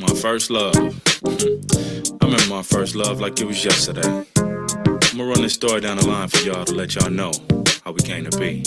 My first love. I remember my first love like it was yesterday. I'ma run this story down the line for y'all to let y'all know how we came to be.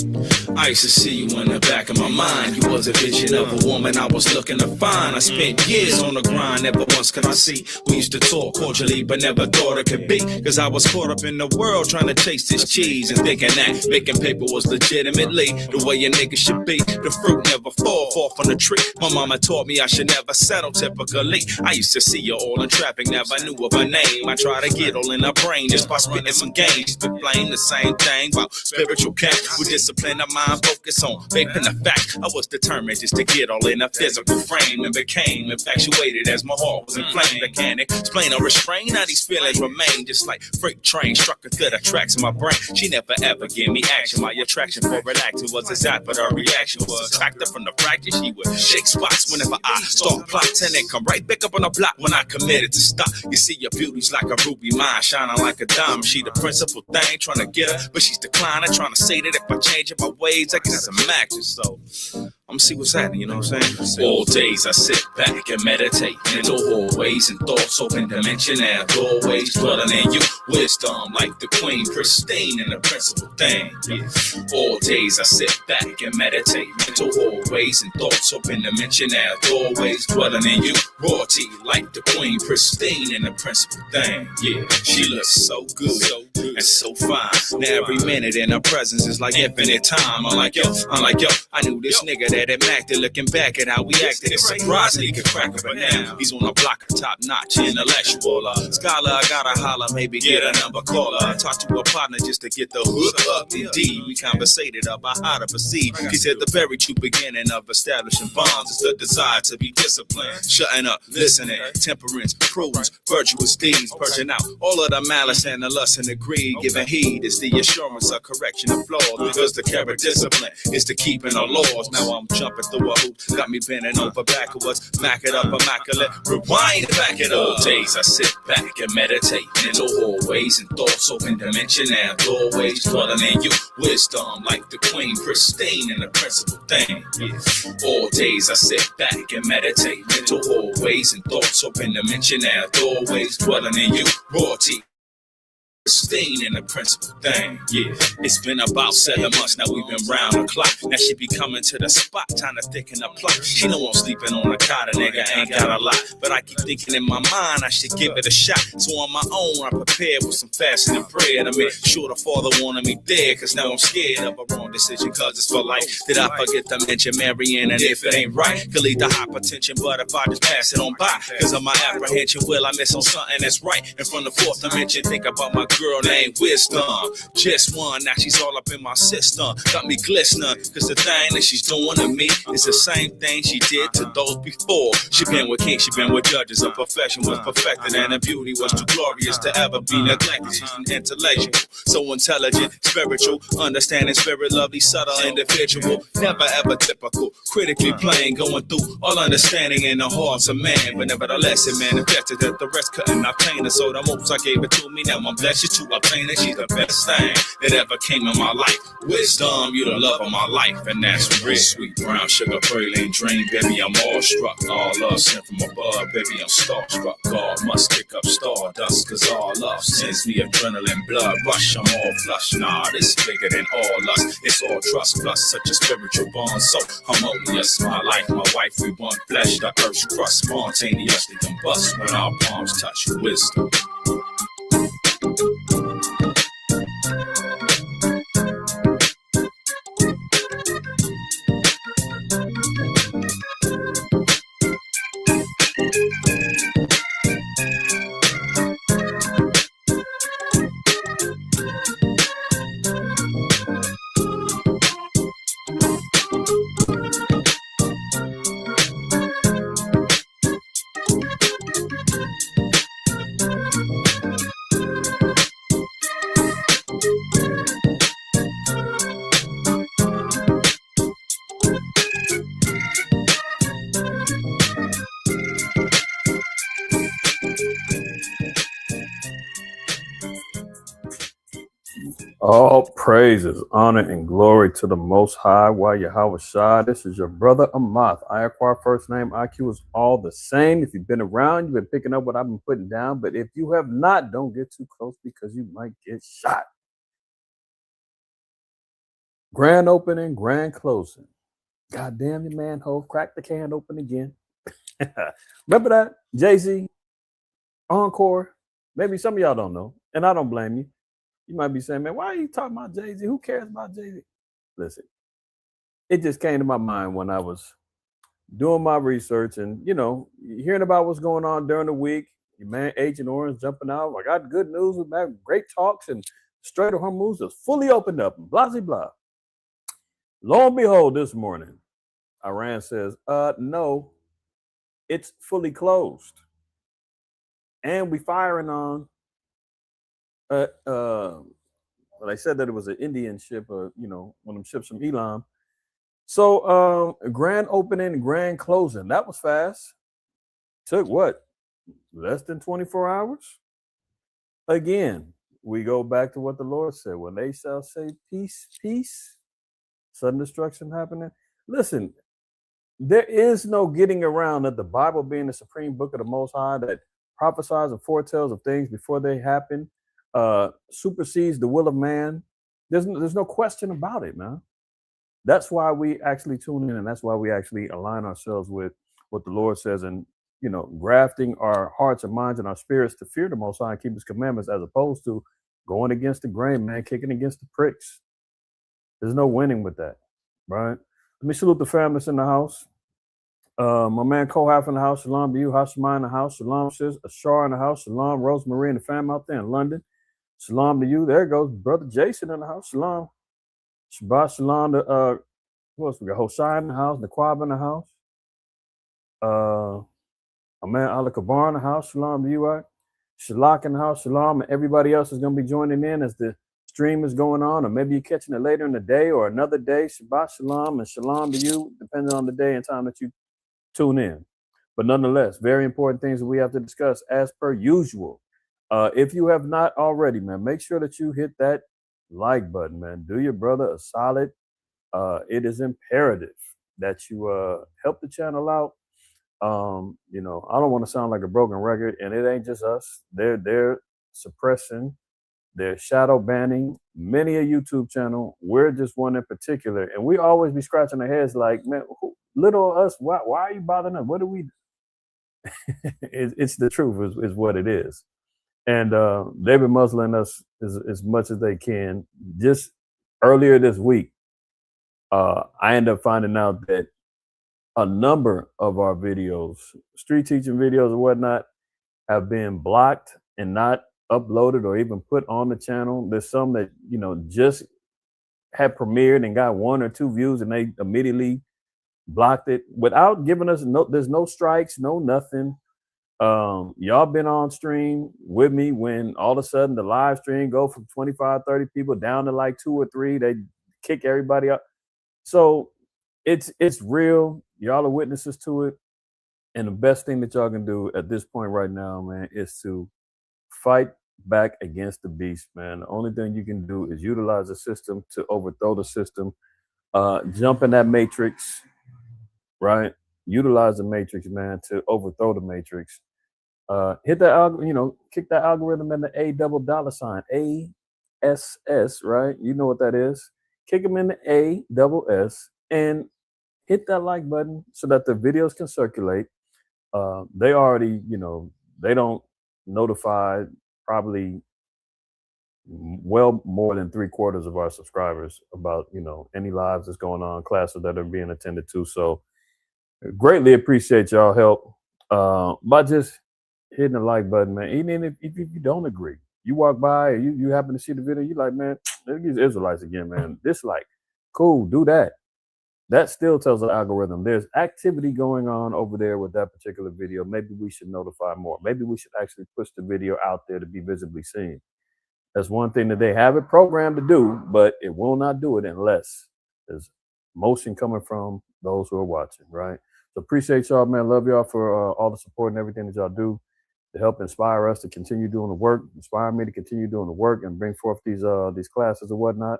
I used to see you in the back of my mind. You was a vision of a woman I was looking to find. I spent years on the grind, never once could I see. We used to talk cordially, but never thought it could be. Cause I was caught up in the world trying to chase this cheese and thinking that making paper was legitimately the way a nigga should be. The fruit never fall from the tree. My mama taught me I should never settle typically. I used to see you all in traffic, never knew of her name. I tried to get all in her brain just by spitting some games. But blame the same thing about spiritual cat. With discipline of mind, focus on vaping the fact. I was determined just to get all in a physical frame and became infatuated as my heart was inflamed. I can't explain or restrain how these feelings remain. Just like freight train struck a thread of tracks in my brain. She never ever gave me action. My attraction for relaxing was exact, but her reaction was attractive from the practice. She would shake spots whenever I start plotting and come right back up on the block when I committed to stop. You see, your beauty's like a ruby mine, shining like a diamond. She the principal thing, trying to get her, but she's declining, trying to say that if I change up my ways, I get some action. So I'm see what's happening, you know what I'm saying? All days I sit back and meditate into hallways and thoughts open dimensional doorways, dwelling in you, wisdom like the queen, pristine and the principal thing. Yeah. All days I sit back and meditate into hallways and thoughts open dimensional doorways, dwelling in you, royalty like the queen, pristine and the principal thing. Yeah, she looks so good and so fine. Now every minute in her presence is like infinite time. I'm like yo, I knew this nigga that had acted. Looking back at how we acted, it's surprising he could crack it, but now he's on a block of top notch intellectual. Scholar, I gotta holler, maybe get a number caller. Talk to a partner just to get the hook up. Indeed, we conversated about how to proceed. He said the very true beginning of establishing bonds is the desire to be disciplined, shutting up, listening, temperance, prudence, virtuous deeds, purging out all of the malice and the lust and the greed. Giving heed is the assurance of correction of flaws, because the character discipline is the keeping of laws. Now I'm jumping through a hoop, got me bending over backwards, mack it up, immaculate, rewind, back it up. Days I sit back and meditate into hallways and thoughts open dimensional doorways, dwelling in you, wisdom like the queen, pristine and the principal thing. Yeah. All days I sit back and meditate into hallways and thoughts open dimensional doorways, dwelling in you, royalty, pristine and the principal thing. Yeah, it's been about 7 months now, we've been round the clock. Now she be coming to the spot, time to thicken the plot. She know I'm sleeping on a cot, a nigga ain't got a lot, but I keep thinking in my mind I should give it a shot. So on my own I prepared with some fasting and prayer to make sure the Father wanted me there. Cause now I'm scared of a wrong decision, cause it's for life. Did I forget to mention marrying, and if it ain't right could lead to hypertension, but if I just pass it on by, cause of my apprehension, will I miss on something that's right? And from the fourth dimension, think about my girl named Wisdom. Just one, now she's all up in my system. Got me glistening, cause the thing that she's doing to me is the same thing she did to those before. She been with kings, she been with judges. Her profession was perfected and her beauty was too glorious to ever be neglected. She's an intellectual, so intelligent, spiritual, understanding, spirit, lovely, subtle individual. Never ever typical, critically plain, going through all understanding in the hearts of man. But nevertheless it manifested that the rest couldn't obtain it. So the most I gave it to me, now I'm blessed to obtain it. She's the best thing that ever came in my life. Wisdom, you the love of my life, and that's real. Sweet brown sugar, praline dream, baby, I'm awestruck. All love sent from above, baby, I'm starstruck. God must kick up stardust, cause all love sends me adrenaline, blood rush. I'm all flush, nah, this bigger than all us. It's all trust plus such a spiritual bond, so harmonious. My life, my wife, we one flesh. The earth's crust spontaneously combust when our palms touch wisdom. All praises, honor, and glory to the Most High. While Yahweh Shai, this is your brother Amath. IQAhmath first name, IQ is all the same. If you've been around, you've been picking up what I've been putting down. But if you have not, don't get too close because you might get shot. Grand opening, grand closing. Goddamn your manhole, crack the can open again. Remember that? Jay-Z, Encore. Maybe some of y'all don't know, and I don't blame you. You might be saying, man, why are you talking about Jay-Z? Who cares about Jay-Z? Listen, it just came to my mind when I was doing my research and, hearing about what's going on during the week. Your man Agent Orange jumping out. I got good news with that. Great talks, and Strait of Hormuz is fully opened up, and blah, blah, blah. Lo and behold, this morning, Iran says, no, it's fully closed. And we firing on well, they said that it was an Indian ship, one of them ships from Elam. So grand opening, grand closing. That was fast. Took what? Less than 24 hours? Again, we go back to what the Lord said. When they shall say peace, peace, sudden destruction happening. Listen, there is no getting around that the Bible being the supreme book of the Most High that prophesies and foretells of things before they happen, supersedes the will of man. There's no question about it, man. That's why we actually tune in, and that's why we actually align ourselves with what the Lord says, and grafting our hearts and minds and our spirits to fear the Most High and keep His commandments, as opposed to going against the grain, man, kicking against the pricks. There's no winning with that, right? Let me salute the families in the house. My man Kohath in the house. Shalom to you. Hashemah in the house. Shalom, sis. Ashar in the house. Shalom, Rosemary and the fam out there in London. Shalom to you. There goes brother Jason in the house. Shalom. Shabbat shalom to who else we got? Hosai in the house. Naquab in the house. My man Ali Kabar in the house. Shalom to you, right? Shalak in the house. Shalom, and everybody else is going to be joining in as the stream is going on, or maybe you're catching it later in the day or another day. Shabbat shalom and shalom to you, depending on the day and time that you tune in. But nonetheless, very important things that we have to discuss as per usual. If you have not already, man, make sure that you hit that like button, man. Do your brother a solid. It is imperative that you help the channel out. I don't want to sound like a broken record, and it ain't just us. They're suppressing, they're shadow banning many a YouTube channel. We're just one in particular, and we always be scratching our heads like, man, little us, why are you bothering us? What do we do? It's the truth is what it is. And they've been muzzling us as much as they can. Just earlier this week, I ended up finding out that a number of our videos, street teaching videos and whatnot, have been blocked and not uploaded or even put on the channel. There's some that, just had premiered and got 1 or 2 views, and they immediately blocked it without giving us there's no strikes, no nothing. Y'all been on stream with me when all of a sudden the live stream go from 25, 30 people down to like 2 or 3. They kick everybody up. So it's real. Y'all are witnesses to it. And the best thing that y'all can do at this point right now, man, is to fight back against the beast, man. The only thing you can do is utilize the system to overthrow the system. Jump in that matrix, right? Utilize the matrix, man, to overthrow the matrix. Hit that, kick that algorithm in the $, ASS, right? You know what that is. Kick them in the ASS and hit that like button so that the videos can circulate. They already, they don't notify probably well more than 3/4 of our subscribers about, any lives that's going on, classes that are being attended to. So greatly appreciate y'all help by just hitting the like button, man. Even if you don't agree, you walk by or you happen to see the video, you like, man, these Israelites again, man. Dislike, cool, do that. That still tells the algorithm there's activity going on over there with that particular video. Maybe we should notify more. Maybe we should actually push the video out there to be visibly seen. That's one thing that they have it programmed to do, but it will not do it unless there's motion coming from those who are watching, right? So appreciate y'all, man. Love y'all for all the support and everything that y'all do. to help inspire us to continue doing the work, inspire me to continue doing the work and bring forth these classes or whatnot.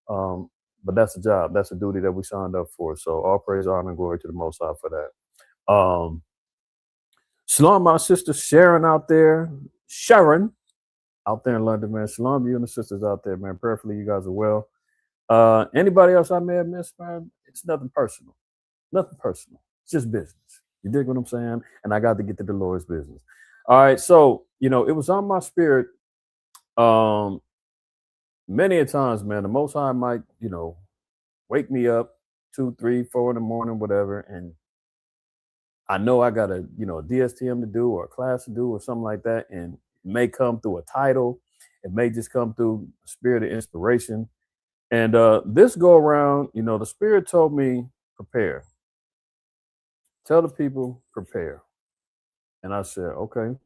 Um, but that's a job, that's a duty that we signed up for. So all praise, honor, and glory to the Most High for that. Shalom, my sister Sharon out there. Sharon out there in London, man. Shalom, you and the sisters out there, man. Prayerfully, you guys are well. Anybody else I may have missed, man? It's nothing personal. Nothing personal. It's just business. You dig what I'm saying? And I got to get to the Lord's business. All right. So, it was on my spirit. Many a times, man, the Most High might, wake me up 2, 3, 4 in the morning, whatever. And I know I got a DSTM to do or a class to do or something like that. And it may come through a title. It may just come through a spirit of inspiration. And this go around, the Spirit told me, prepare. Tell the people, prepare. And I said, okay,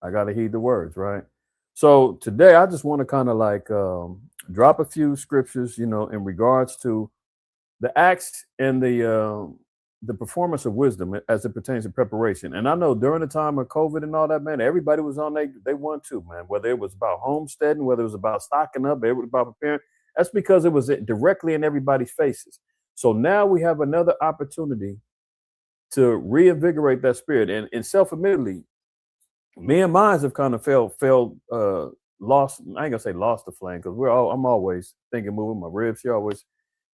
I got to heed the words, right? So today I just want to kind of like drop a few scriptures, in regards to the acts and the performance of wisdom as it pertains to preparation. And I know during the time of COVID and all that, man, everybody was on they want to, man, whether it was about homesteading, whether it was about stocking up, it was about preparing. That's because it was directly in everybody's faces. So now we have another opportunity to reinvigorate that spirit. And self-admittedly, me and mine have kind of lost. I ain't gonna say lost the flame, because I'm always thinking, moving my ribs. You're always,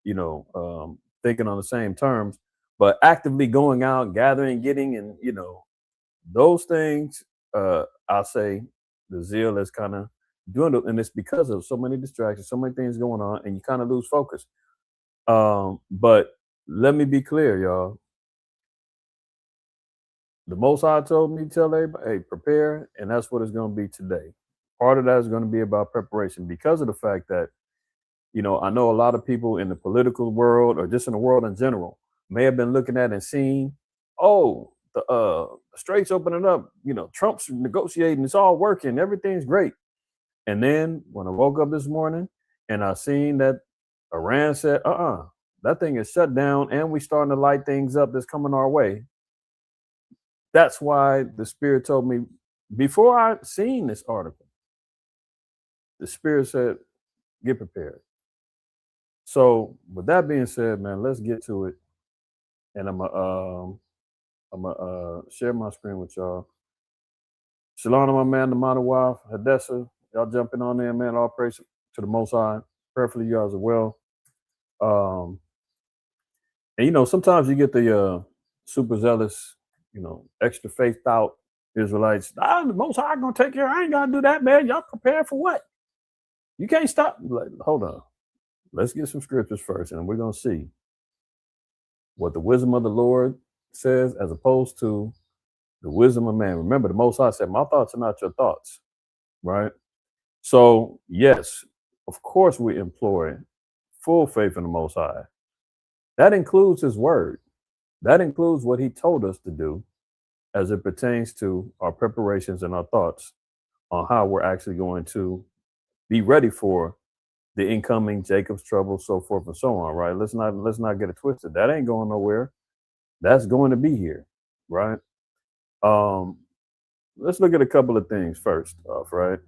thinking on the same terms. But actively going out, gathering, getting, and those things, I'll say the zeal is kind of dwindled, and it's because of so many distractions, so many things going on, and you kind of lose focus. But let me be clear, y'all. The Most High told me to tell everybody, hey, prepare, and that's what it's going to be today. Part of that is going to be about preparation, because of the fact that, I know a lot of people in the political world or just in the world in general may have been looking at and seeing, oh, the Strait's opening up, Trump's negotiating, it's all working, everything's great. And then when I woke up this morning and I seen that Iran said, that thing is shut down and we starting to light things up that's coming our way. That's why the Spirit told me, before I seen this article, the Spirit said, get prepared. So with that being said, man, let's get to it. And I'm gonna share my screen with y'all. Shalom to my man, the Manawa, Hadessa. Y'all jumping on there, man. All praise to the Most High. Prayerfully, you guys are well. And sometimes you get the super zealous, extra faithed out Israelites. The Most High gonna take care. I ain't gotta do that, man. Y'all prepare for what? You can't stop. Like, hold on. Let's get some scriptures first, and we're gonna see what the wisdom of the Lord says as opposed to the wisdom of man. Remember, the Most High said, my thoughts are not your thoughts, right? So, yes, of course we employ full faith in the Most High. That includes his word. That includes what he told us to do as it pertains to our preparations and our thoughts on how we're actually going to be ready for the incoming Jacob's trouble, so forth and so on, right? Let's not get it twisted. That ain't going nowhere. That's going to be here, right? Let's look at a couple of things first off, right?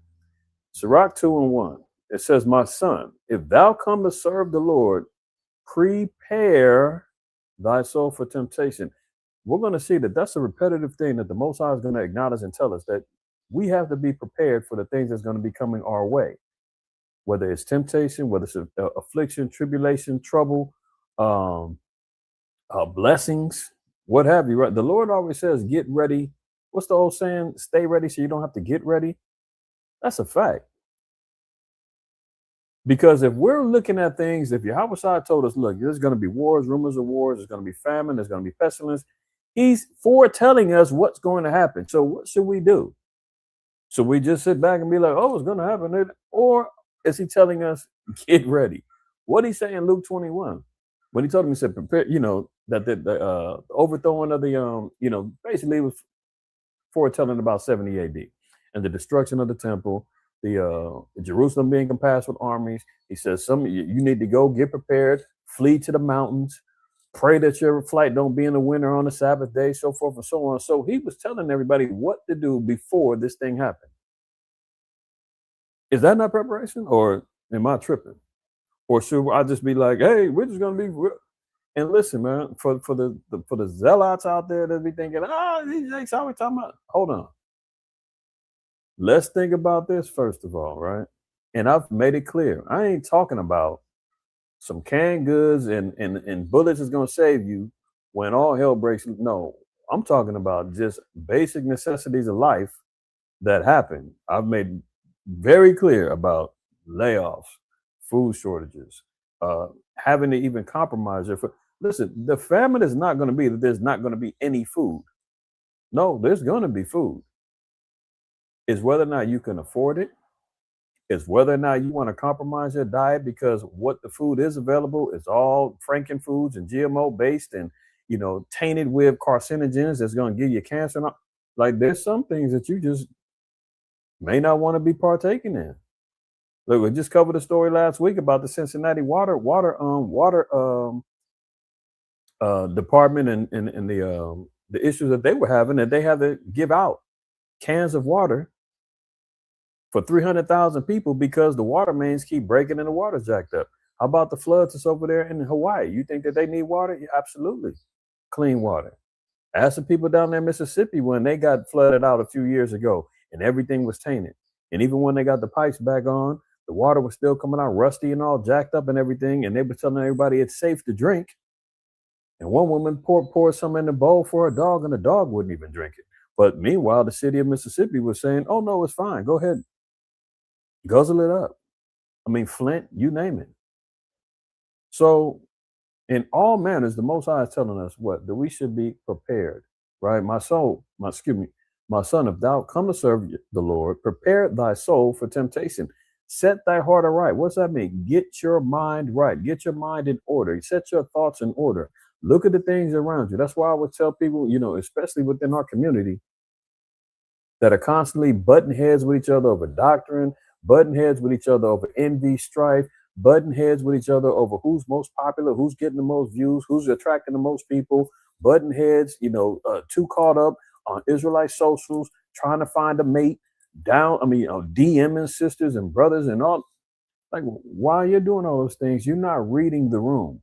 Sirach 2:1. It says, my son, if thou come to serve the Lord, prepare thy soul for temptation. We're going to see that that's a repetitive thing that the Most High is going to acknowledge and tell us, that we have to be prepared for the things that's going to be coming our way. Whether it's temptation, whether it's affliction, tribulation, trouble, blessings, what have you, right? The Lord always says, get ready. What's the old saying? Stay ready so you don't have to get ready. That's a fact. Because if we're looking at things, if Yahweh told us, look, there's going to be wars, rumors of wars, there's going to be famine, there's going to be pestilence, he's foretelling us what's going to happen. So what should we do? So we just sit back and be like, oh, it's going to happen. Or is he telling us, get ready? What did he say in Luke 21? When he told him, he said, prepare, that the overthrowing of the, basically it was foretelling about 70 AD and the destruction of the temple, the Jerusalem being compassed with armies. He says, you need to go get prepared, flee to the mountains, Pray that your flight don't be in the winter on the Sabbath day, so forth and so on. So he was telling everybody what to do before this thing happened. Is that not preparation, or am I tripping? Or should I just be like, hey, we're just gonna be and listen, man, for the zealots out there that be thinking, these Jakes always talking about. Hold on. Let's think about this first of all, right? And I've made it clear. I ain't talking about some canned goods and bullets is gonna save you when all hell breaks. No, I'm talking about just basic necessities of life that happen. I've made very clear about layoffs, food shortages, having to even compromise your food. Listen, the famine is not going to be that there's not going to be any food. No, there's going to be food. It's whether or not you can afford it. It's whether or not you want to compromise your diet, because what the food is available is all Franken foods and GMO based and tainted with carcinogens that's going to give you cancer. And like there's some things that you just may not want to be partaking in. Look, we just covered a story last week about the Cincinnati water department and the issues that they were having, that they had to give out cans of water for 300,000 people because the water mains keep breaking and the water's jacked up. How about the floods that's over there in Hawaii? You think that they need water? Yeah, absolutely. Clean water. Ask the people down there in Mississippi when they got flooded out a few years ago and everything was tainted. And even when they got the pipes back on, the water was still coming out rusty and all jacked up and everything. And they were telling everybody it's safe to drink. And one woman poured some in the bowl for a dog, and the dog wouldn't even drink it. But meanwhile, the city of Mississippi was saying, oh, no, it's fine. Go ahead. Guzzle it up. I mean, Flint, you name it. So in all manners, the Most High is telling us what? That we should be prepared, right? My son, if thou come to serve the Lord, prepare thy soul for temptation. Set thy heart aright. What's that mean? Get your mind right. Get your mind in order. Set your thoughts in order. Look at the things around you. That's why I would tell people, especially within our community, that are constantly butting heads with each other over doctrine, butting heads with each other over envy, strife, butting heads with each other over who's most popular, who's getting the most views, who's attracting the most people, butting heads, too caught up on Israelite socials, trying to find a mate, DMing sisters and brothers and all. Like, while you're doing all those things, you're not reading the room.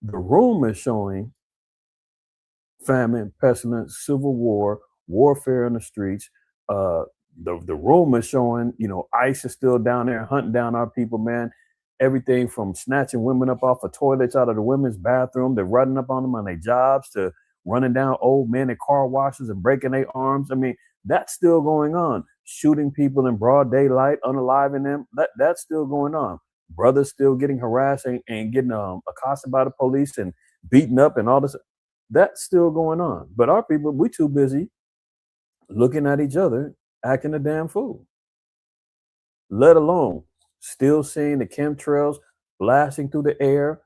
The room is showing famine, pestilence, civil war, warfare in the streets. The room is showing, ICE is still down there hunting down our people, man. Everything from snatching women up off of toilets out of the women's bathroom, to running up on them on their jobs, to running down old men in car washes and breaking their arms. I mean, that's still going on. Shooting people in broad daylight, unaliving them. That's still going on. Brothers still getting harassed and getting accosted by the police and beaten up and all this. That's still going on. But our people, we too busy looking at each other, acting a damn fool. Let alone still seeing the chemtrails blasting through the air,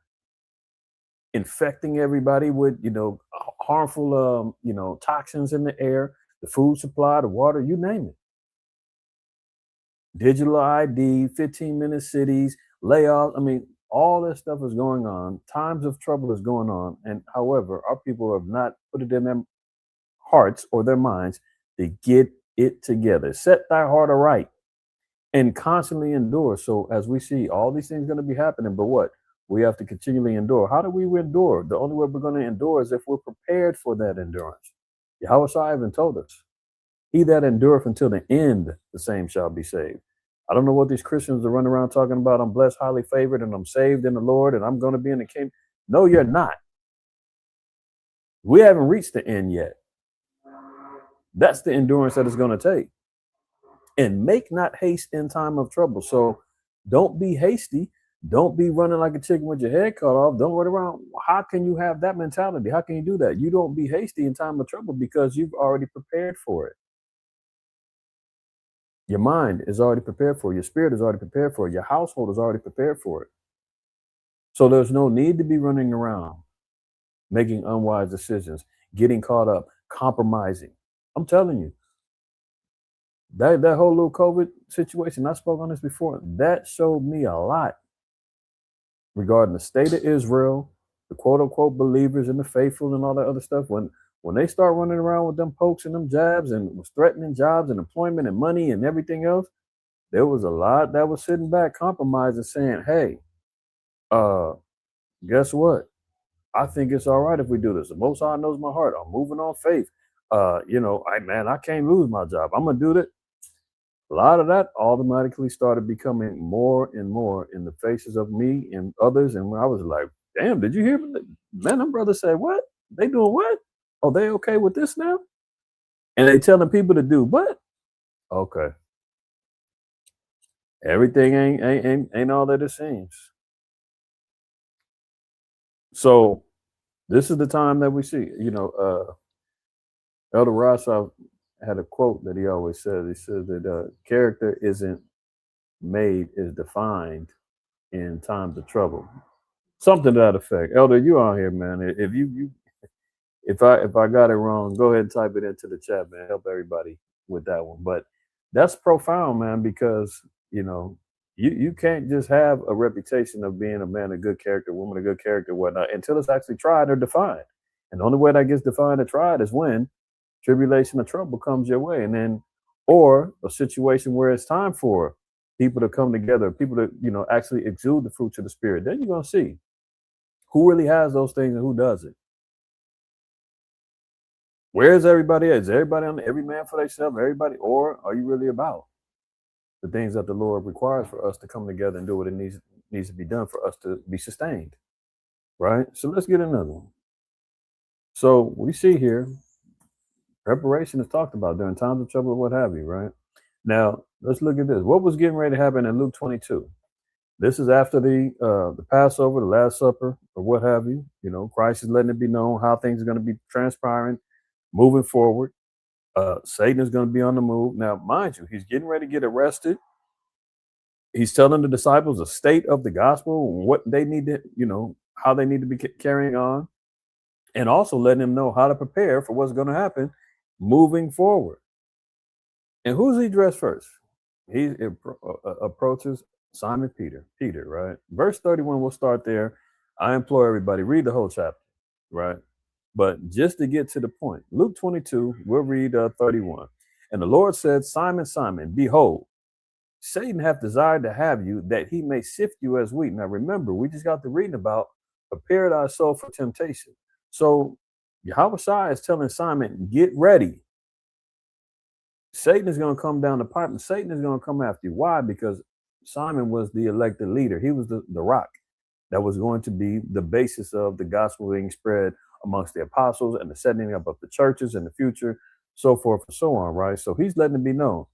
infecting everybody with, harmful, toxins in the air, the food supply, the water, you name it. Digital ID, 15-minute cities, layoffs. I mean, all this stuff is going on. Times of trouble is going on. And however, our people have not put it in their hearts or their minds to get it together. Set thy heart aright and constantly endure. So as we see, all these things going to be happening, but what? We have to continually endure. How do we endure? The only way we're going to endure is if we're prepared for that endurance. Yahweh even told us, he that endureth until the end, the same shall be saved. I don't know what these Christians are running around talking about. I'm blessed, highly favored, and I'm saved in the Lord, and I'm going to be in the kingdom. No, you're not. We haven't reached the end yet. That's the endurance that it's going to take. And make not haste in time of trouble. So don't be hasty. Don't be running like a chicken with your head cut off. Don't run around. How can you have that mentality? How can you do that? You don't be hasty in time of trouble because you've already prepared for it. Your mind is already prepared for it. Your spirit is already prepared for it. Your household is already prepared for it. So there's no need to be running around making unwise decisions, getting caught up, compromising. I'm telling you, that whole little COVID situation, I spoke on this before, that showed me a lot regarding the state of Israel, the quote unquote believers and the faithful and all that other stuff, when they start running around with them pokes and them jabs and was threatening jobs and employment and money and everything else, there was a lot that was sitting back compromising, saying, hey, guess what? I think it's all right if we do this. The Most High knows my heart. I'm moving on faith. I can't lose my job. I'm gonna do that. A lot of that automatically started becoming more and more in the faces of me and others. And I was like, damn, did you hear me? Man, them brothers said, what? They doing what? Oh, they okay with this now? And they telling people to do what? Okay. Everything ain't all that it seems. So this is the time that we see, Elder Ross had a quote that he always said. He said that character isn't made, is defined in times of trouble. Something to that effect. Elder, you on here, man. If I got it wrong, go ahead and type it into the chat, man. Help everybody with that one. But that's profound, man, because you can't just have a reputation of being a man of good character, woman of good character, whatnot, until it's actually tried or defined. And the only way that gets defined or tried is when tribulation or trouble comes your way, and then or a situation where it's time for people to come together, people to actually exude the fruits of the spirit. Then you're gonna see who really has those things and who doesn't. Where's everybody at? Is everybody on every man for themselves, everybody, or are you really about the things that the Lord requires for us to come together and do what it needs to be done for us to be sustained? Right? So let's get another one. So we see here, preparation is talked about during times of trouble, what have you, right? Now, let's look at this. What was getting ready to happen in Luke 22? This is after the Passover, the Last Supper, or what have you. Christ is letting it be known how things are going to be transpiring, moving forward. Satan is going to be on the move. Now, mind you, he's getting ready to get arrested. He's telling the disciples the state of the gospel, what they need to, how they need to be carrying on, and also letting them know how to prepare for what's going to happen moving forward. And who's he addressed first? He approaches Simon Peter, right? Verse 31, we'll start there. I implore everybody, read the whole chapter, right? But just to get to the point, Luke 22, we'll read 31. And the Lord said, Simon, Simon, behold, Satan hath desired to have you, that he may sift you as wheat. Now remember, we just got to reading about prepare thy soul for temptation. So Yahweh is telling Simon, get ready. Satan is going to come down the pipe, and Satan is going to come after you. Why? Because Simon was the elected leader. He was the rock that was going to be the basis of the gospel being spread amongst the apostles and the setting up of the churches in the future, so forth and so on, right? So he's letting it be known.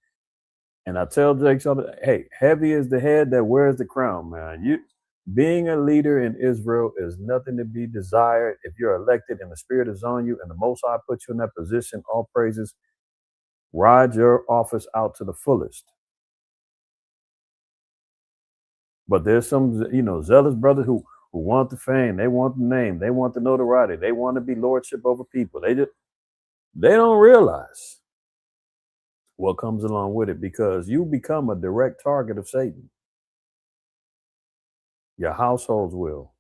And I tell Jake, hey, heavy is the head that wears the crown, man. Being a leader in Israel is nothing to be desired. If you're elected and the Spirit is on you and the Most High puts you in that position, all praises, ride your office out to the fullest. But there's some, zealous brothers who want the fame, they want the name, they want the notoriety, they want to be lordship over people. They don't realize what comes along with it, because you become a direct target of Satan. Your households will.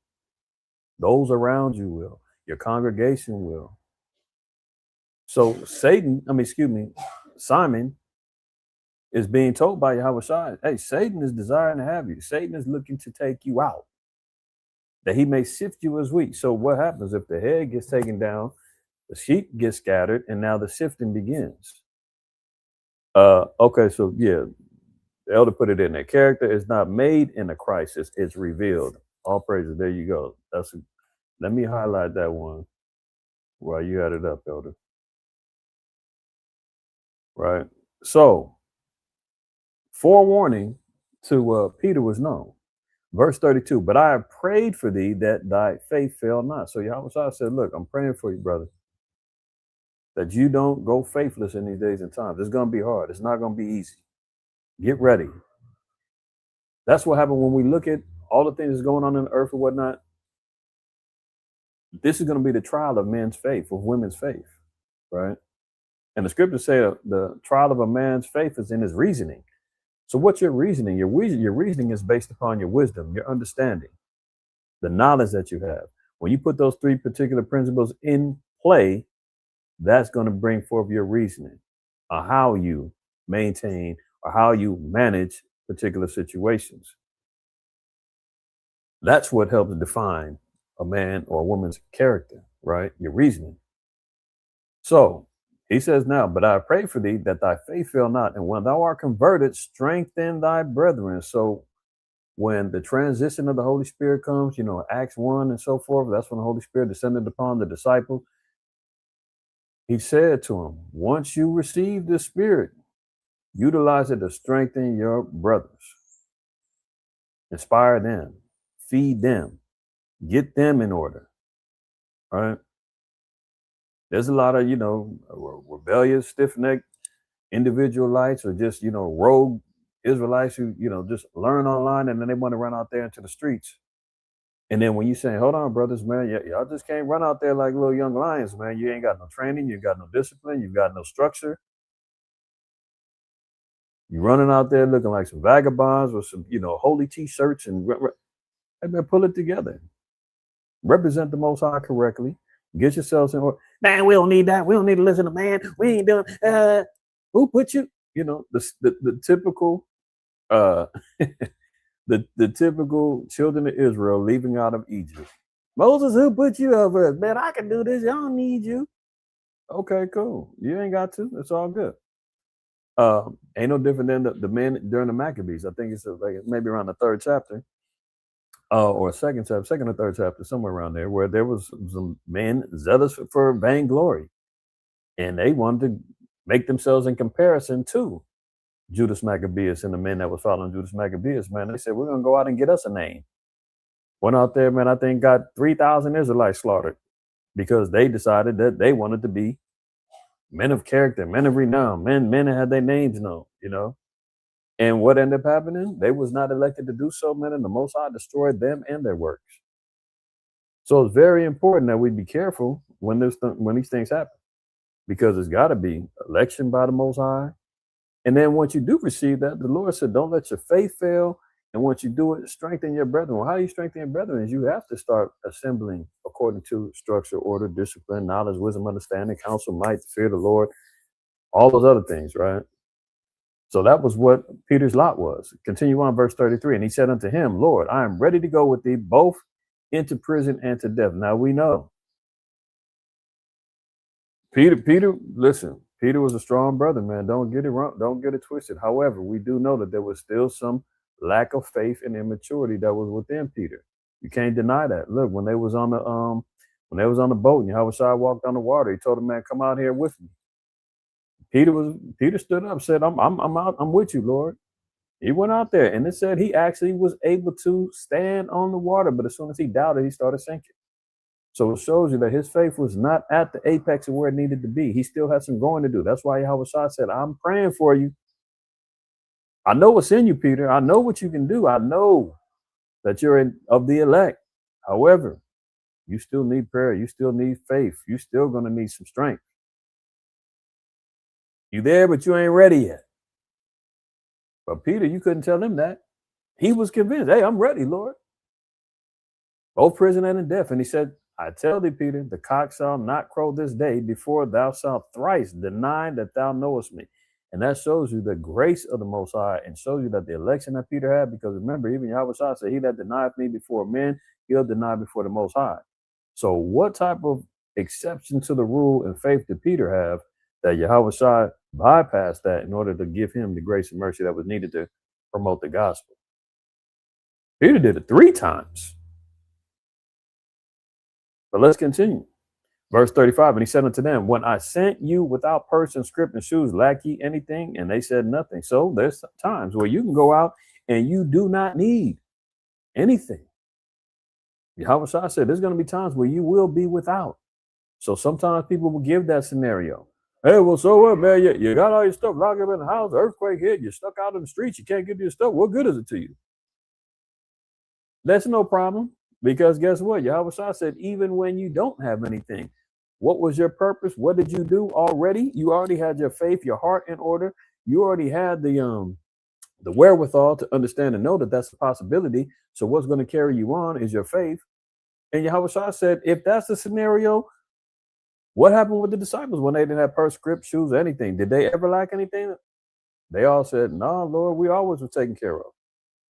Those around you will. Your congregation will. So Simon is being told by Yahweh, hey, Satan is desiring to have you. Satan is looking to take you out, that he may sift you as wheat. So what happens if the head gets taken down, the sheep gets scattered, and now the sifting begins? Okay, so yeah, the elder put it in there. Character is not made in a crisis, it's revealed. All praises. There you go. Let me highlight that one while you had it up, elder. Right. So forewarning to Peter was known. Verse 32, but I have prayed for thee that thy faith fail not. So Yahweh said, look, I'm praying for you, brother, that you don't go faithless in these days and times. It's going to be hard. It's not going to be easy. Get ready. That's what happened when we look at all the things that's going on in the earth or whatnot. This is going to be the trial of men's faith, of women's faith, right? And the scriptures say the trial of a man's faith is in his reasoning. So what's your reasoning? Your reasoning is based upon your wisdom, your understanding, the knowledge that you have. When you put those three particular principles in play, that's going to bring forth your reasoning on how you maintain or how you manage particular situations. That's what helps define a man or a woman's character, right? Your reasoning. So he says now, but I pray for thee that thy faith fail not. And when thou art converted, strengthen thy brethren. So when the transition of the Holy Spirit comes, Acts 1 and so forth, that's when the Holy Spirit descended upon the disciples. He said to them, once you receive the Spirit, utilize it to strengthen your brothers, inspire them, feed them, get them in order, right? There's a lot of, rebellious, stiff-necked individualites or just, rogue Israelites who, just learn online and then they want to run out there into the streets. And then when you say, hold on, brothers, man, y'all just can't run out there like little young lions, man. You ain't got no training. You got no discipline. You've got no structure. You're running out there looking like some vagabonds with some, holy T-shirts and hey, man, pull it together. Represent the Most High correctly. Get yourselves in order. Man, we don't need that. We don't need to listen to man. We ain't doing. Who put you? The typical, the typical children of Israel leaving out of Egypt. Moses, who put you over? Man, I can do this. Y'all don't need you. Okay, cool. You ain't got to. It's all good. Ain't no different than the men during the Maccabees. I think it's maybe around the third chapter. Or second or third chapter, somewhere around there, where there was some men zealous for vainglory, and they wanted to make themselves in comparison to Judas Maccabeus and the men that was following Judas Maccabeus. Man, they said, we're gonna go out and get us a name. Went out there, man, I think got 3,000 Israelites slaughtered because they decided that they wanted to be men of character, men of renown, men that had their names known, And what ended up happening? They was not elected to do so, man, and the Most High destroyed them and their works. So it's very important that we be careful when these things happen, because it's got to be election by the Most High. And then once you do receive that, the Lord said, don't let your faith fail. And once you do it, strengthen your brethren. Well, how do you strengthen your brethren? Is you have to start assembling according to structure, order, discipline, knowledge, wisdom, understanding, counsel, might, fear of the Lord, all those other things, right? So that was what Peter's lot was. Continue on, verse 33. And he said unto him, Lord, I am ready to go with thee both into prison and to death. Now we know. Peter, listen, Peter was a strong brother, man. Don't get it wrong. Don't get it twisted. However, we do know that there was still some lack of faith and immaturity that was within Peter. You can't deny that. Look, when they was on the boat and Yahushua walked on the water, he told him, man, come out here with me. Peter stood up, said, I'm out, I'm with you, Lord. He went out there, and it said he actually was able to stand on the water, but as soon as he doubted, he started sinking. So it shows you that his faith was not at the apex of where it needed to be. He still had some growing to do. That's why Yahushua said, I'm praying for you. I know what's in you, Peter. I know what you can do. I know that you're of the elect. However, you still need prayer. You still need faith. You're still going to need some strength. You there, but you ain't ready yet. But Peter, you couldn't tell him that. He was convinced. Hey, I'm ready, Lord. Both prison and in death. And he said, I tell thee, Peter, the cock shall not crow this day before thou shalt thrice deny that thou knowest me. And that shows you the grace of the Most High and shows you that the election that Peter had, because remember, even Yahushua said, he that denieth me before men, he'll deny before the Most High. So what type of exception to the rule and faith did Peter have that Yahushua bypassed that in order to give him the grace and mercy that was needed to promote the gospel? Peter did it 3 times. But let's continue. Verse 35, and he said unto them, when I sent you without purse and scrip and shoes, lack ye anything? And they said nothing. So there's times where you can go out and you do not need anything. Yahushua said there's going to be times where you will be without. So sometimes people will give that scenario. Hey, well, so what, man? You got all your stuff locked up in the house, earthquake hit, you're stuck out in the streets, you can't get your stuff. What good is it to you? That's no problem. Because guess what? Yahushua said, even when you don't have anything, what was your purpose? What did you do already? You already had your faith, your heart in order. You already had the wherewithal to understand and know that that's a possibility. So what's going to carry you on is your faith. And Yahushua said, if that's the scenario, what happened with the disciples when they didn't have purse, script, shoes, anything? Did they ever lack anything? They all said, no, Lord, we always were taken care of.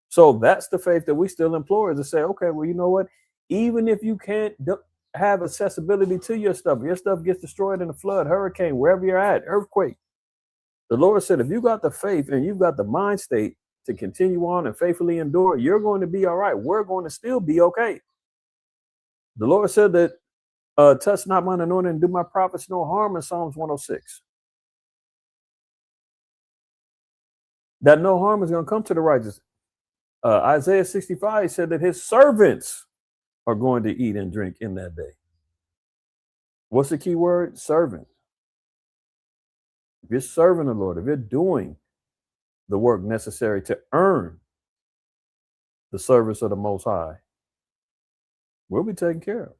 So that's the faith that we still employ, is to say, okay, well, you know what? Even if you can't have accessibility to your stuff gets destroyed in a flood, hurricane, wherever you're at, earthquake. The Lord said, if you got the faith and you've got the mind state to continue on and faithfully endure, you're going to be all right. We're going to still be okay. The Lord said that touch not mine anointing and do my prophets no harm in Psalms 106. That no harm is going to come to the righteous. Isaiah 65 said that his servants are going to eat and drink in that day. What's the key word? Servant. If you're serving the Lord, if you're doing the work necessary to earn the service of the Most High, we'll be taken care of.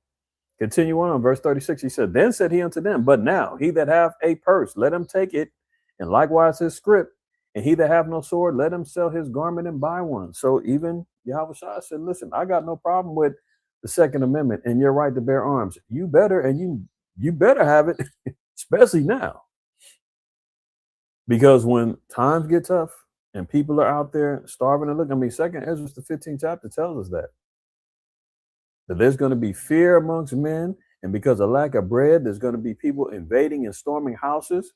Continue on verse 36. He said, then said he unto them, but now he that hath a purse, let him take it, and likewise his scrip, and he that hath no sword, let him sell his garment and buy one. So even Yahushua said, listen, I got no problem with the Second Amendment and your right to bear arms. You better, and you better have it, especially now. Because when times get tough and people are out there starving and looking, I mean, Second Ezra, the 15th chapter tells us that there's going to be fear amongst men, and because of lack of bread, there's going to be people invading and storming houses.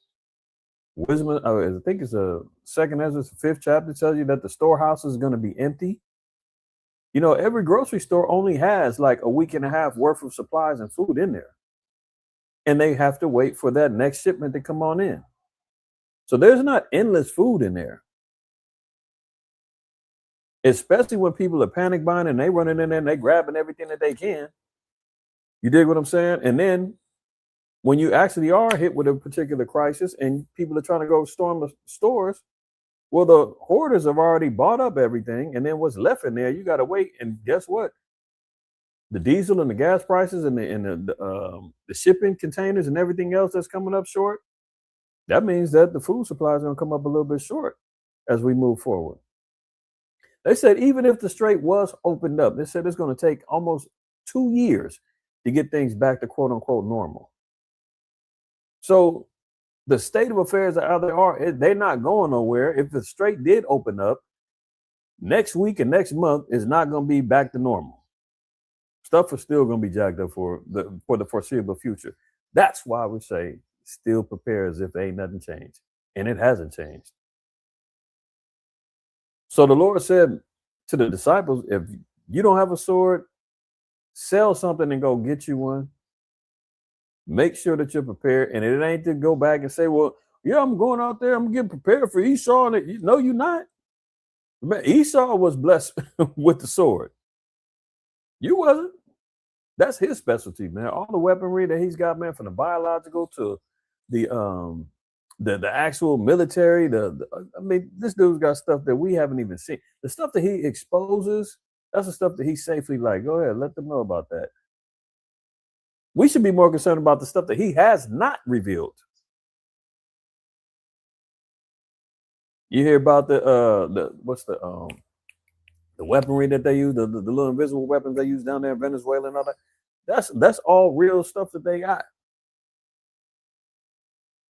Wisdom, I think it's a Second Ezra, the 5th chapter, tells you that the storehouse is going to be empty. You know, every grocery store only has like a week and a half worth of supplies and food in there, and they have to wait for that next shipment to come on in. So there's not endless food in there, especially when people are panic buying and they running in there and they grabbing everything that they can. You dig what I'm saying? And then when you actually are hit with a particular crisis and people are trying to go storm the stores, well, the hoarders have already bought up everything, and then what's left in there, you got to wait. And guess what? The diesel and the gas prices and the shipping containers and everything else that's coming up short, that means that the food supply is going to come up a little bit short as we move forward. They said even if the Strait was opened up, they said it's going to take almost 2 years to get things back to quote unquote normal. So the state of affairs that they are, they're not going nowhere. If the Strait did open up, next week and next month is not going to be back to normal. Stuff is still going to be jacked up for the foreseeable future. That's why we say still prepare as if ain't nothing changed, and it hasn't changed. So the Lord said to the disciples, if you don't have a sword, sell something and go get you one. Make sure that you're prepared. And it ain't to go back and say, well, yeah, I'm going out there, I'm getting prepared for Esau. And no, you're not. Esau was blessed with the sword. You wasn't. That's his specialty, man. All the weaponry that he's got, man, from the biological to the actual military. I mean, this dude's got stuff that we haven't even seen. The stuff that he exposes, that's the stuff that he's safely like, go ahead, let them know about that. We should be more concerned about the stuff that he has not revealed. You hear about the weaponry that they use, the little invisible weapons they use down there in Venezuela and all that. That's all real stuff that they got.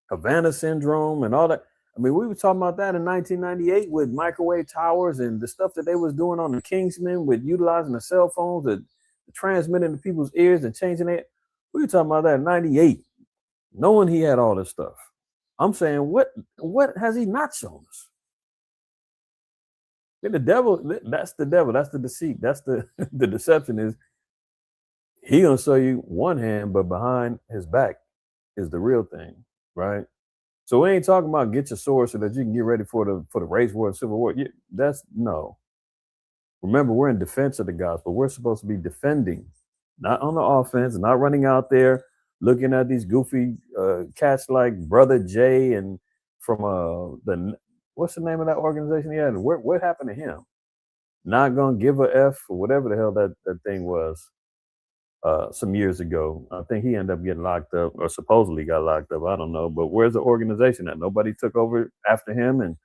Havana syndrome and all that. I mean, we were talking about that in 1998 with microwave towers and the stuff that they was doing on the Kingsmen with utilizing the cell phones to transmit into people's ears and changing it. We were talking about that in 98, knowing he had all this stuff. I'm saying, what has he not shown us? The devil, that's the devil. That's the deceit. That's the deception is he gonna show you one hand, but behind his back is the real thing, right? So we ain't talking about get your sword so that you can get ready for the race war and civil war. That's no. Remember, we're in defense of the gospel. We're supposed to be defending, not on the offense, not running out there looking at these goofy cats like Brother Jay and from what's the name of that organization he had? What happened to him? Not gonna give a F or whatever the hell that thing was some years ago. I think he ended up getting locked up or supposedly got locked up. I don't know. But where's the organization that nobody took over after him? And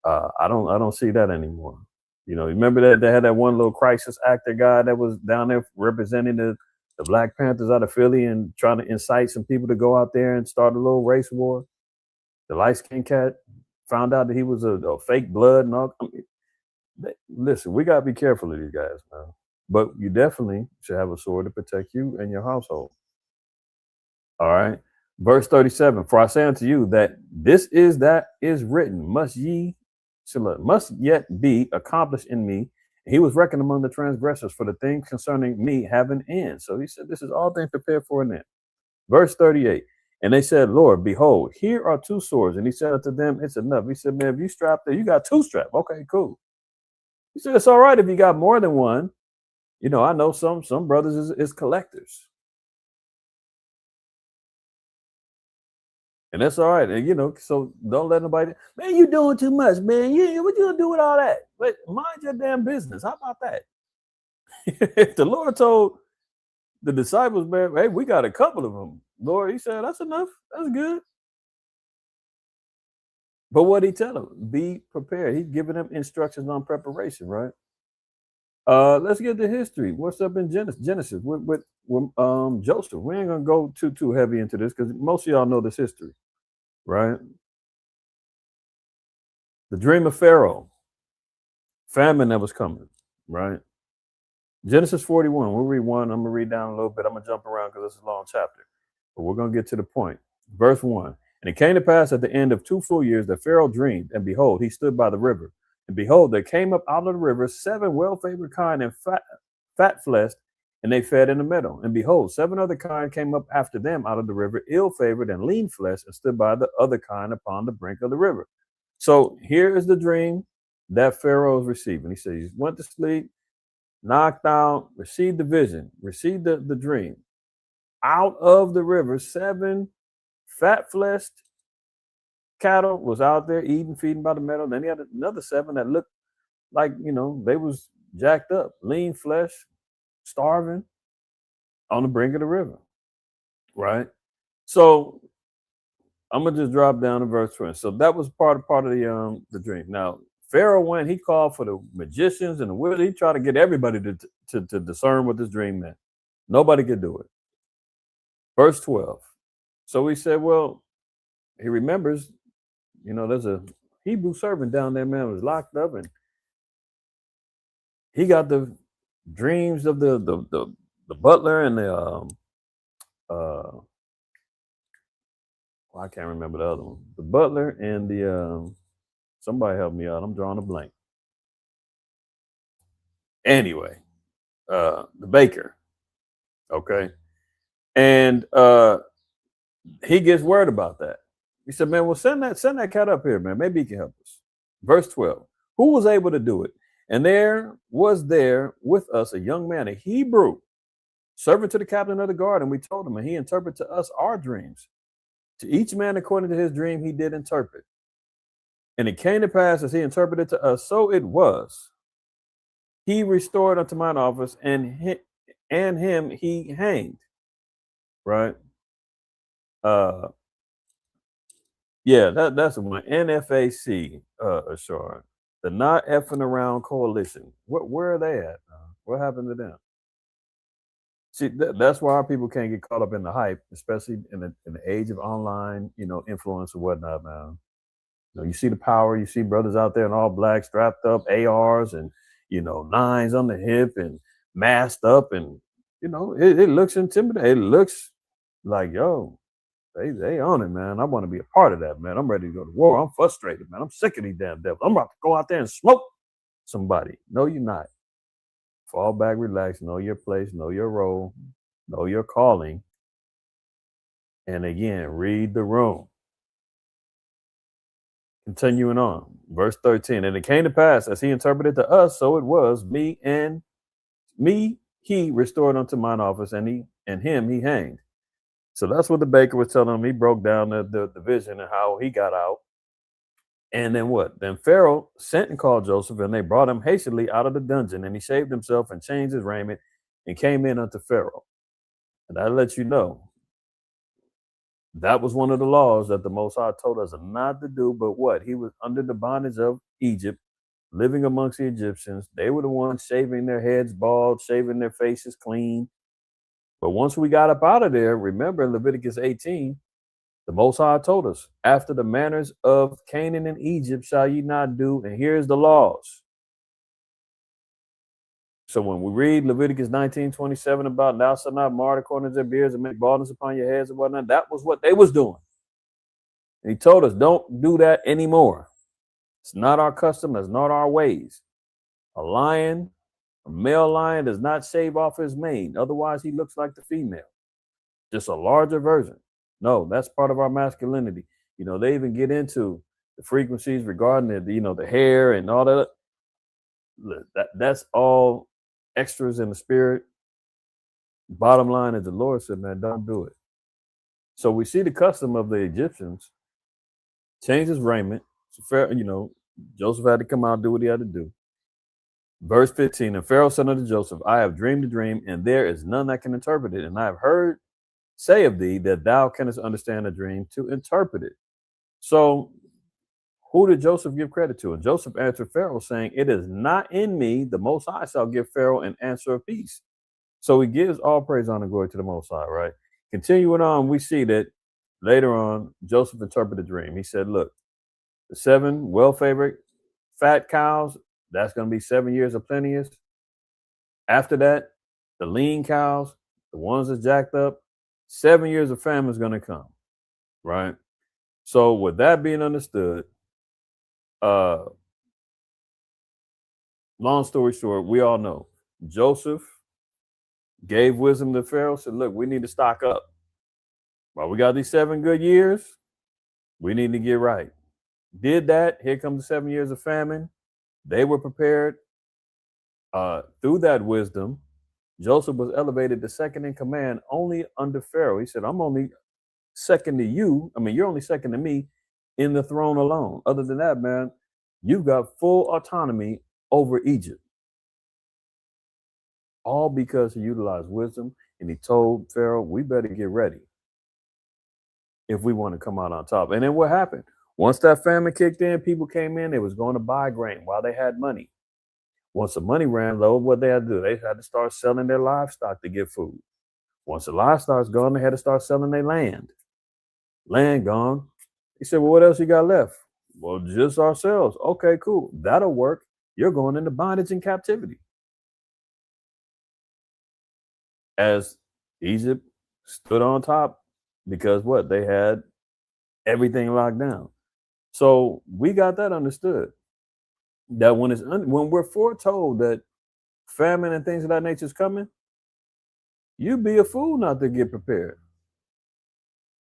I don't see that anymore. You know, remember that they had that one little crisis actor guy that was down there representing the Black Panthers out of Philly and trying to incite some people to go out there and start a little race war. The light skinned cat found out that he was a fake blood and all. I mean, listen, we gotta be careful of these guys, man. But you definitely should have a sword to protect you and your household. All right. Verse 37, for I say unto you that this is that is written, must yet be accomplished in me. He was reckoned among the transgressors, for the things concerning me have an end. So he said, this is all things prepared for an end. Verse 38, and they said, Lord, behold, here are two swords. And he said unto them, it's enough. He said, man, if you strap there, you got two straps. Okay, cool. He said, it's all right if you got more than one. You know, I know some brothers is collectors. And that's all right. And, you know, so don't let nobody, man, you doing too much, man. What you gonna do with all that? But mind your damn business. How about that? If the Lord told the disciples, man, hey, we got a couple of them. Lord, he said, that's enough. That's good. But what he tell them? Be prepared. He's giving them instructions on preparation, right? Let's get to history. What's up in Genesis with Joseph? We ain't gonna go too heavy into this because most of y'all know this history, right? The dream of Pharaoh, famine that was coming, right? Genesis 41. We'll read one. I'm gonna read down a little bit. I'm gonna jump around because this is a long chapter, but we're gonna get to the point. Verse 1. And it came to pass at the end of 2 full years that Pharaoh dreamed, and behold, he stood by the river. And behold, there came up out of the river 7 well-favored kine and fat-fleshed, and they fed in the meadow. And behold, 7 other kine came up after them out of the river, ill-favored and lean-fleshed, and stood by the other kine upon the brink of the river. So here is the dream that Pharaoh is receiving. He says, he went to sleep, knocked out, received the vision, received the dream. Out of the river, 7 fat-fleshed cattle was out there eating, feeding by the meadow. Then he had another 7 that looked like, you know, they was jacked up, lean flesh, starving on the brink of the river, right? So I'm gonna just drop down to verse 20. So that was part of the dream. Now Pharaoh went, he called for the magicians and the wizards. He tried to get everybody to discern what this dream meant. Nobody could do it. Verse 12. So he said, well, he remembers, you know, there's a Hebrew servant down there, man, was locked up, and he got the dreams of the butler and the I can't remember the other one. The butler and the somebody help me out. I'm drawing a blank. Anyway, the baker. Okay. And he gets word about that. He said, man, well, send that cat up here, man. Maybe he can help us. Verse 12. Who was able to do it? And there was with us a young man, a Hebrew, servant to the captain of the guard. And we told him, and he interpreted to us our dreams. To each man according to his dream, he did interpret. And it came to pass as he interpreted to us, so it was. He restored unto mine office, and him he hanged. Right? Yeah, that's the one. NFAC, Ashar. The Not Effing Around Coalition. Where are they at? What happened to them? See, that's why our people can't get caught up in the hype, especially in the age of online, you know, influence and whatnot, man. You know, you see the power, you see brothers out there in all black, strapped up, ARs and, you know, 9s on the hip and masked up, and, you know, it looks intimidating. It looks like, yo, they on it, man. I want to be a part of that, man. I'm ready to go to war. I'm frustrated, man. I'm sick of these damn devils. I'm about to go out there and smoke somebody. No, you're not. Fall back, relax, know your place, know your role, know your calling. And again, read the room. Continuing on, verse 13. And it came to pass, as he interpreted to us, so it was, me he restored unto mine office, and him he hanged. So that's what the baker was telling him. He broke down the vision and how he got out. And then what? Then Pharaoh sent and called Joseph, and they brought him hastily out of the dungeon, and he shaved himself and changed his raiment and came in unto Pharaoh. And I let you know, that was one of the laws that the Most High told us not to do, but what? He was under the bondage of Egypt, living amongst the Egyptians. They were the ones shaving their heads bald, shaving their faces clean. But once we got up out of there, remember in Leviticus 18, the Most High told us, after the manners of Canaan and Egypt shall ye not do, and here's the laws. So when we read Leviticus 19:27 about thou shalt not mar the corners of their beards and make baldness upon your heads and whatnot, that was what they was doing. And he told us, don't do that anymore. It's not our custom. That's not our ways. A lion, a male lion, does not shave off his mane. Otherwise, he looks like the female, just a larger version. No, that's part of our masculinity. They even get into the frequencies regarding the hair and all that. That's all extras in the spirit. Bottom line is the Lord said, man, don't do it. So we see the custom of the Egyptians change his raiment. So Joseph had to come out and do what he had to do. Verse 15, and Pharaoh said unto Joseph, I have dreamed a dream, and there is none that can interpret it. And I have heard say of thee that thou canst understand a dream to interpret it. So who did Joseph give credit to? And Joseph answered Pharaoh, saying, it is not in me. The Most High shall give Pharaoh an answer of peace. So he gives all praise, honor, and glory to the Most High, right? Continuing on, we see that later on, Joseph interpreted the dream. He said, look, the 7 well-favored fat cows, that's going to be 7 years of plenteous. After that, the lean cows, the ones that's jacked up, 7 years of famine is going to come, right? So with that being understood, long story short, we all know Joseph gave wisdom to Pharaoh, said, look, we need to stock up. While we got these 7 good years, we need to get right. Did that. Here comes the 7 years of famine. They were prepared. Through that wisdom, Joseph was elevated to second in command only under Pharaoh. He said, I'm only second to you. I mean, you're only second to me in the throne alone. Other than that, man, you've got full autonomy over Egypt. All because he utilized wisdom, and he told Pharaoh, we better get ready if we want to come out on top. And then what happened? Once that famine kicked in, people came in, they was going to buy grain while they had money. Once the money ran low, what they had to do? They had to start selling their livestock to get food. Once the livestock's gone, they had to start selling their land. Land gone. He said, well, what else you got left? Well, just ourselves. Okay, cool. That'll work. You're going into bondage and captivity. As Egypt stood on top because what? They had everything locked down. So we got that understood. That when we're foretold that famine and things of that nature is coming, you'd be a fool not to get prepared.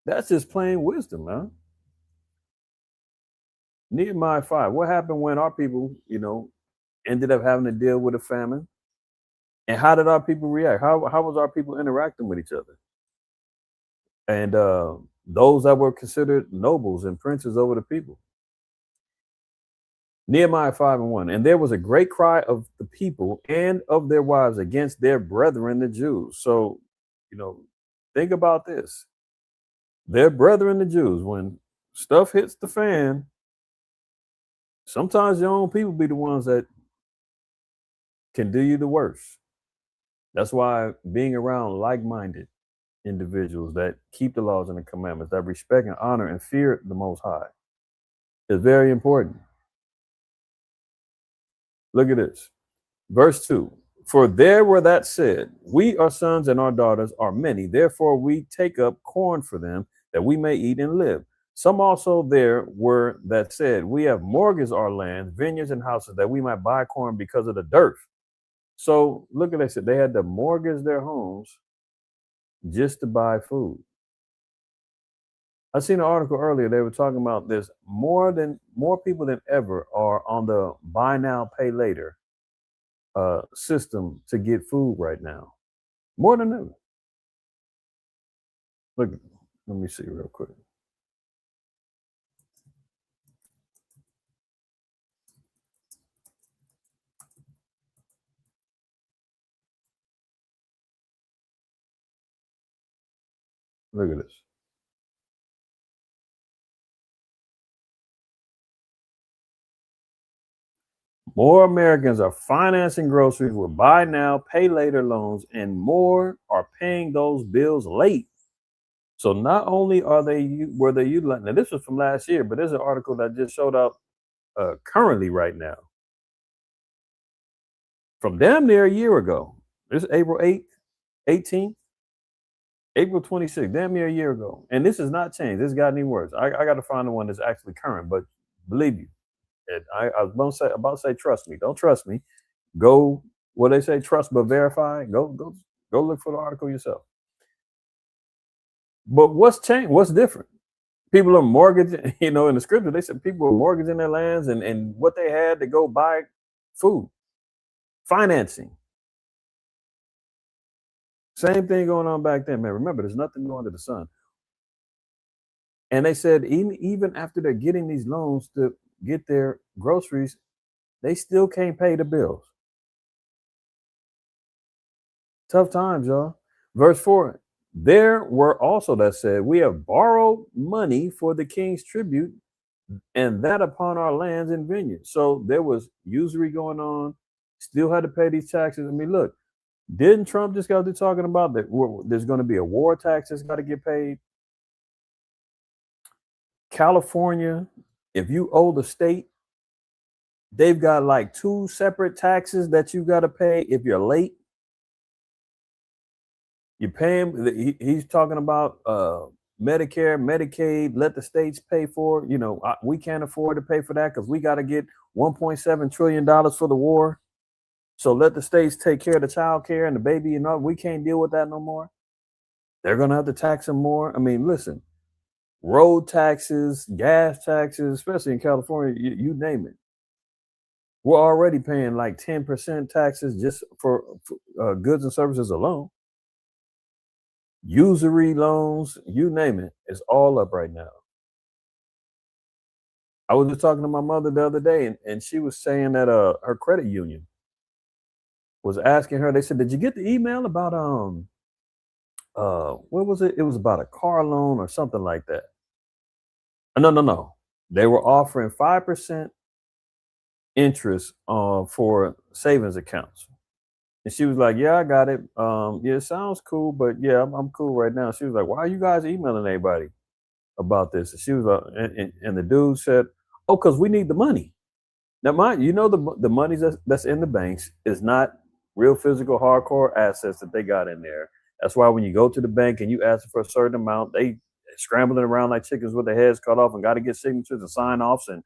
That's just plain wisdom, man. Nehemiah 5. What happened when our people, ended up having to deal with a famine? And how did our people react? How was our people interacting with each other? And those that were considered nobles and princes over the people. Nehemiah 5:1. And there was a great cry of the people and of their wives against their brethren, the Jews. So, think about this. Their brethren, the Jews, when stuff hits the fan, sometimes your own people be the ones that can do you the worst. That's why being around like-minded individuals that keep the laws and the commandments, that respect and honor and fear the Most High, is very important. Look at this. Verse 2. For there were that said, we our sons and our daughters are many, therefore we take up corn for them, that we may eat and live. Some also there were that said, we have mortgaged our lands, vineyards, and houses, that we might buy corn because of the dearth. So look at this. They had to mortgage their homes just to buy food. I seen an article earlier. They were talking about this. More people than ever are on the buy now, pay later system to get food right now. More than ever. Look, let me see real quick. Look at this. More Americans are financing groceries with buy now, pay later loans, and more are paying those bills late. So not only were they utilizing, now this was from last year, but there's an article that just showed up currently right now from damn near a year ago. This is April 8th, 18th, April 26th, damn near a year ago. And this has not changed. This got any worse. I got to find the one that's actually current, but believe you, I was about to say, trust me. Don't trust me. Go, what they say, trust but verify. Go look for the article yourself. But what's changed? What's different? People are mortgaging, in the scripture, they said people were mortgaging their lands and what they had to go buy food, financing. Same thing going on back then, man. Remember, there's nothing new under the sun. And they said even after they're getting these loans to get their groceries, they still can't pay the bills. Tough times, y'all. Verse 4, there were also that said, we have borrowed money for the king's tribute, and that upon our lands and vineyards. So there was usury going on, still had to pay these taxes. I mean, look, didn't Trump just got to talking about that there's going to be a war tax that's got to get paid? California, if you owe the state, they've got like 2 separate taxes that you got to pay if you're late. You pay him. He's talking about Medicare, Medicaid. Let the states pay for it. We can't afford to pay for that because we got to get $1.7 trillion for the war. So let the states take care of the child care and the baby. We can't deal with that no more. They're gonna have to tax them more. I mean, listen, road taxes, gas taxes, especially in California, you name it. We're already paying like 10% taxes just for goods and services alone. Usury loans, you name it, it's all up right now. I was just talking to my mother the other day, and she was saying that her credit union was asking her. They said, "Did you get the email about what was it? It was about a car loan or something like that." No. They were offering 5% interest for savings accounts. And she was like, "Yeah, I got it. Yeah, it sounds cool, but yeah, I'm cool right now." She was like, "Why are you guys emailing anybody about this?" And she was like, and the dude said, "Oh, because we need the money." Now, the money that's in the banks is not real physical hardcore assets that they got in there. That's why when you go to the bank and you ask for a certain amount, they scrambling around like chickens with their heads cut off and got to get signatures and sign offs. And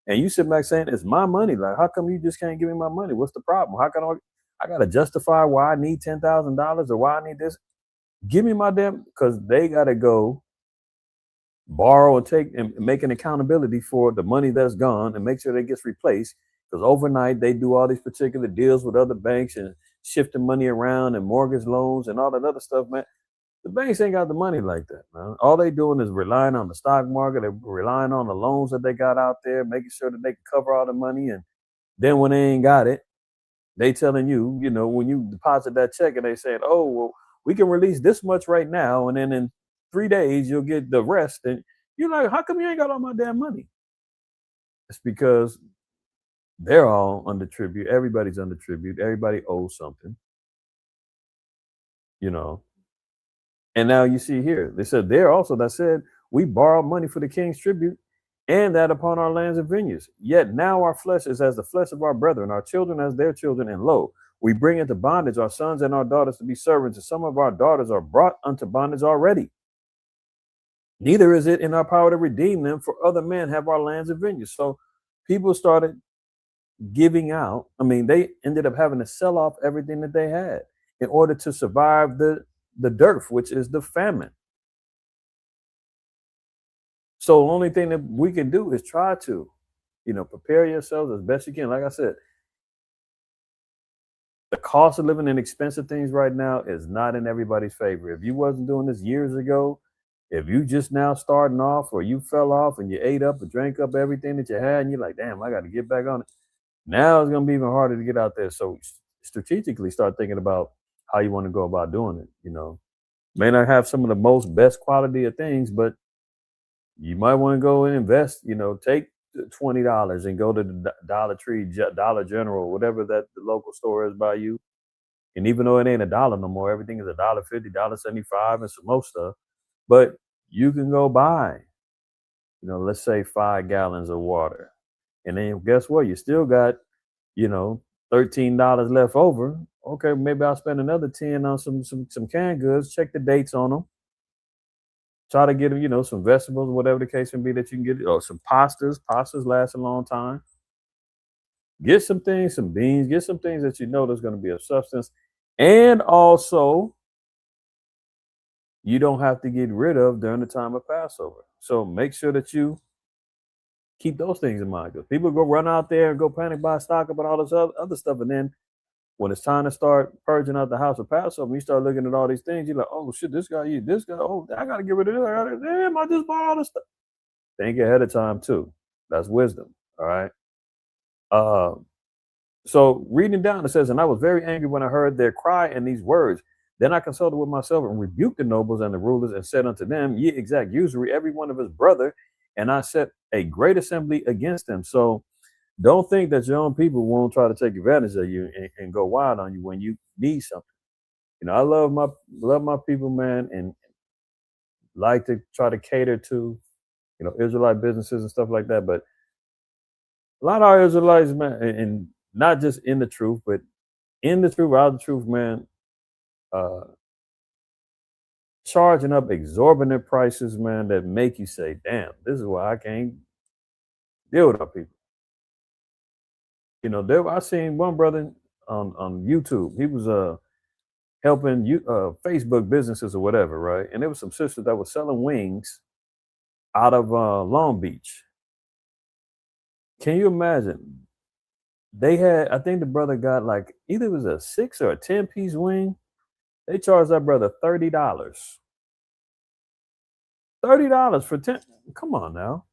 you sit back saying, "It's my money. Like, how come you just can't give me my money? What's the problem? How can I got to justify why I need $10,000 or why I need this? Give me my damn," because they got to go borrow and take and make an accountability for the money that's gone and make sure that gets replaced. Because overnight they do all these particular deals with other banks and shifting money around and mortgage loans and all that other stuff, man. The banks ain't got the money like that, man. All they doing is relying on the stock market. They're relying on the loans that they got out there, making sure that they can cover all the money. And then when they ain't got it, they telling you, when you deposit that check and they saying, "Oh, well, we can release this much right now, and then in 3 days you'll get the rest." And you're like, "How come you ain't got all my damn money?" It's because they're all under tribute. Everybody's under tribute. Everybody owes something, And now you see here, they said there also that said, "We borrowed money for the king's tribute, and that upon our lands and vineyards. Yet now our flesh is as the flesh of our brethren, our children as their children, and lo, we bring into bondage our sons and our daughters to be servants, and some of our daughters are brought unto bondage already. Neither is it in our power to redeem them, for other men have our lands and vineyards." So people started giving out. I mean, they ended up having to sell off everything that they had in order to survive the dearth, which is the famine. So the only thing that we can do is try to, prepare yourselves as best you can. Like I said, the cost of living and expensive things right now is not in everybody's favor. If you wasn't doing this years ago, if you just now starting off or you fell off and you ate up or drank up everything that you had and you're like, "Damn, I got to get back on it." Now it's going to be even harder to get out there. So strategically start thinking about how you want to go about doing it. May not have some of the most best quality of things, but you might want to go and invest, take $20 and go to the Dollar Tree, Dollar General, whatever that the local store is by you. And even though it ain't a dollar no more, everything is $1.50, $1.75, and some more stuff. But you can go buy, let's say 5 gallons of water. And then guess what? You still got, $13 left over. Okay, maybe I'll spend another 10 on some canned goods. Check the dates on them. Try to get them, some vegetables, whatever the case may be that you can get, or some pastas. Pastas last a long time. Get some things, some beans, get some things that there's going to be of substance. And also, you don't have to get rid of during the time of Passover. So make sure that you keep those things in mind. Because people go run out there and go panic buy stock up and all this other stuff. And then when it's time to start purging out the house of Passover, you start looking at all these things. You're like, oh shit, this guy, oh, I got to get rid of this. Damn, I just bought all this stuff. Think ahead of time too. That's wisdom. All right. So reading down, it says, and I was very angry when I heard their cry and these words. Then I consulted with myself and rebuked the nobles and the rulers and said unto them, ye exact usury, every one of his brother. And I set a great assembly against them. So don't think that your own people won't try to take advantage of you and go wild on you when you need something. I love my people, man, and like to try to cater to, Israelite businesses and stuff like that. But a lot of our Israelites, man, and not just in the truth, but in the truth, out of the truth, man, charging up exorbitant prices, man, that make you say, damn, this is why I can't deal with our people. I seen one brother on YouTube. He was helping Facebook businesses or whatever, right? And there was some sisters that were selling wings out of Long Beach. Can you imagine? They had, I think the brother got like either it was a 6 or a 10-piece wing. They charged that brother $30. $30 for 10. Come on now.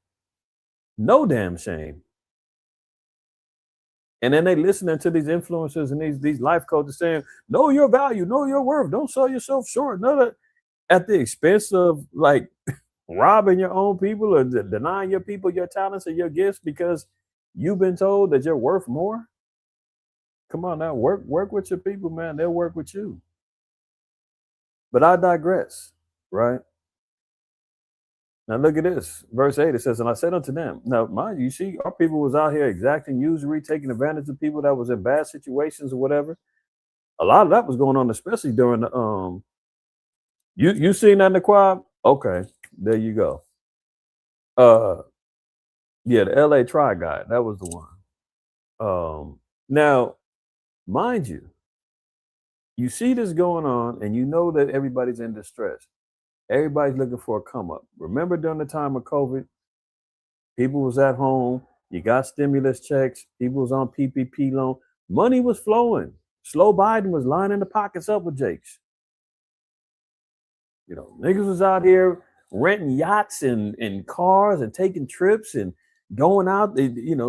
No damn shame. And then they listening to these influencers and these life coaches saying, know your value, know your worth, don't sell yourself short. None of at the expense of like robbing your own people or denying your people your talents or your gifts because you've been told that you're worth more. Come on now, work with your people, man. They'll work with you. But I digress, right? Now look at this, verse 8. It says, and I said unto them, now mind you, see, our people was out here exacting usury, taking advantage of people that was in bad situations or whatever. A lot of that was going on, especially during the you seen that in the quad? Okay, there you go. Yeah, the LA Tri Guy, that was the one. Now, mind you, you see this going on, and you know that everybody's in distress. Everybody's looking for a come up. Remember during the time of COVID, people was at home. You got stimulus checks. People was on PPP loan. Money was flowing. Slow Biden was lining the pockets up with Jakes. Niggas was out here renting yachts and cars and taking trips and going out,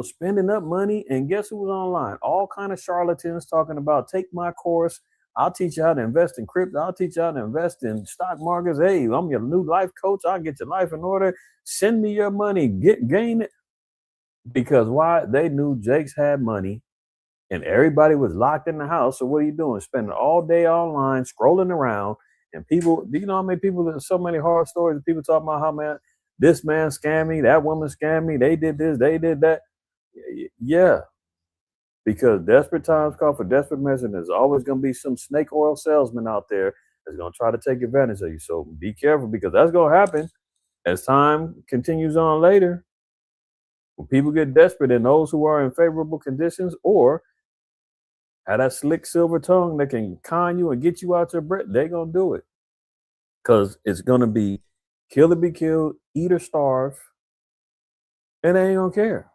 spending up money. And guess who was online? All kind of charlatans talking about take my course. I'll teach you how to invest in crypto. I'll teach you how to invest in stock markets. Hey, I'm your new life coach. I'll get your life in order. Send me your money. Gain it. Because why? They knew Jakes had money and everybody was locked in the house. So what are you doing? Spending all day online, scrolling around. And people, do you know how many people, there's so many horror stories of people talking about how, man, this man scammed me, that woman scammed me, they did this, they did that. Yeah. Because desperate times call for desperate measures. And there's always going to be some snake oil salesman out there that's going to try to take advantage of you. So be careful because that's going to happen as time continues on later. When people get desperate and those who are in favorable conditions or have that slick silver tongue that can con you and get you out your breath, they're going to do it. Because it's going to be kill or be killed, eat or starve, and they ain't going to care.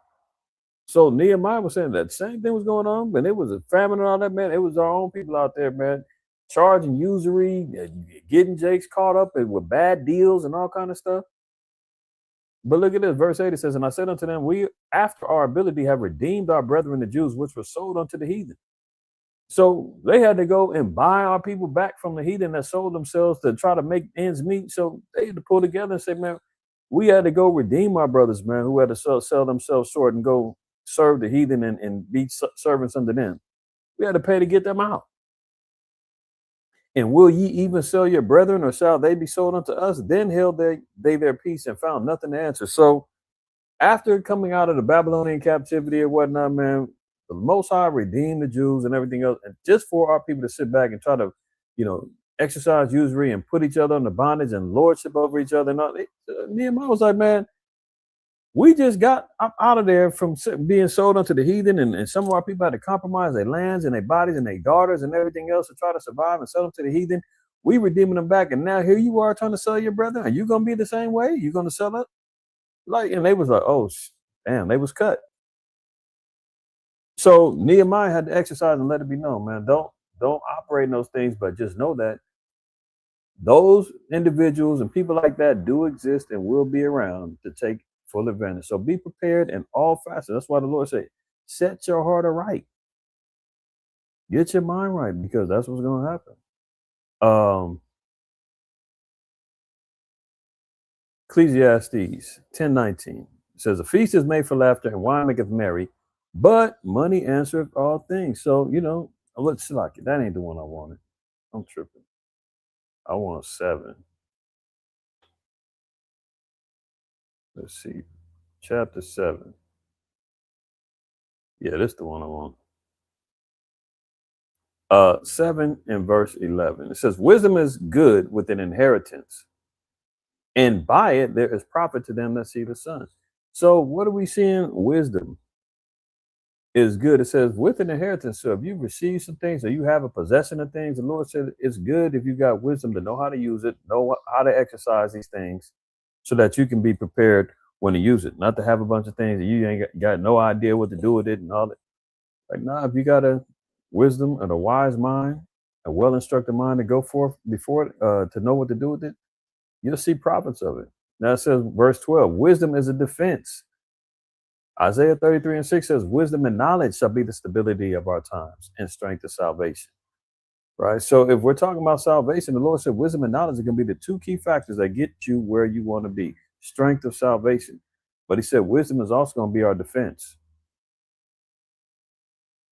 So Nehemiah was saying that same thing was going on, but it was a famine and all that, man. It was our own people out there, man, charging usury, getting Jakes caught up with bad deals and all kind of stuff. But look at this, verse 8, it says, and I said unto them, we, after our ability, have redeemed our brethren the Jews, which were sold unto the heathen. So they had to go and buy our people back from the heathen that sold themselves to try to make ends meet. So they had to pull together and say, man, We had to go redeem our brothers, man, who had to sell themselves short and go serve the heathen and be servants under them. We had to pay to get them out. And will ye even sell your brethren, or shall they be sold unto us? Then held they their peace and found nothing to answer. So after coming out of the Babylonian captivity or whatnot, man, the Most High redeemed the Jews and everything else, and just for our people to sit back and try to, exercise usury and put each other under bondage and lordship over each other. And all, Nehemiah was like, man, we just got out of there from being sold unto the heathen, and some of our people had to compromise their lands and their bodies and their daughters and everything else to try to survive and sell them to the heathen. We redeeming them back, and now here you are trying to sell your brother. Are you gonna be the same way? You gonna sell it? And they was like, oh, damn, they was cut. So Nehemiah had to exercise and let it be known, man. Don't operate in those things, but just know that those individuals and people like that do exist and will be around to take full advantage. So be prepared in all facets. That's why the Lord said, set your heart aright. Get your mind right, because that's what's going to happen. Ecclesiastes 10:19 says, a feast is made for laughter and wine maketh merry, but money answereth all things. So, let's like it. That ain't the one I wanted. I'm tripping. I want 7. Let's see. Chapter 7. Yeah, this is the one I want. 7 in verse 11. It says, wisdom is good with an inheritance, and by it there is profit to them that see the sun. So what are we seeing? Wisdom is good. It says with an inheritance. So if you receive some things or you have a possession of things, the Lord said it's good if you got wisdom to know how to use it, know how to exercise these things so that you can be prepared when to use it. Not to have a bunch of things that you ain't got no idea what to do with it and all that. Like, nah, if you got a wisdom and a wise mind, a well-instructed mind to go forth before it, to know what to do with it, you'll see profits of it. Now it says, verse 12, wisdom is a defense. Isaiah 33:6 says, wisdom and knowledge shall be the stability of our times and strength of salvation. Right? So if we're talking about salvation, the Lord said wisdom and knowledge are going to be the 2 key factors that get you where you want to be. Strength of salvation. But he said wisdom is also going to be our defense.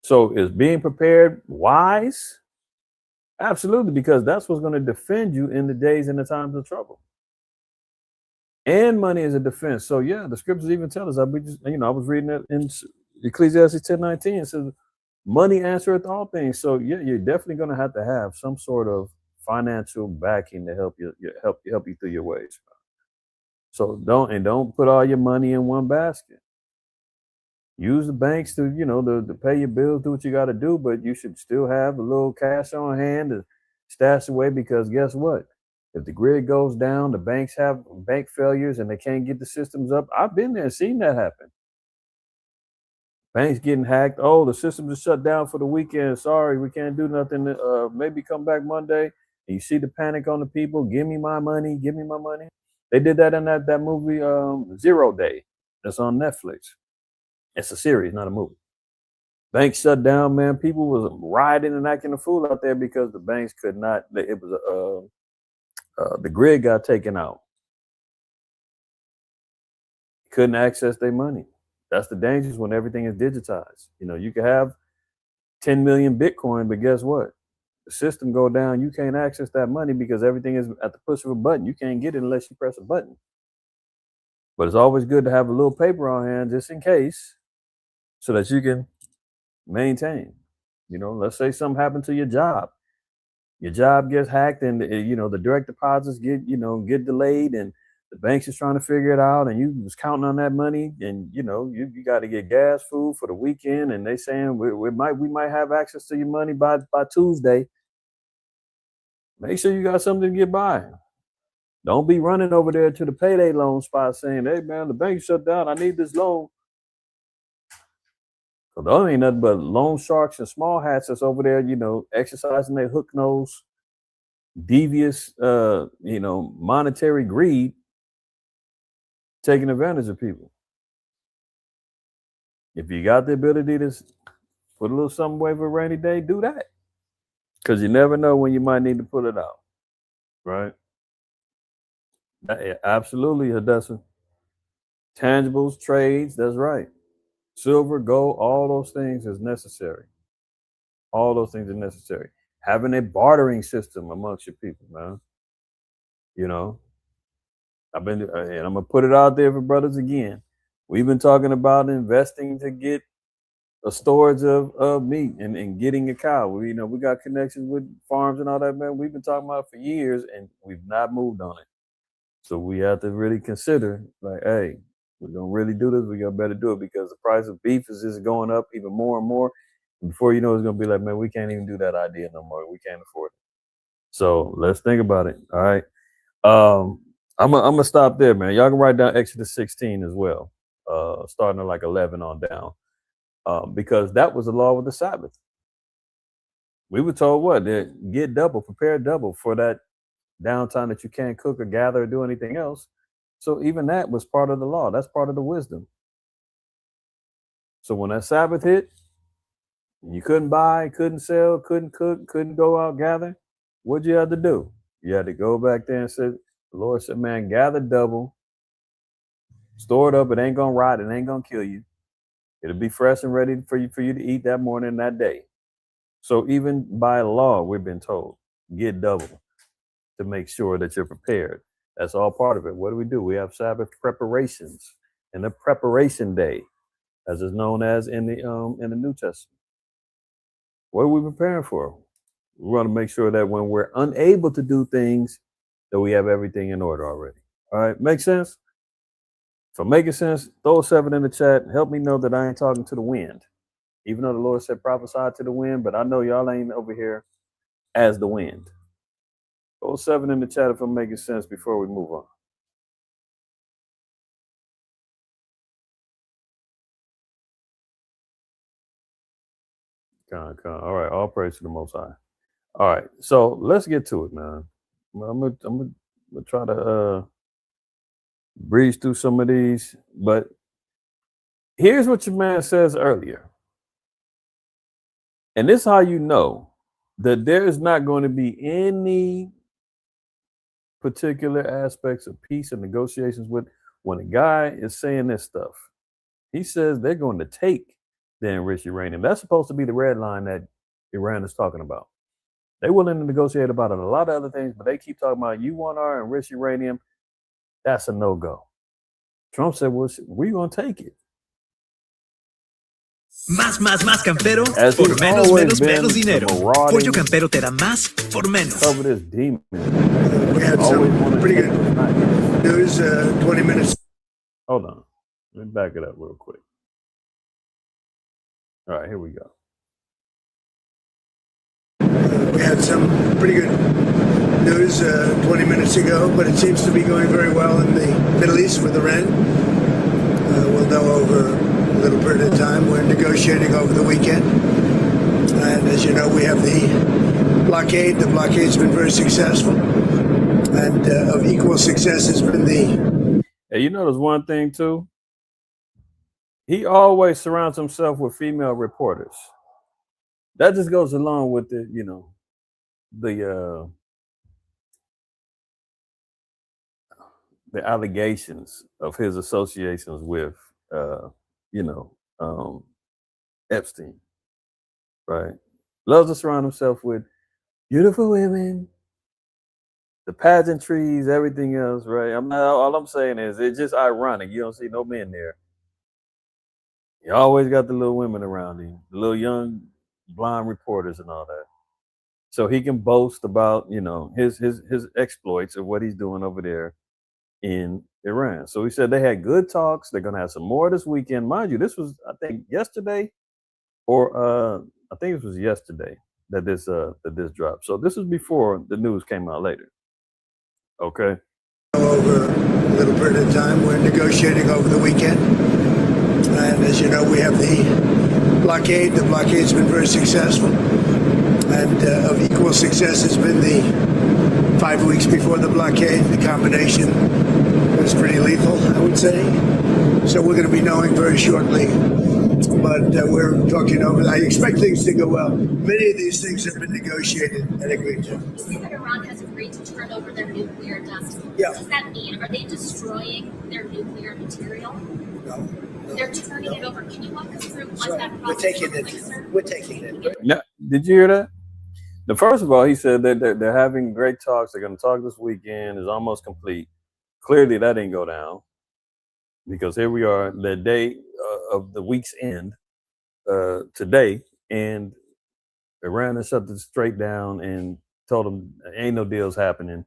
So is being prepared wise? Absolutely, because that's what's going to defend you in the days and the times of trouble. And money is a defense. So yeah, the scriptures even tell us. I was reading it in Ecclesiastes 10:19. It says, money answereth all things. So yeah, you're definitely going to have some sort of financial backing to help you through your ways. So don't put all your money in one basket. Use the banks to to pay your bills, do what you got to do, but you should still have a little cash on hand to stash away, because guess what? If the grid goes down, the banks have bank failures and they can't get the systems up. I've been there and seen that happen. Banks getting hacked. Oh, the systems are shut down for the weekend. Sorry, we can't do nothing. Maybe come back Monday. And you see the panic on the people. Give me my money. Give me my money. They did that in that movie 0 Day. That's on Netflix. It's a series, not a movie. Banks shut down, man. People was rioting and acting a fool out there because the banks could not. It was the grid got taken out. Couldn't access their money. That's the dangers when everything is digitized. You can have 10 million Bitcoin, but guess what? The system go down. You can't access that money because everything is at the push of a button. You can't get it unless you press a button. But it's always good to have a little paper on hand just in case, so that you can maintain. Let's say something happened to your job. Your job gets hacked, and the direct deposits get delayed, and the banks is trying to figure it out, and you was counting on that money, and you got to get gas, food for the weekend, and they saying we might have access to your money by Tuesday. Make sure you got something to get by. Don't be running over there to the payday loan spot saying, hey man, the bank shut down, I need this loan. So those ain't nothing but loan sharks and small hats that's over there, exercising their hook nose, devious, monetary greed, taking advantage of people. If you got the ability to put a little something away for a rainy day, do that. Because you never know when you might need to put it out, right? Absolutely, Hadassah. Tangibles, trades, that's right. Silver, gold, all those things is necessary. All those things are necessary. Having a bartering system amongst your people, man. You know, and I'm gonna put it out there for brothers again. We've been talking about investing to get a storage of meat and getting a cow. We got connections with farms and all that, man. We've been talking about it for years and we've not moved on it. So we have to really consider, like, hey, we're gonna really do this. We gotta better do it because the price of beef is just going up even more and more. And before you know, it's gonna be like, man, we can't even do that idea no more. We can't afford it. So let's think about it. All right. I'm gonna stop there, man. Y'all can write down Exodus 16 as well, starting at like 11 on down, because that was the law with the Sabbath. We were told that get double, prepare double for that downtime that you can't cook or gather or do anything else. So even that was part of the law. That's part of the wisdom. So when that Sabbath hit, you couldn't buy, couldn't sell, couldn't cook, couldn't go out gather. What'd you have to do? You had to go back there and say, the Lord said, man, gather double, store it up. It ain't gonna rot. It ain't gonna kill you. It'll be fresh and ready for you to eat that morning and that day. So even by law, we've been told, get double to make sure that you're prepared. That's all part of it. What do? We have Sabbath preparations and the preparation day, as is known as in the New Testament. What are we preparing for? We want to make sure that when we're unable to do things, that we have everything in order already. All right, make sense? If I'm making sense, throw a 7 in the chat. Help me know that I ain't talking to the wind. Even though the Lord said prophesy to the wind, but I know y'all ain't over here as the wind. Throw a 7 in the chat if I'm making sense before we move on. All right, all praise to the Most High. All right, so let's get to it, man. I'm gonna try to breeze through some of these, but here's what your man says earlier, and this is how you know that there is not going to be any particular aspects of peace and negotiations with when a guy is saying this stuff. He says they're going to take the enriched uranium. That's supposed to be the red line that Iran is talking about. They're willing to negotiate about a lot of other things, but they keep talking about, you want our enriched uranium? That's a no-go. Trump said, well, we're going to take it. Más campero, por menos dinero. Pollo Campero te da más por menos. Cover this demon. We had some pretty good news 20 minutes. Hold on. Let me back it up real quick. All right, here we go. We had some pretty good news 20 minutes ago, but it seems to be going very well in the Middle East with Iran. We'll know over a little period of time. We're negotiating over the weekend. And as you know, we have the blockade. The blockade's been very successful. And of equal success has been the... Hey, you know, there's one thing, too. He always surrounds himself with female reporters. That just goes along with the, the allegations of his associations with, Epstein, right? Loves to surround himself with beautiful women, the pageantries, everything else, right? All I'm saying is it's just ironic. You don't see no men there. You always got the little women around him, the little young blonde reporters and all that. So he can boast about, his exploits of what he's doing over there in Iran. So he said they had good talks. They're gonna have some more this weekend. Mind you, this was, I think, yesterday, or I think it was yesterday that this dropped. So this is before the news came out later. Okay. Over a little period of time, we're negotiating over the weekend. And as you know, we have the blockade. The blockade's been very successful. And of equal success has been the 5 weeks before the blockade. The combination was pretty lethal, I would say. So we're going to be knowing very shortly but we're talking over. I expect things to go well. Many of these things have been negotiated and agreed to. You say that Iran has agreed to turn over their nuclear dust. Yeah. What does that mean? Are they destroying their nuclear material? No. They're turning it over. Can you walk us through what So that we're process taking looks it. like, sir? We're taking it. Yeah, did you hear that? The first of all, he said that they're having great talks. They're going to talk this weekend. It's almost complete. Clearly, that didn't go down because here we are, the day of the week's end today, and Iran has shut the Strait down and told them ain't no deals happening.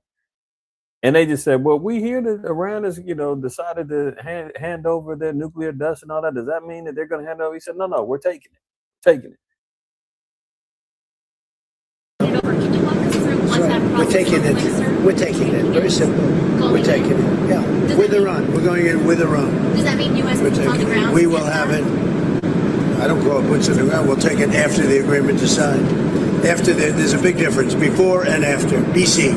And they just said, well, we hear that Iran has, decided to hand over their nuclear dust and all that. Does that mean that they're going to hand over? He said, no, we're taking it. Taking it. Can you walk us through what that We're process taking looks it. like, sir? We're taking it. Very simple. We're taking it. Yeah. With Iran. We're going in with Iran. Does that mean U.S. We're boots on the taking it. ground? We will have it. I don't call it boots on the ground. We'll take it after the agreement is signed. There's a big difference. Before and after. BC.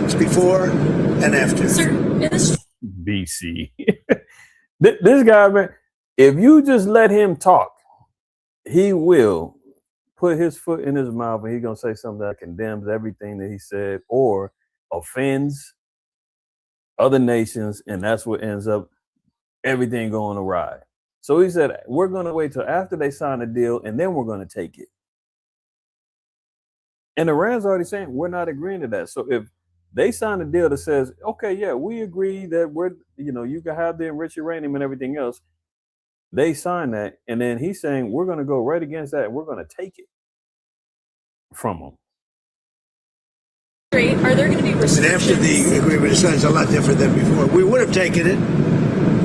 It's before and after. Sir, BC. This guy, man, if you just let him talk, he will put his foot in his mouth and he's going to say something that condemns everything that he said or offends other nations. And that's what ends up everything going awry. So he said, we're going to wait till after they sign a deal and then we're going to take it. And Iran's already saying we're not agreeing to that. So if they sign a deal that says, okay, yeah, we agree that you can have the enriched uranium and everything else. They sign that. And then he's saying, we're going to go right against that and we're going to take it from them. are there going to be restrictions? And after the agreement is signed, it's a lot different than before. We would have taken it.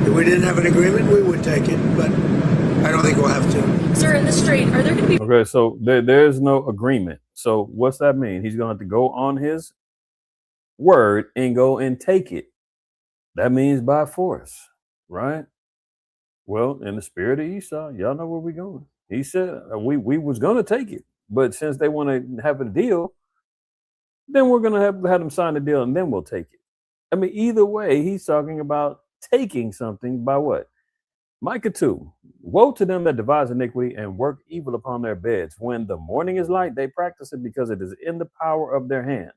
If we didn't have an agreement, we would take it. But I don't think we'll have to. Sir, in the Strait, are there going to be... Okay, so there's no agreement. So what's that mean? He's going to have to go on his word and go and take it. That means by force, right? Well, in the spirit of Esau, y'all know where we're going. He said we was going to take it, but since they want to have a deal, then we're going to have them sign the deal and then we'll take it. I mean, either way, he's talking about taking something by what? Micah 2, woe to them that devise iniquity and work evil upon their beds. When the morning is light, they practice it because it is in the power of their hand.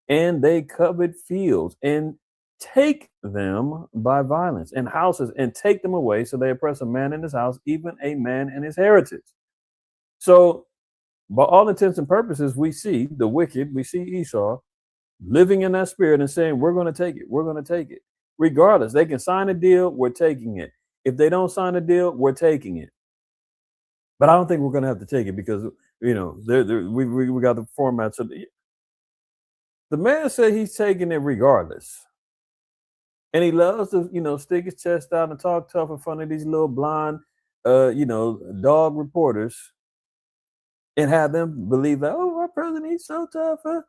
And they covet fields and take them by violence and houses and take them away. So they oppress a man in his house, even a man in his heritage. So by all intents and purposes, we see the wicked, we see Esau living in that spirit and saying, we're going to take it. We're going to take it. Regardless, they can sign a deal. We're taking it. If they don't sign a deal, we're taking it. But I don't think we're going to have to take it because, we got the format. So the man said he's taking it regardless. And he loves to, stick his chest out and talk tough in front of these little blind, dog reporters and have them believe that, oh, our president, he's so tough. Huh?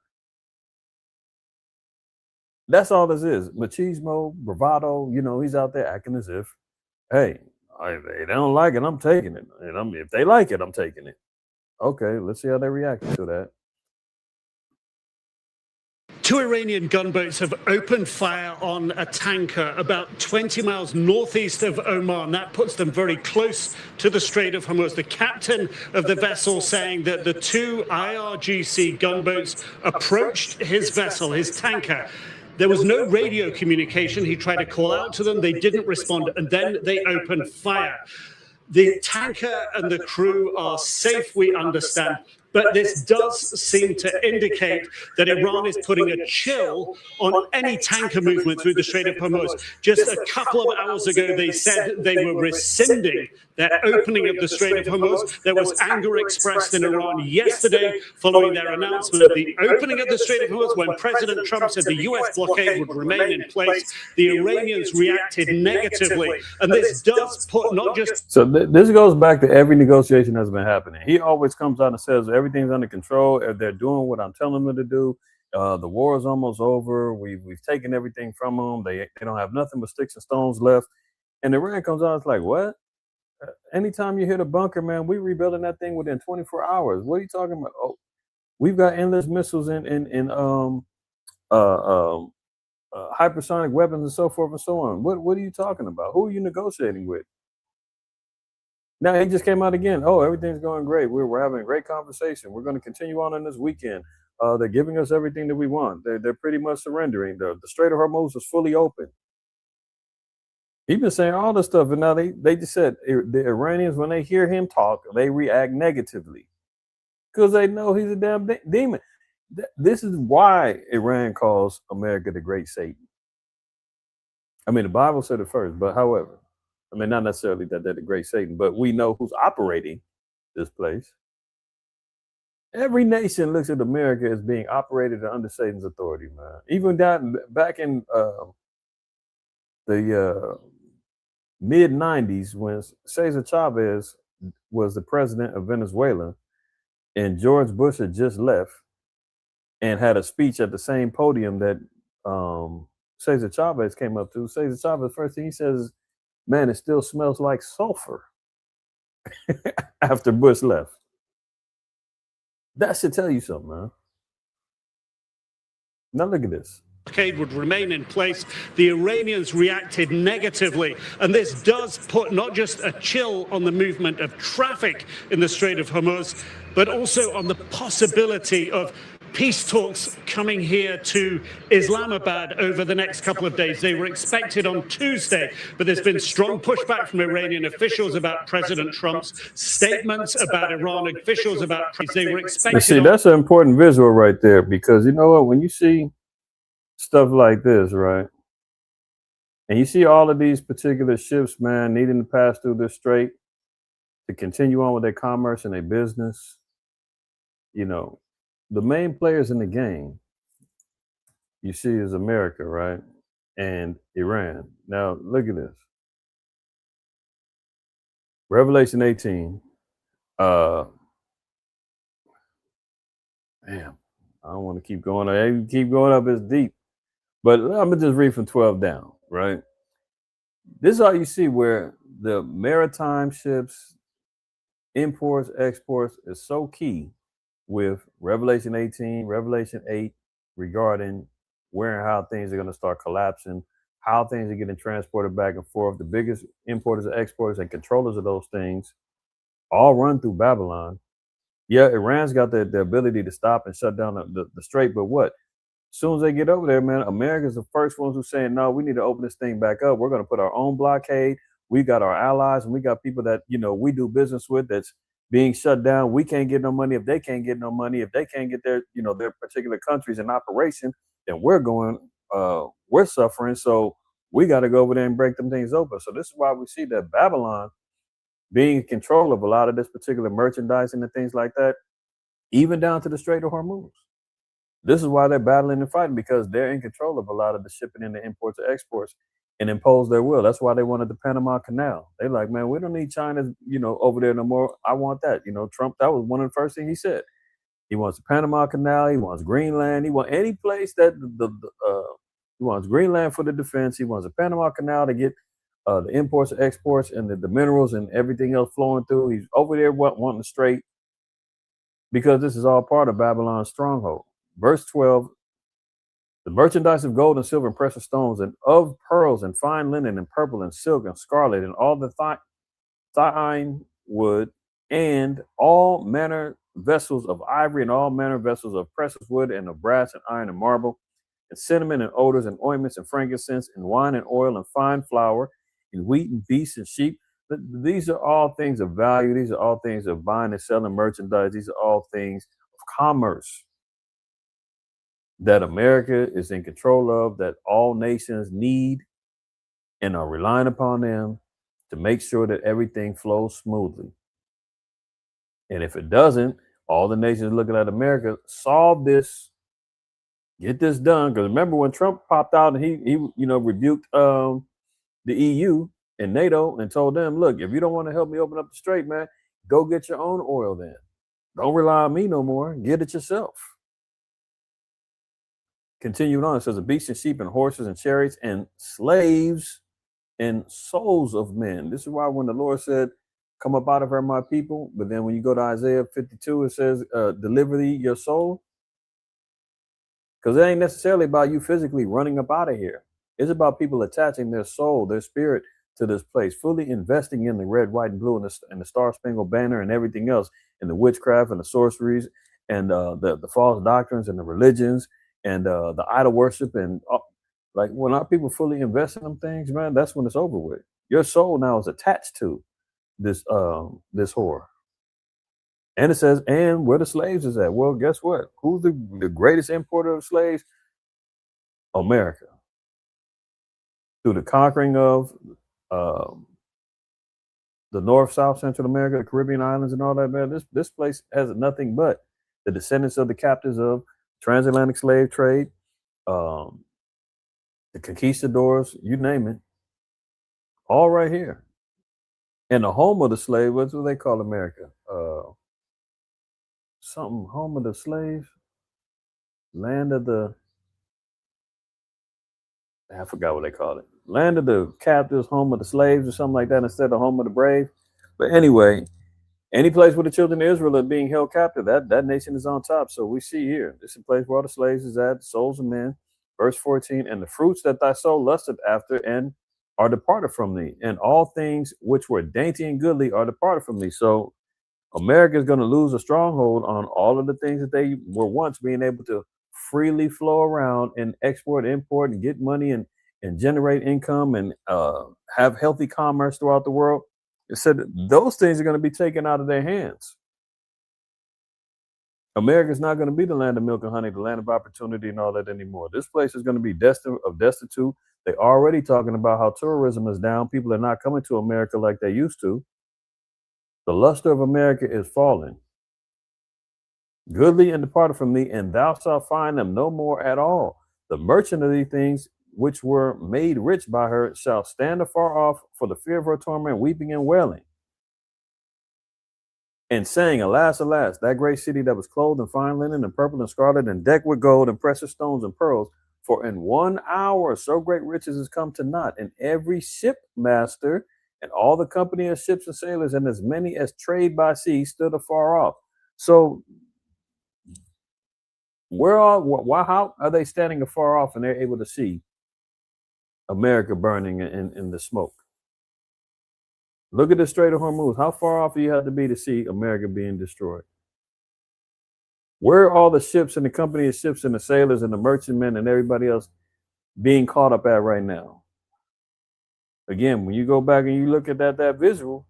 That's all this is. Machismo, bravado, he's out there acting as if, hey, they don't like it, I'm taking it. And if they like it, I'm taking it. Okay, let's see how they react to that. 2 Iranian gunboats have opened fire on a tanker about 20 miles northeast of Oman. That puts them very close to the Strait of Hormuz. The captain of the vessel saying that the 2 IRGC gunboats approached his vessel, his tanker. There was no radio communication. He tried to call out to them. They didn't respond, and then they opened fire. The tanker and the crew are safe, we understand. But this does seem to indicate that Iran is putting a chill on any tanker movement through the Strait of Hormuz. Just a couple of hours ago, they said they were rescinding that opening of the Strait of Hormuz. There was anger expressed in Iran yesterday following their announcement of the opening of the Strait of Hormuz when President Trump said the U.S. blockade would remain in place. The Iranians reacted negatively. And this does put not just... So this goes back to every negotiation that's been happening. He always comes out and says everything's under control. If they're doing what I'm telling them to do, the war is almost over. We've taken everything from them. They don't have nothing but sticks and stones left. And Iran comes out, it's like, what? Anytime you hit a bunker, man, we rebuilding that thing within 24 hours. What are you talking about? Oh, we've got endless missiles and hypersonic weapons and so forth and so on. What are you talking about? Who are you negotiating with? Now he just came out again. Oh, everything's going great. We're having a great conversation. We're going to continue on in this weekend. They're giving us everything that we want. They're pretty much surrendering. The Strait of Hormuz is fully open. He's been saying all this stuff, and now they just said the Iranians, when they hear him talk, they react negatively because they know he's a damn demon. This is why Iran calls America the Great Satan. I mean, the Bible said it first, but however, I mean, not necessarily that they're the Great Satan, but we know who's operating this place. Every nation looks at America as being operated under Satan's authority, man. Even back in the mid 90s, when Cesar Chavez was the president of Venezuela and George Bush had just left and had a speech at the same podium that Cesar Chavez came up to. Cesar Chavez, first thing he says, man, it still smells like sulfur after Bush left. That should tell you something, man. Now look at this. Blockade would remain in place. The Iranians reacted negatively, and this does put not just a chill on the movement of traffic in the Strait of Hormuz, but also on the possibility of peace talks coming here to Islamabad over the next couple of days. They were expected on Tuesday, but there's been strong pushback from Iranian officials about President Trump's statements about Iran, officials about they were expected. See, that's an important visual right there, because you know what, when you see stuff like this, right, and you see all of these particular ships, man, needing to pass through this strait to continue on with their commerce and their business, you know, the main players in the game you see is America, right, and Iran. Now look at this. Revelation 18. Damn, I don't want to keep going. I keep going up, it's deep. But I'm gonna just read from 12 down, right? This is all you see where the maritime ships, imports, exports is so key with Revelation 18, Revelation 8, regarding where and how things are going to start collapsing, how things are getting transported back and forth. The biggest importers and exporters and controllers of those things all run through Babylon. Yeah, Iran's got the ability to stop and shut down the strait, but what? As soon as they get over there, man, America's the first ones who saying, no, we need to open this thing back up. We're going to put our own blockade. We got our allies, and we got people that, you know, we do business with that's being shut down. We can't get no money if they can't get no money. If they can't get their, you know, their particular countries in operation, then we're suffering. So we got to go over there and break them things open. So this is why we see that Babylon being in control of a lot of this particular merchandising and things like that, even down to the Strait of Hormuz. This is why they're battling and fighting, because they're in control of a lot of the shipping and the imports and exports and impose their will. That's why they wanted the Panama Canal. They're like, man, we don't need China, you know, over there no more. I want that. You know, Trump, that was one of the first things he said. He wants the Panama Canal. He wants Greenland. He wants any place that he wants Greenland for the defense. He wants the Panama Canal to get the imports and exports and the minerals and everything else flowing through. He's over there wanting the strait, because this is all part of Babylon's stronghold. Verse 12, the merchandise of gold and silver and precious stones and of pearls and fine linen and purple and silk and scarlet and all the thine wood and all manner vessels of ivory and all manner vessels of precious wood and of brass and iron and marble and cinnamon and odors and ointments and frankincense and wine and oil and fine flour and wheat and beasts and sheep. These are all things of value. These are all things of buying and selling merchandise. These are all things of commerce that America is in control of, that all nations need and are relying upon them to make sure that everything flows smoothly. And if it doesn't, all the nations looking at America, solve this, get this done. Because remember when Trump popped out and he you know, rebuked the EU and NATO and told them, look, if you don't want to help me open up the strait, man, go get your own oil then. Don't rely on me no more. Get it yourself. Continuing on, it says, the beasts and sheep and horses and chariots and slaves and souls of men. This is why when the Lord said, come up out of her, my people, but then when you go to Isaiah 52, it says, deliver thee your soul. Because it ain't necessarily about you physically running up out of here. It's about people attaching their soul, their spirit to this place, fully investing in the red, white, and blue, and the Star Spangled Banner and everything else, and the witchcraft and the sorceries and the false doctrines and the religions and the idol worship and like when our people fully invest in them things, man, that's when it's over with. Your soul now is attached to this horror. And it says, and where the slaves is at? Well, guess what? Who's the greatest importer of slaves? America. Through the conquering of the North, South, Central America, the Caribbean islands, and all that, man. This place has nothing but the descendants of the captives of transatlantic slave trade, the conquistadors, you name it, all right here. And the home of the slave, what's what they call America? Something, home of the slaves, land of the, I forgot what they call it. Land of the captives, home of the slaves, or something like that, instead of home of the brave. But anyway, any place where the children of Israel are being held captive, that nation is on top. So we see here, this is a place where all the slaves is at, souls of men. Verse 14, and the fruits that thy soul lusted after and are departed from thee, and all things which were dainty and goodly are departed from thee. So America is going to lose a stronghold on all of the things that they were once being able to freely flow around and export, import, and get money and generate income and have healthy commerce throughout the world. It said those things are going to be taken out of their hands. America is not going to be the land of milk and honey, the land of opportunity and all that anymore. This place is going to be destitute. They're already talking about how tourism is down. People are not coming to America like they used to. The luster of America is falling. Goodly and departed from thee, and thou shalt find them no more at all. The merchant of these things which were made rich by her shall stand afar off for the fear of her torment, weeping and wailing, and saying, alas, alas, that great city that was clothed in fine linen and purple and scarlet and decked with gold and precious stones and pearls, for in 1 hour so great riches is come to naught, and every shipmaster and all the company of ships and sailors and as many as trade by sea stood afar off. So how are they standing afar off and they're able to see America burning in the smoke? Look at the Strait of Hormuz. How far off do you have to be to see America being destroyed? Where are all the ships and the company of ships and the sailors and the merchantmen and everybody else being caught up at right now? Again, when you go back and you look at that visual,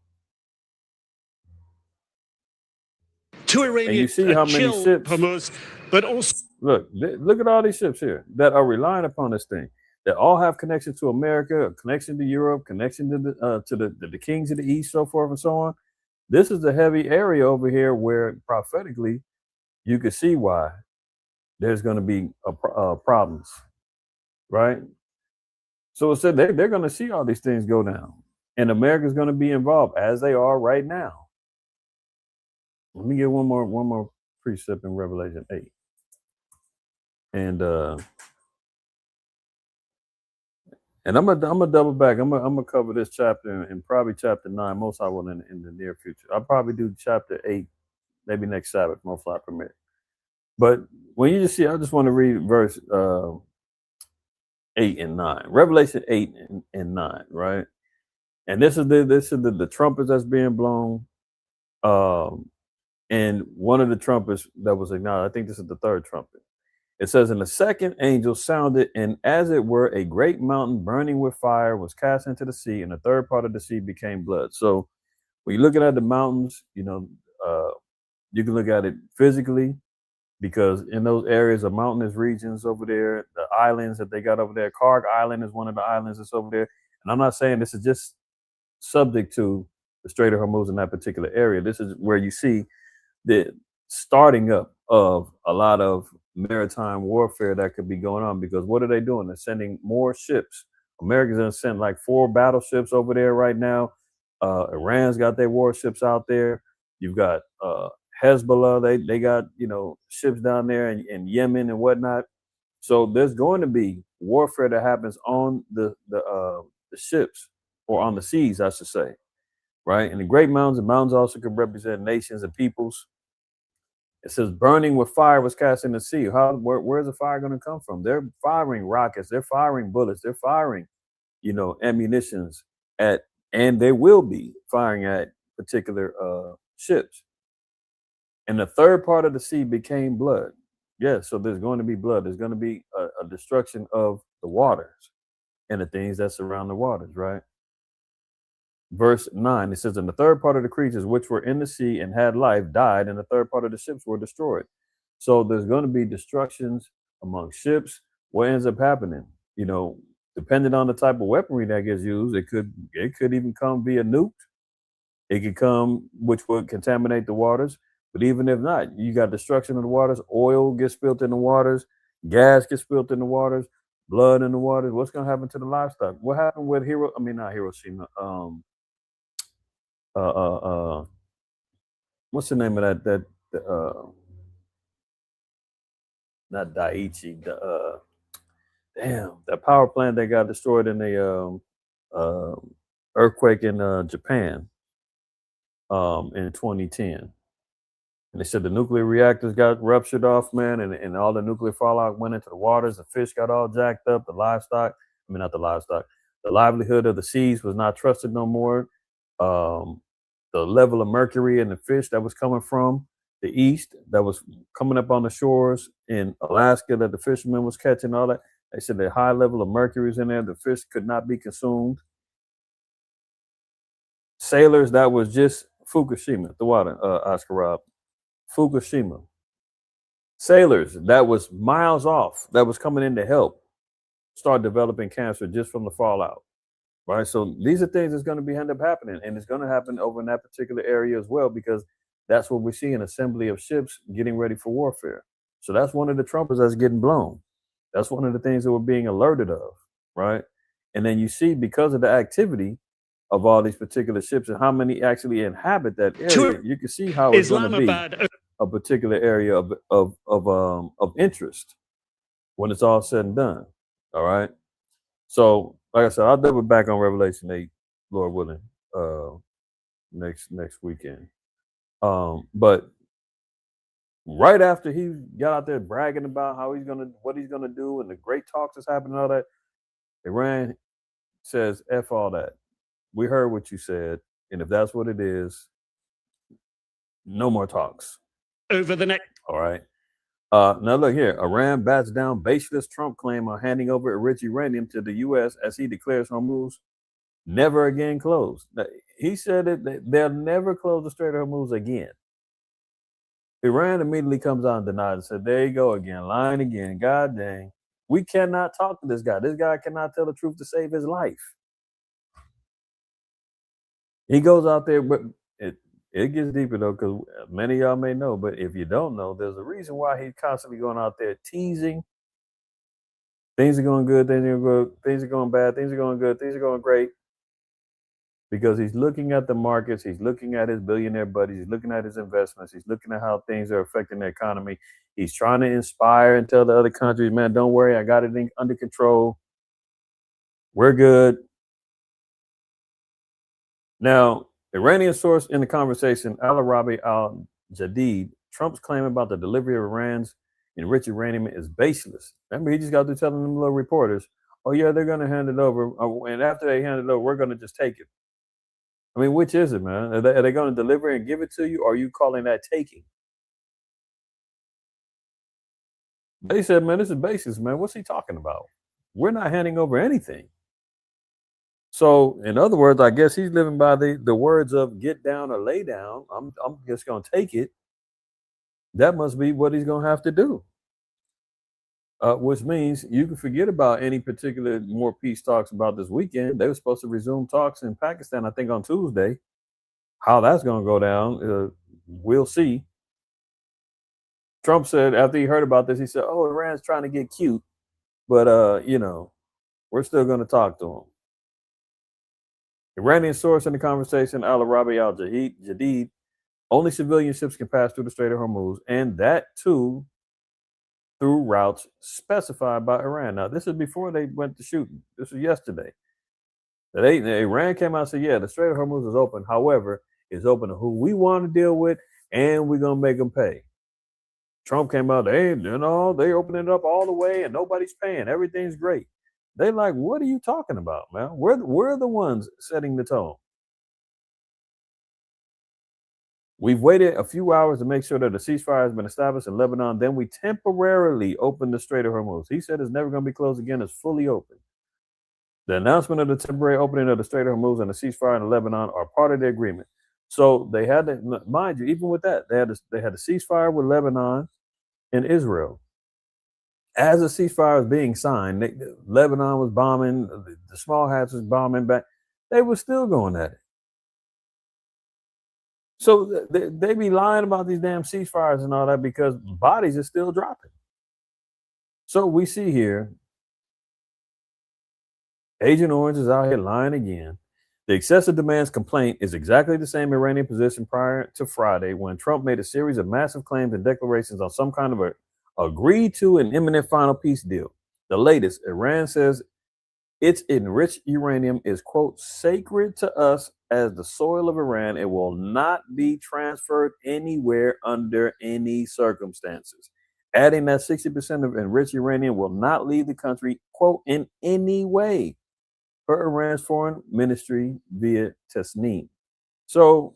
to Iranian, and you see how many ships. Hormuz, but also look at all these ships here that are relying upon this thing. That all have connection to America, connection to Europe, connection to the kings of the East, so forth and so on. This is the heavy area over here where prophetically you can see why there's going to be problems, right? So it said they're going to see all these things go down, and America's going to be involved as they are right now. Let me get one more precept in Revelation 8, and I'm gonna double back. I'm gonna cover this chapter in probably chapter 9. Most I will in the near future. I'll probably do chapter 8, maybe next Sabbath, more fly permit. But when you just see, I just want to read verse 8 and 9. Revelation 8 and 9, right? And this is the trumpets that's being blown. And one of the trumpets that was acknowledged, I think this is the third trumpet. It says, and the second angel sounded, and as it were, a great mountain burning with fire was cast into the sea, and the third part of the sea became blood. So when you're looking at the mountains, you can look at it physically, because in those areas of mountainous regions over there, the islands that they got over there, Karg Island is one of the islands that's over there. And I'm not saying this is just subject to the Strait of Hormuz in that particular area. This is where you see the starting up of a lot of maritime warfare that could be going on, because what are they doing? They're sending more ships. America's going to send like 4 battleships over there right now. Iran's got their warships out there. You've got Hezbollah. They got ships down there in Yemen and whatnot. So there's going to be warfare that happens on the ships, or on the seas, I should say, right? And the great mountains, and mountains also could represent nations and peoples. It says burning with fire was cast in the sea. Where's the fire going to come from? They're firing rockets. They're firing bullets. They're firing, ammunitions and they will be firing at particular ships. And the third part of the sea became blood. Yes, so there's going to be blood. There's going to be a destruction of the waters and the things that surround the waters, right? Verse 9, it says, and the third part of the creatures which were in the sea and had life died, and the third part of the ships were destroyed. So there's going to be destructions among ships. What ends up happening? You know, depending on the type of weaponry that gets used, it could even come via nuke. It could come, which would contaminate the waters. But even if not, you got destruction of the waters. Oil gets spilled in the waters. Gas gets spilled in the waters. Blood in the waters. What's going to happen to the livestock? What happened with not Hiroshima. What's the name of that not Daiichi, that power plant that got destroyed in the earthquake in Japan in 2010. And they said the nuclear reactors got ruptured off, man, and all the nuclear fallout went into the waters. The fish got all jacked up. The livelihood of the seas was not trusted no more. The level of mercury in the fish that was coming from the east, that was coming up on the shores in Alaska that the fishermen was catching, all that. They said the high level of mercury is in there. The fish could not be consumed. Sailors, that was just Fukushima, the water, Oscar Rob. Fukushima. Sailors that was miles off, that was coming in to help, start developing cancer just from the fallout. Right. So these are things that's going to end up happening, and it's going to happen over in that particular area as well, because that's what we see, an assembly of ships getting ready for warfare. So that's one of the trumpets that's getting blown. That's one of the things that we're being alerted of. Right. And then you see, because of the activity of all these particular ships and how many actually inhabit that area, you can see how it's going to be a particular area of interest when it's all said and done. All right. So, like I said, I'll double back on Revelation 8, Lord willing, next weekend. But right after he got out there bragging about what he's gonna do, and the great talks that's happening and all that, Iran says, F all that. We heard what you said, and if that's what it is, no more talks. Over the next. All right. Now look here. Iran bats down baseless Trump claim on handing over enriched uranium to the U.S. as he declares Hormuz never again closed. He said that they'll never close the Strait of Hormuz again. Iran immediately comes out and denies and said, there you go again, lying again. God dang. We cannot talk to this guy. This guy cannot tell the truth to save his life. He goes out there, but it gets deeper though, because many of y'all may know, but if you don't know, there's a reason why he's constantly going out there teasing. Things are going good, things are good, things are going bad, things are going good, things are going great. Because he's looking at the markets, he's looking at his billionaire buddies, he's looking at his investments, he's looking at how things are affecting the economy. He's trying to inspire and tell the other countries, man, don't worry, I got it under control. We're good. Now, Iranian source in the conversation, Al-Arabi al-Jadid, Trump's claim about the delivery of Iran's enriched uranium is baseless. Remember, he just got through telling them little reporters, oh yeah, they're going to hand it over. And after they hand it over, we're going to just take it. I mean, which is it, man? Are they going to deliver and give it to you, or are you calling that taking? They said, man, this is baseless, man. What's he talking about? We're not handing over anything. So, in other words, I guess he's living by the words of get down or lay down. I'm just going to take it. That must be what he's going to have to do. Which means you can forget about any particular more peace talks about this weekend. They were supposed to resume talks in Pakistan, I think, on Tuesday. How that's going to go down, we'll see. Trump said after he heard about this, he said, oh, Iran's trying to get cute, but, we're still going to talk to him. Iranian source in the conversation, Al-Arabi al-Jadid, only civilian ships can pass through the Strait of Hormuz, and that too through routes specified by Iran. Now, this is before they went to shooting. This was yesterday. Iran came out and said, yeah, the Strait of Hormuz is open. However, it's open to who we want to deal with, and we're going to make them pay. Trump came out, they opening it up all the way, and nobody's paying. Everything's great. They like, what are you talking about, man? We're the ones setting the tone. We've waited a few hours to make sure that a ceasefire has been established in Lebanon. Then we temporarily opened the Strait of Hormuz. He said it's never going to be closed again. It's fully open. The announcement of the temporary opening of the Strait of Hormuz and the ceasefire in Lebanon are part of the agreement. So they had to, mind you, even with that, they had a ceasefire with Lebanon and Israel. As a ceasefire was being signed, Lebanon was bombing, the small hats was bombing back. They were still going at it. So they be lying about these damn ceasefires and all that because bodies are still dropping. So we see here, Agent Orange is out here lying again. The excessive demands complaint is exactly the same Iranian position prior to Friday when Trump made a series of massive claims and declarations on some kind of a agreed to an imminent final peace deal. The latest, Iran says its enriched uranium is, quote, sacred to us as the soil of Iran. It will not be transferred anywhere under any circumstances. Adding that 60% of enriched uranium will not leave the country, quote, in any way, per Iran's foreign ministry via Tasneem. So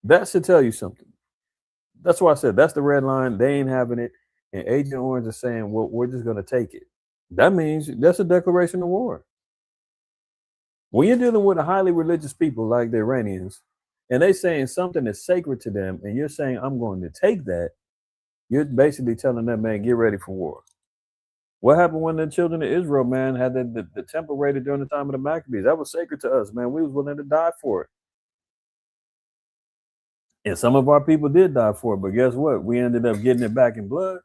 that should tell you something. That's why I said that's the red line. They ain't having it. And Agent Orange is saying, well, we're just going to take it. That means that's a declaration of war. When you're dealing with a highly religious people like the Iranians, and they saying something is sacred to them, and you're saying, I'm going to take that, you're basically telling that man, get ready for war. What happened when the children of Israel, man, had the temple raided during the time of the Maccabees? That was sacred to us, man. We was willing to die for it. And some of our people did die for it, but guess what? We ended up getting it back in blood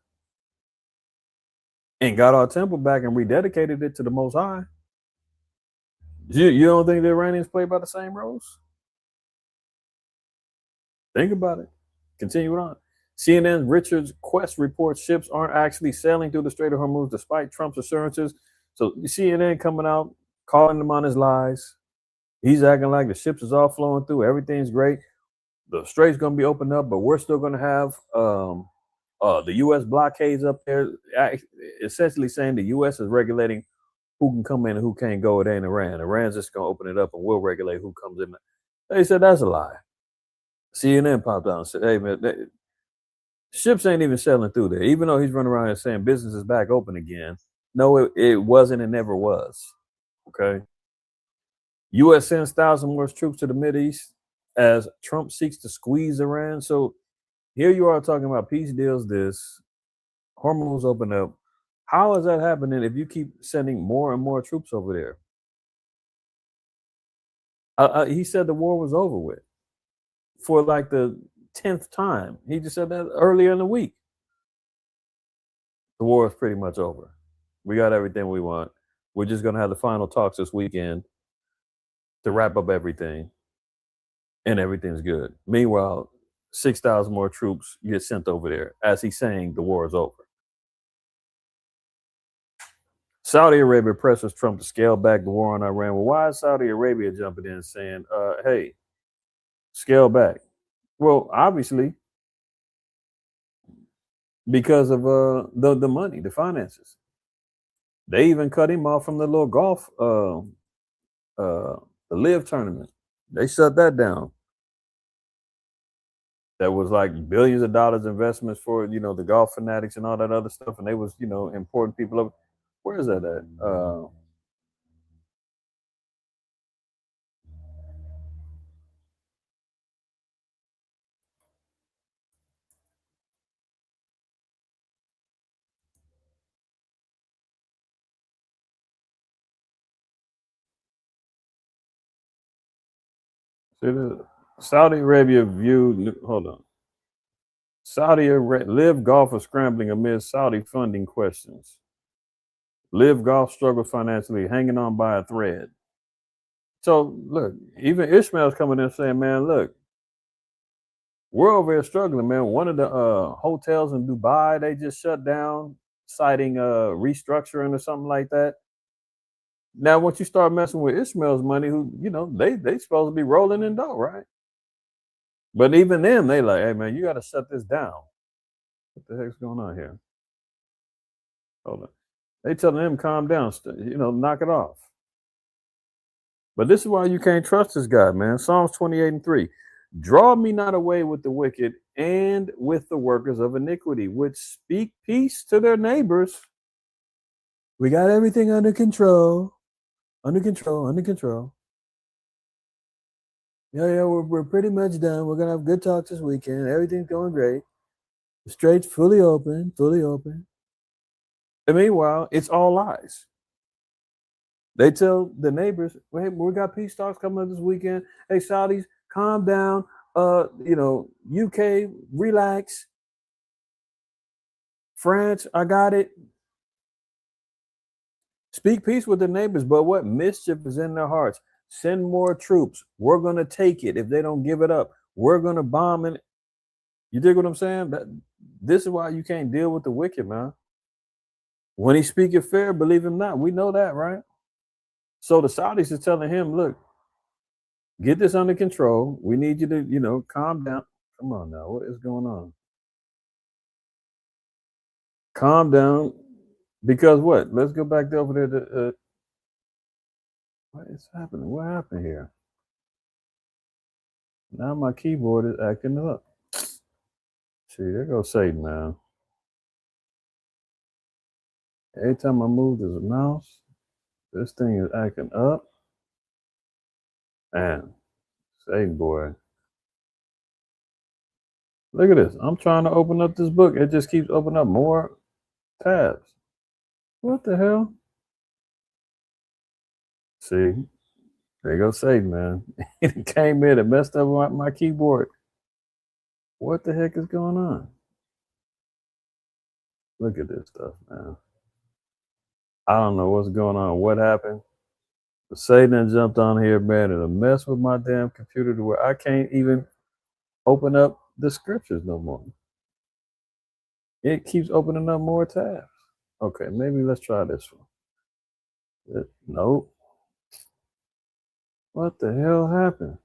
and got our temple back and rededicated it to the Most High. You don't think the Iranians play by the same rules? Think about it. Continue on. CNN's Richard Quest reports ships aren't actually sailing through the Strait of Hormuz despite Trump's assurances. So CNN coming out, calling him on his lies. He's acting like the ships is all flowing through. Everything's great. The strait's going to be opened up, but we're still going to have the U.S. blockades up there, essentially saying the U.S. is regulating who can come in and who can't go. It ain't Iran. Iran's just going to open it up and we'll regulate who comes in. They said that's a lie. CNN popped out and said, hey, man, ships ain't even sailing through there, even though he's running around and saying business is back open again. No, it wasn't and never was. Okay. U.S. sends 1,000 more troops to the Mideast as Trump seeks to squeeze Iran. So here you are talking about peace deals, this Hormuz open up. How is that happening if you keep sending more and more troops over there? He said the war was over with for like the 10th time. He just said that earlier in the week. The war is pretty much over. We got everything we want. We're just going to have the final talks this weekend to wrap up everything. And everything's good. Meanwhile, 6,000 more troops get sent over there as he's saying the war is over. Saudi Arabia pressures Trump to scale back the war on Iran. Well, why is Saudi Arabia jumping in and saying, hey, scale back? Well, obviously, because of the money, the finances. They even cut him off from the little golf, the live tournament. They shut that down. That was like billions of dollars investments for, the golf fanatics and all that other stuff. And they was, important people over. Where is that at? Saudi Arabia viewed, hold on. Saudi Arabia, live golf is scrambling amid Saudi funding questions. Live golf struggles financially, hanging on by a thread. So look, even Ishmael's coming in saying, man, look, we're over here struggling, man. One of the hotels in Dubai, they just shut down, citing restructuring or something like that. Now, once you start messing with Ishmael's money, who, they supposed to be rolling in dough, right? But even them, they like, hey, man, you got to shut this down. What the heck's going on here? Hold on. They telling him calm down, knock it off. But this is why you can't trust this guy, man. Psalms 28:3. Draw me not away with the wicked and with the workers of iniquity, which speak peace to their neighbors. We got everything under control. Under control, under control. Yeah, we're pretty much done. We're gonna have good talks this weekend. Everything's going great. The Strait's fully open, fully open. And meanwhile, it's all lies. They tell the neighbors, hey, we got peace talks coming up this weekend. Hey, Saudis, calm down. UK, relax. France, I got it. Speak peace with the neighbors, but what mischief is in their hearts? Send more troops. We're going to take it if they don't give it up. We're going to bomb it. You dig what I'm saying? This is why you can't deal with the wicked, man. When he speaketh fair, believe him not. We know that, right? So the Saudis is telling him, look, get this under control. We need you to, calm down. Come on now. What is going on? Calm down. Because what? Let's go back over there to what is happening? What happened here? Now my keyboard is acting up. See, there goes Satan, man. Every time I move this mouse, this thing is acting up. Man, Satan boy. Look at this. I'm trying to open up this book. It just keeps opening up more tabs. What the hell? See, there goes Satan, man. It came in and messed up my keyboard. What the heck is going on? Look at this stuff, man. I don't know what's going on. What happened? But Satan jumped on here, man, and messed with my damn computer to where I can't even open up the scriptures no more. It keeps opening up more tabs. Okay, maybe let's try this one. Nope. What the hell happened?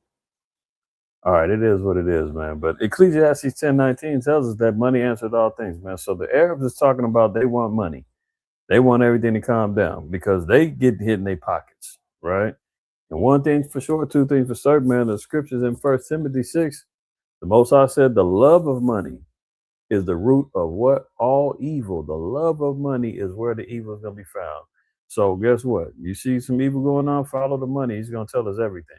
All right, it is what it is, man. But Ecclesiastes 10:19 tells us that money answers all things, man. So the Arabs is talking about they want money. They want everything to calm down because they get hit in their pockets, right? And one thing for sure, two things for certain, man, the scriptures in 1 Timothy 6, the Most High said the love of money is the root of what? All evil. The love of money is where the evil is going to be found. So guess what? You see some evil going on, follow the money. He's going to tell us everything.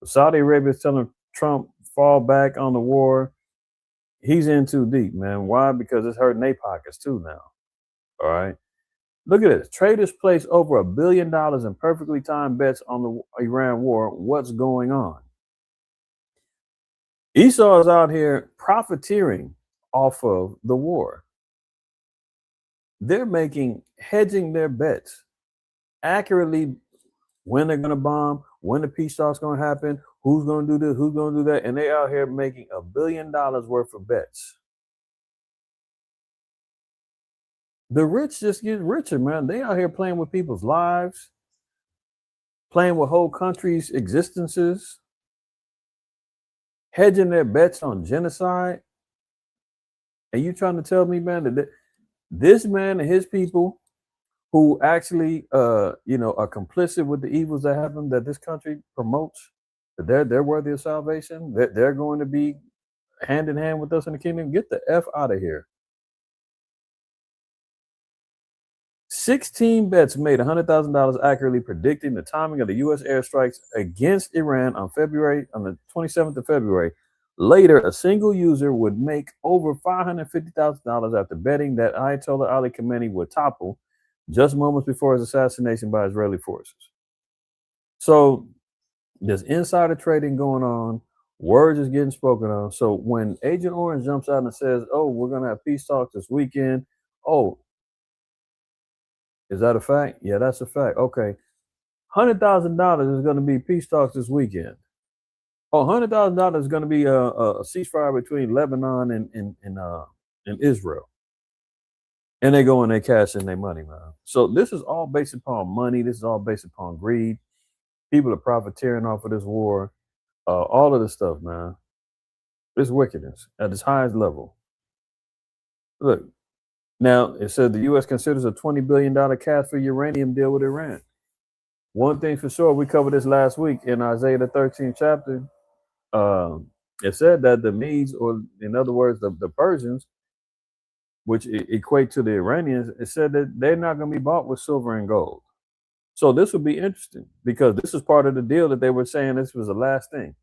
Saudi Arabia is telling Trump, fall back on the war. He's in too deep, man. Why? Because it's hurting their pockets too now. All right. Look at this. Traders place over $1 billion in perfectly timed bets on the Iran war. What's going on? Esau is out here profiteering off of the war. They're hedging their bets accurately when they're going to bomb, when the peace talk's going to happen, who's going to do this, who's going to do that. And they out here making $1 billion worth of bets. The rich just get richer, man. They out here playing with people's lives, playing with whole countries' existences, hedging their bets on genocide. And you trying to tell me, man, that this man and his people who actually, are complicit with the evils that happen, that this country promotes, that they're worthy of salvation, that they're going to be hand in hand with us in the kingdom? Get the F out of here. 16 bets made $100,000 accurately predicting the timing of the U.S. airstrikes against Iran on the 27th of February. Later, a single user would make over $550,000 after betting that Ayatollah Ali Khamenei would topple just moments before his assassination by Israeli forces. So there's insider trading going on. Words is getting spoken on. So when Agent Orange jumps out and says, oh, we're going to have peace talks this weekend. Oh, is that a fact? Yeah, that's a fact. Okay. $100,000 is going to be peace talks this weekend. Oh, $100,000 is going to be a ceasefire between Lebanon and Israel. And they go and they cash in their money, man. So this is all based upon money. This is all based upon greed. People are profiteering off of this war. All of this stuff, man. It's wickedness at its highest level. Look, Now, it said the U.S. considers a $20 billion cash for uranium deal with Iran. One thing for sure, we covered this last week in Isaiah the 13th chapter. It said that the Medes, or in other words, the Persians, which equate to the Iranians, it said that they're not going to be bought with silver and gold. So this would be interesting because this is part of the deal that they were saying this was the last thing.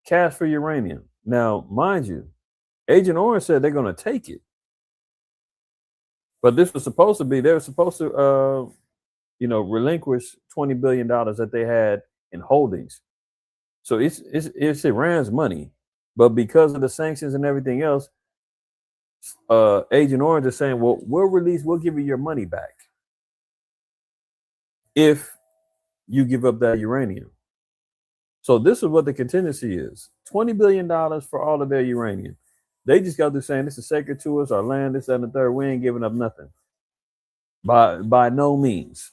Cash for uranium. Now, mind you, Agent Orange said they're going to take it. But this was supposed to be, they were supposed to, relinquish $20 billion that they had in holdings. So it's Iran's money. But because of the sanctions and everything else, Agent Orange is saying, well, we'll give you your money back if you give up that uranium. So this is what the contingency is. $20 billion for all of their uranium. They just got through saying this is sacred to us, our land, this, that, and the third. We ain't giving up nothing. By no means.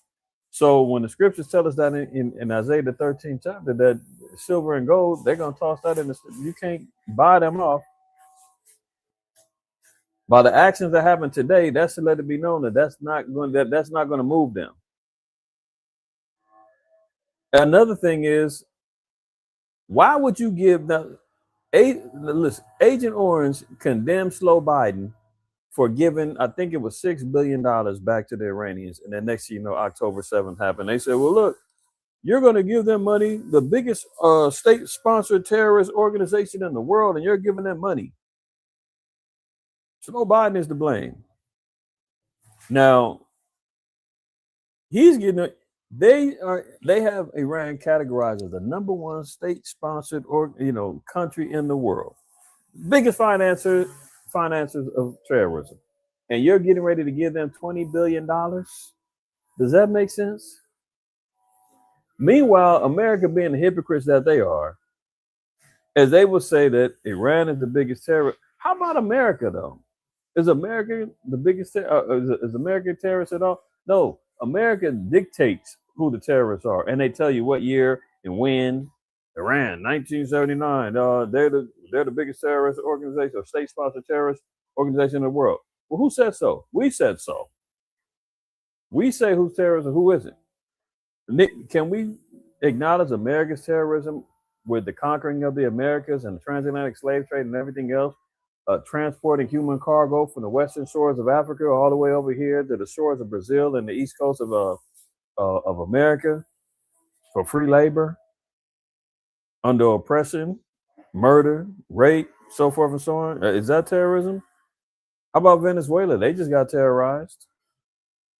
So when the scriptures tell us that in Isaiah the 13th chapter, that silver and gold, they're going to toss that in the, you can't buy them off. By the actions that happen today, that's to let it be known that that's not going to move them. Another thing is, why would you give that? Listen, Agent Orange condemned Slow Biden for giving, I think it was $6 billion back to the Iranians. And then next thing you know, October 7th happened. They said, well, look, you're going to give them money, the biggest state-sponsored terrorist organization in the world, and you're giving them money. Slow Biden is to blame. Now, he's getting they have Iran categorized as the number one state-sponsored country in the world. Biggest financiers of terrorism. And you're getting ready to give them $20 billion? Does that make sense? Meanwhile, America, being the hypocrites that they are, as they will say that Iran is the biggest terrorist. How about America, though? Is America the biggest? Is America a terrorist at all? No. America dictates who the terrorists are, and they tell you what year and when. Iran, 1979. They're the biggest terrorist organization, or state-sponsored terrorist organization in the world. Well, who said so? We said so. We say who's terrorist and who isn't. Nick, can we acknowledge America's terrorism with the conquering of the Americas and the transatlantic slave trade and everything else? Transporting human cargo from the western shores of Africa all the way over here to the shores of Brazil and the east coast of America for free labor, under oppression, murder, rape, so forth and so on. Is that terrorism? How about Venezuela? They just got terrorized.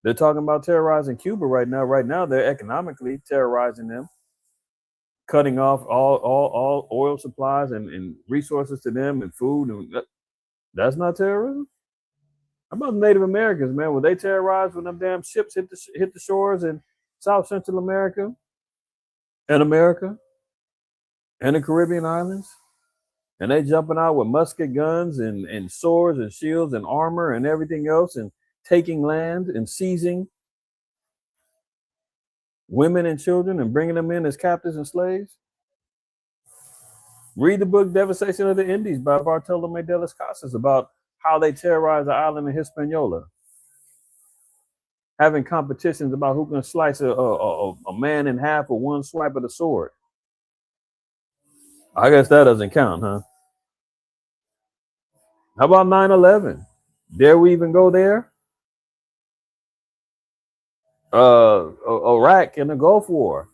They're talking about terrorizing Cuba right now. Right now, they're economically terrorizing them, cutting off all oil supplies and resources to them and food. And that's not terrorism. How about Native Americans, man? Were they terrorized when them damn ships hit the shores in South Central America and the Caribbean islands? And they jumping out with musket guns and swords and shields and armor and everything else, and taking land and seizing women and children and bringing them in as captives and slaves. Read the book Devastation of the Indies by Bartolome de las Casas about how they terrorized the island of Hispaniola, having competitions about who can slice a man in half with one swipe of the sword. I guess that doesn't count, huh? How about 9/11? Dare we even go there? Iraq and the Gulf War.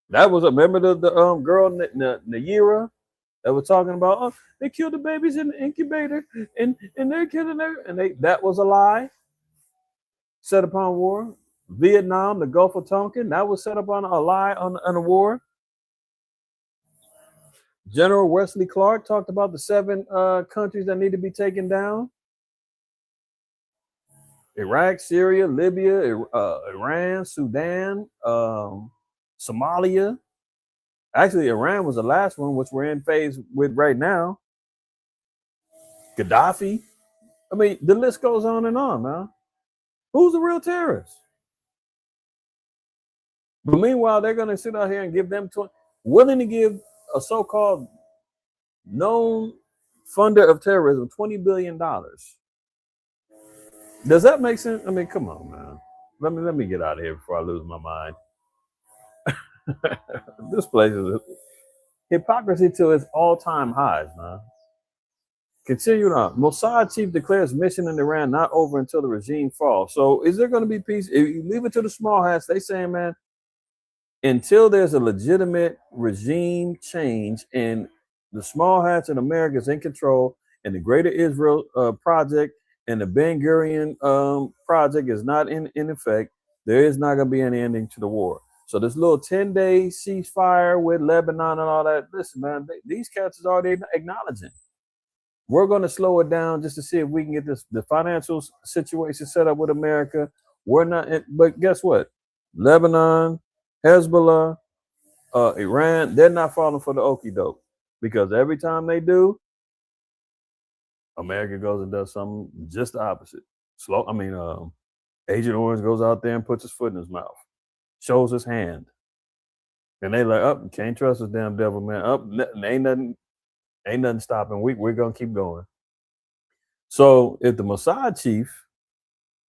That was, remember the girl Nayira that was talking about, they killed the babies in the incubator and they're killing her, and that was a lie set upon war. Vietnam, the Gulf of Tonkin, that was set upon a lie on a war. General Wesley Clark talked about the 7 countries that need to be taken down: Iraq, Syria, Libya, Iran, Sudan, Somalia. Actually, Iran was the last one, which we're in phase with right now. Gaddafi. I mean, the list goes on and on, man. Who's the real terrorist? But meanwhile, they're going to sit out here and give them willing to give a so-called known funder of terrorism $20 billion Does that make sense? I mean, come on, man. Let me get out of here before I lose my mind. This place is hypocrisy to its all-time highs, man. Continue on. Mossad chief declares mission in Iran not over until the regime falls. So is there going to be peace? If you leave it to the small hats, they saying, man, until there's a legitimate regime change and the small hats in America is in control and the Greater Israel project and the Ben Gurion project is not in effect, there is not going to be any ending to the war. So this little 10-day ceasefire with Lebanon and all that, listen, man, these cats is already acknowledging. We're going to slow it down just to see if we can get the financial situation set up with America. We're not, but guess what? Lebanon, Hezbollah, Iran, they're not falling for the okie doke because every time they do, America goes and does something just the opposite. Agent Orange goes out there and puts his foot in his mouth, shows his hand, and they like, oh, can't trust this damn devil, man. Ain't nothing stopping. We're gonna keep going. So if the Mossad chief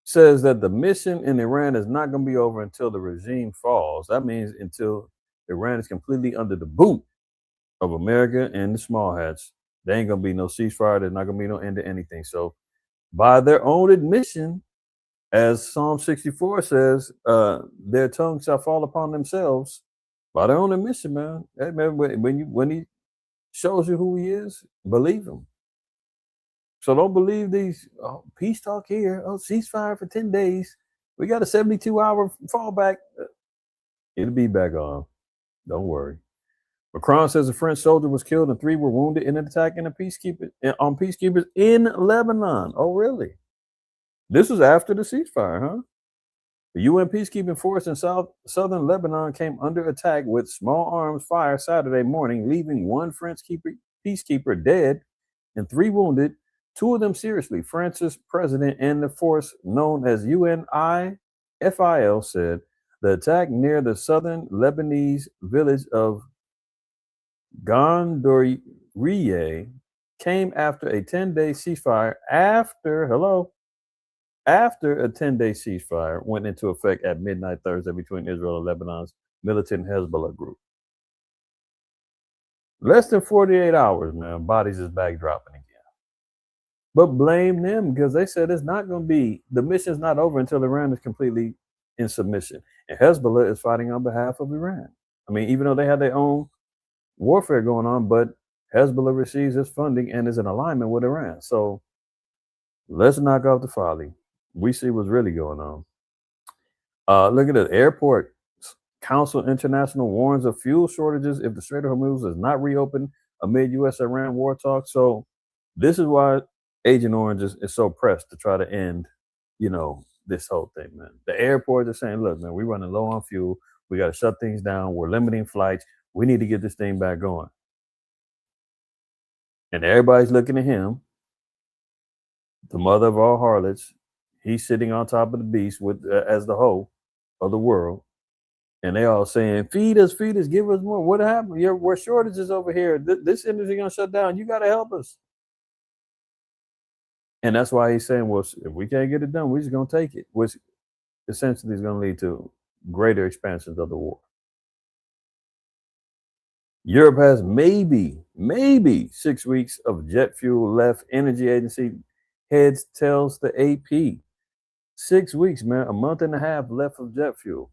says that the mission in Iran is not gonna be over until the regime falls, that means until Iran is completely under the boot of America and the small hats. There ain't gonna be no ceasefire. There's not gonna be no end to anything. So by their own admission, as Psalm 64 says, their tongue shall fall upon themselves. By their own admission, man. Hey, man, when he shows you who he is, believe him. So don't believe these peace talk here. Oh, ceasefire for 10 days. We got a 72-hour fallback. It'll be back on. Don't worry. Macron says a French soldier was killed and 3 were wounded in an attack on peacekeepers in Lebanon. Oh, really? This was after the ceasefire, huh? The UN peacekeeping force in southern Lebanon came under attack with small arms fire Saturday morning, leaving 1 French peacekeeper dead and 3 wounded, 2 of them seriously. France's president and the force known as UNIFIL said the attack near the southern Lebanese village of Gondoriye came after a 10-day ceasefire after a 10-day ceasefire went into effect at midnight Thursday between Israel and Lebanon's militant Hezbollah group. Less than 48 hours, man, bodies is back dropping again. But blame them because they said it's not going to be, the mission's not over until Iran is completely in submission. And Hezbollah is fighting on behalf of Iran. I mean, even though they have their own warfare going on, but Hezbollah receives its funding and is in alignment with Iran. So let's knock off the folly. We see what's really going on. Look at it. Airport Council International warns of fuel shortages if the Strait of Hormuz is not reopened amid U.S.-Iran war talks. So this is why Agent Orange is so pressed to try to end, this whole thing, man. The airports are saying, look, man, we're running low on fuel. We got to shut things down. We're limiting flights. We need to get this thing back going. And everybody's looking at him, the mother of all harlots. He's sitting on top of the beast as the hoe of the world. And they all saying, feed us, give us more. What happened? We're shortages over here. This industry going to shut down. You got to help us. And that's why he's saying, well, if we can't get it done, we're just going to take it, which essentially is going to lead to greater expansions of the war. Europe has maybe 6 weeks of jet fuel left. Energy agency heads tells the AP. 6 weeks, man, a month and a half left of jet fuel.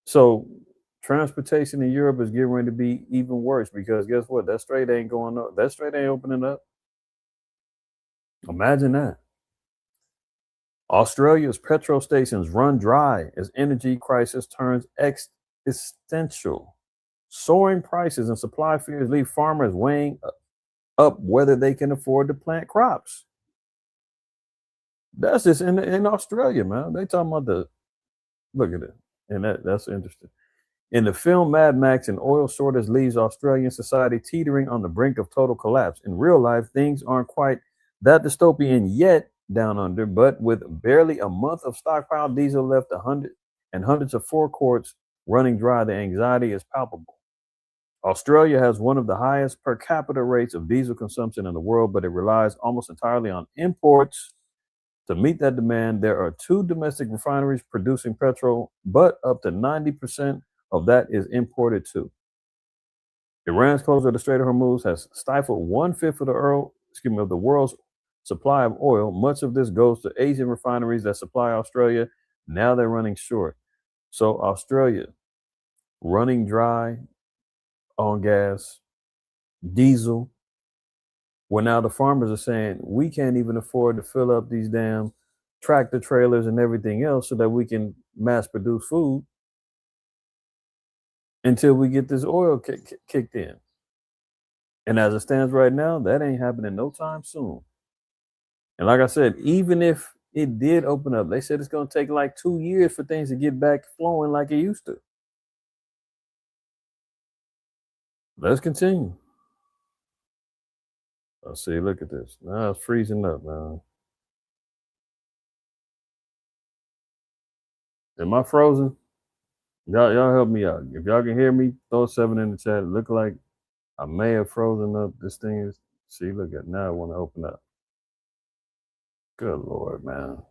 So transportation in Europe is getting ready to be even worse because guess what? That strait ain't going up. That strait ain't opening up. Imagine that. Australia's petrol stations run dry as energy crisis turns existential. Soaring prices and supply fears leave farmers weighing up whether they can afford to plant crops. That's just in Australia, man. They talking about look at it. And that's interesting. In the film Mad Max, an oil shortage leaves Australian society teetering on the brink of total collapse. In real life, things aren't quite that dystopian yet down under, but with barely a month of stockpiled diesel left, hundreds of forecourts running dry, the anxiety is palpable. Australia has one of the highest per capita rates of diesel consumption in the world, but it relies almost entirely on imports to meet that demand. There are 2 domestic refineries producing petrol, but up to 90% of that is imported too. Iran's closure of the Strait of Hormuz has stifled 1/5 of the world's supply of oil. Much of this goes to Asian refineries that supply Australia. Now they're running short. So Australia running dry on gas, diesel. Well, now the farmers are saying we can't even afford to fill up these damn tractor trailers and everything else so that we can mass produce food until we get this oil kicked in. And as it stands right now, that ain't happening no time soon. And like I said, even if it did open up, they said it's going to take like 2 years for things to get back flowing like it used to. Let's continue. Let's see, look at this. Now it's freezing up, man. Am I frozen? Y'all help me out. If y'all can hear me, throw a 7 in the chat. It look like I may have frozen up. This thing is, see, look at now I want to open up. Good Lord, man.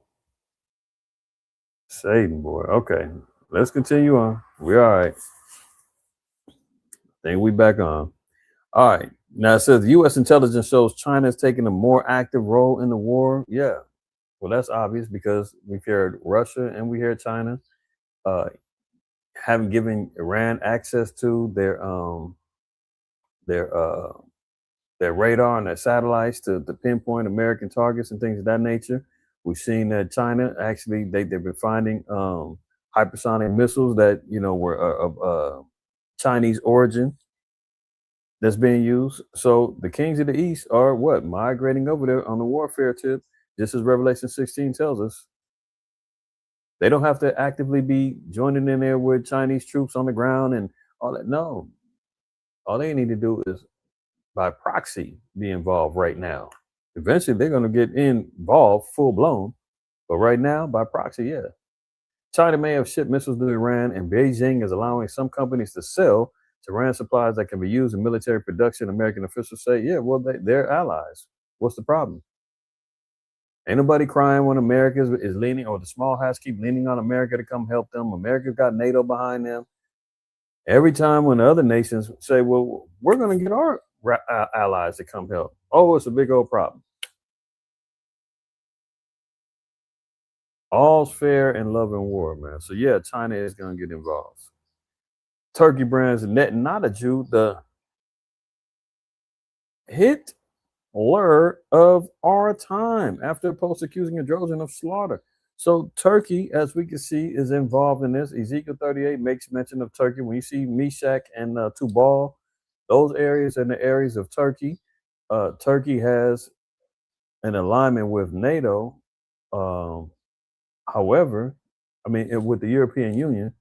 Satan, boy. Okay, let's continue on. We all right. Think we back on. All right. Now it says the U.S. intelligence shows China is taking a more active role in the war. Yeah. Well, that's obvious because we've heard Russia and we hear China haven't given Iran access to their radar and their satellites to pinpoint American targets and things of that nature. We've seen that China actually they've been finding hypersonic missiles that were of Chinese origin that's being used. So the kings of the East are what? Migrating over there on the warfare tip, just as Revelation 16 tells us. They don't have to actively be joining in there with Chinese troops on the ground and all that. No. All they need to do is by proxy be involved right now. Eventually they're going to get involved full blown. But right now, by proxy, yeah. China may have shipped missiles to Iran, and Beijing is allowing some companies to sell to Iran supplies that can be used in military production. American officials say, yeah, well, they're allies. What's the problem? Ain't nobody crying when America is leaning, or the small hats keep leaning on America to come help them. America's got NATO behind them. Every time when the other nations say, well, we're going to get our allies to come help. Oh, it's a big old problem. All's fair in love and war, man. So yeah, China is going to get involved. Turkey brands Netanyahu, the Hitler of our time, after post accusing a Trojan of slaughter. So Turkey, as we can see, is involved in this. Ezekiel 38 makes mention of Turkey. When you see Meshach and Tubal, those areas and the areas of Turkey, Turkey has an alignment with NATO. However, I mean, with the European Union,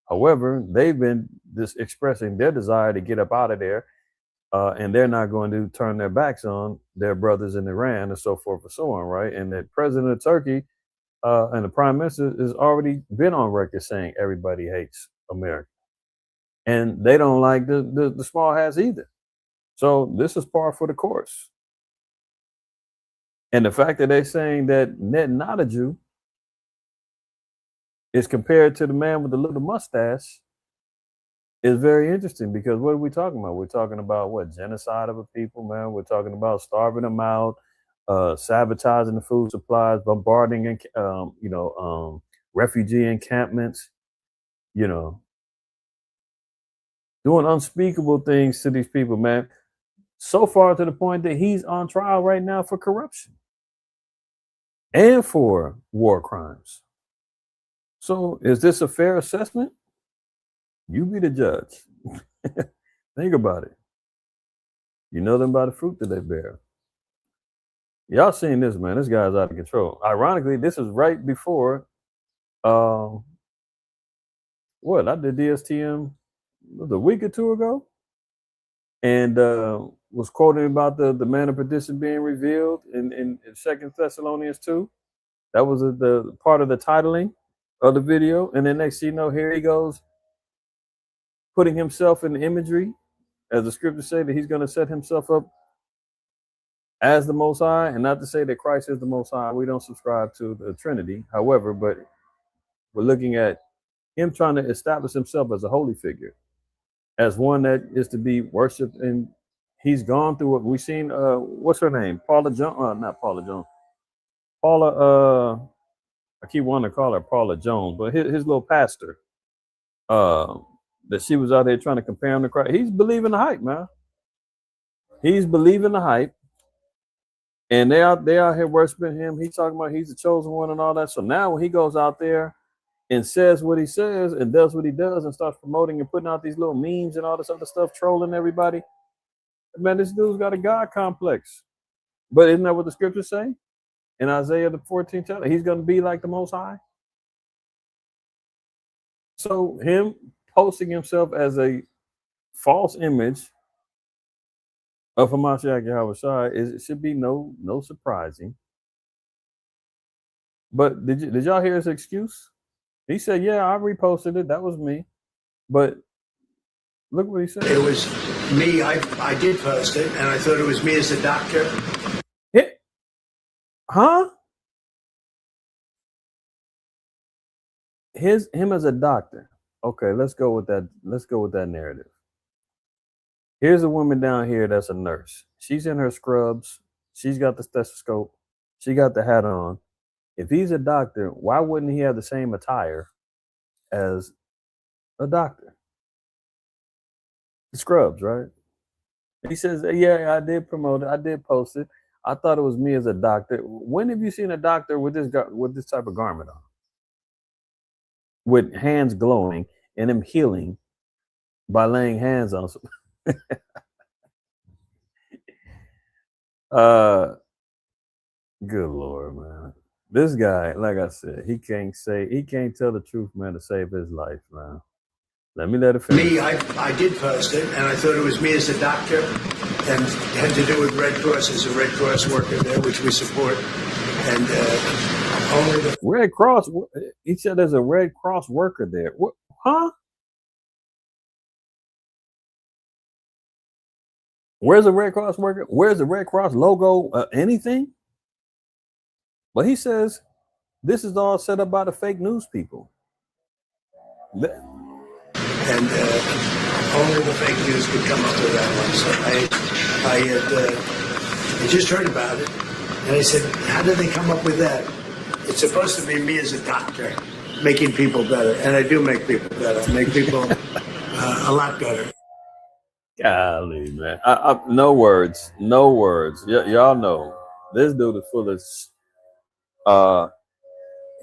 however, they've been just expressing their desire to get up out of there, and they're not going to turn their backs on their brothers in Iran and so forth and so on, right? And the president of Turkey and the prime minister has already been on record saying everybody hates America. And they don't like the small hats either. So this is par for the course. And the fact that they're saying that Netanyahu is compared to the man with the little mustache is very interesting, because what are we talking about? We're talking about what? Genocide of a people, man. We're talking about starving them out, sabotaging the food supplies, bombarding, refugee encampments, doing unspeakable things to these people, man. So far to the point that he's on trial right now for corruption and for war crimes. So is this a fair assessment? You be the judge. Think about it. You know them by the fruit that they bear. Y'all seen this, man. This guy's out of control. Ironically, this is right before I did DSTM a week or two ago, and was quoting about the man of perdition being revealed in 2 Thessalonians 2. That was the part of the titling of the video. And then next thing you know, here he goes, putting himself in the imagery as the scriptures say, that he's going to set himself up as the Most High, and not to say that Christ is the Most High. We don't subscribe to the Trinity, however, but we're looking at him trying to establish himself as a holy figure, as one that is to be worshipped. And he's gone through what we've seen. What's her name? Paula Jones? Not Paula Jones. Paula. I keep wanting to call her Paula Jones, but his little pastor. That she was out there trying to compare him to Christ. He's believing the hype, man. He's believing the hype. And they out here worshiping him. He's talking about he's the chosen one and all that. So now when he goes out there and says what he says and does what he does and starts promoting and putting out these little memes and all this other stuff, trolling everybody, man, this dude's got a God complex. But isn't that what the scriptures say? In Isaiah the 14th chapter, he's going to be like the Most High. So him posting himself as a false image of Hamashiach Yahushua it should be no surprising. But did y'all hear his excuse? He said, "Yeah, I reposted it. That was me." But look what he said. It was me. I did post it, and I thought it was me as a doctor. Huh? Him as a doctor. Okay, let's go with that. Let's go with that narrative. Here's a woman down here that's a nurse. She's in her scrubs. She's got the stethoscope. She got the hat on. If he's a doctor, why wouldn't he have the same attire as a doctor? The scrubs, right? He says, "Yeah, I did promote it. I did post it. I thought it was me as a doctor." When have you seen a doctor with this type of garment on, with hands glowing and him healing by laying hands on some? Good Lord, man. This guy, like I said, he can't tell the truth, man, to save his life, man. Let it finish. Me, I did post it, and I thought it was me as a doctor, and had to do with Red Cross as a Red Cross worker there, which we support. And only the Red Cross. He said there's a Red Cross worker there. What? Huh? Where's the Red Cross worker? Where's the Red Cross logo? Anything? But he says this is all set up by the fake news people. And only the fake news could come up with that one. So I just heard about it, and I said, "How did they come up with that?" It's supposed to be me as a doctor making people better, and I do make people better. I make people a lot better. Golly, man. No words. Y'all know this dude is full of.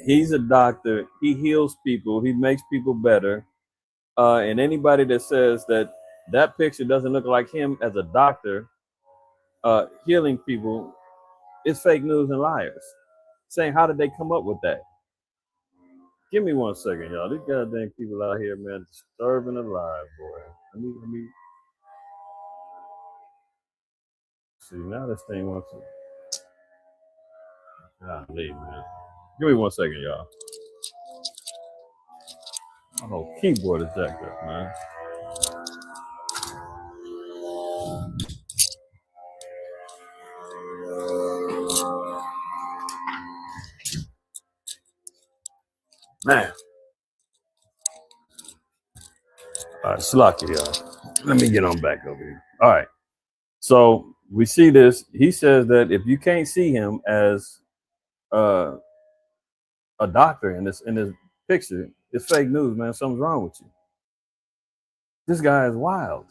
He's a doctor. He heals people. He makes people better. And anybody that says that picture doesn't look like him as a doctor healing people, it's fake news and liars. Saying, how did they come up with that? Give me 1 second, y'all. These goddamn people out here, man, disturbing alive, boy. Let me see. Now this thing wants to. Golly, man. Give me 1 second, y'all. My whole keyboard is jacked up, man. Man. All right, Slocky, y'all. Let me get on back over here. All right. So we see this. He says that if you can't see him as a doctor in this picture, it's fake news, man. Something's wrong with you. This guy is wild.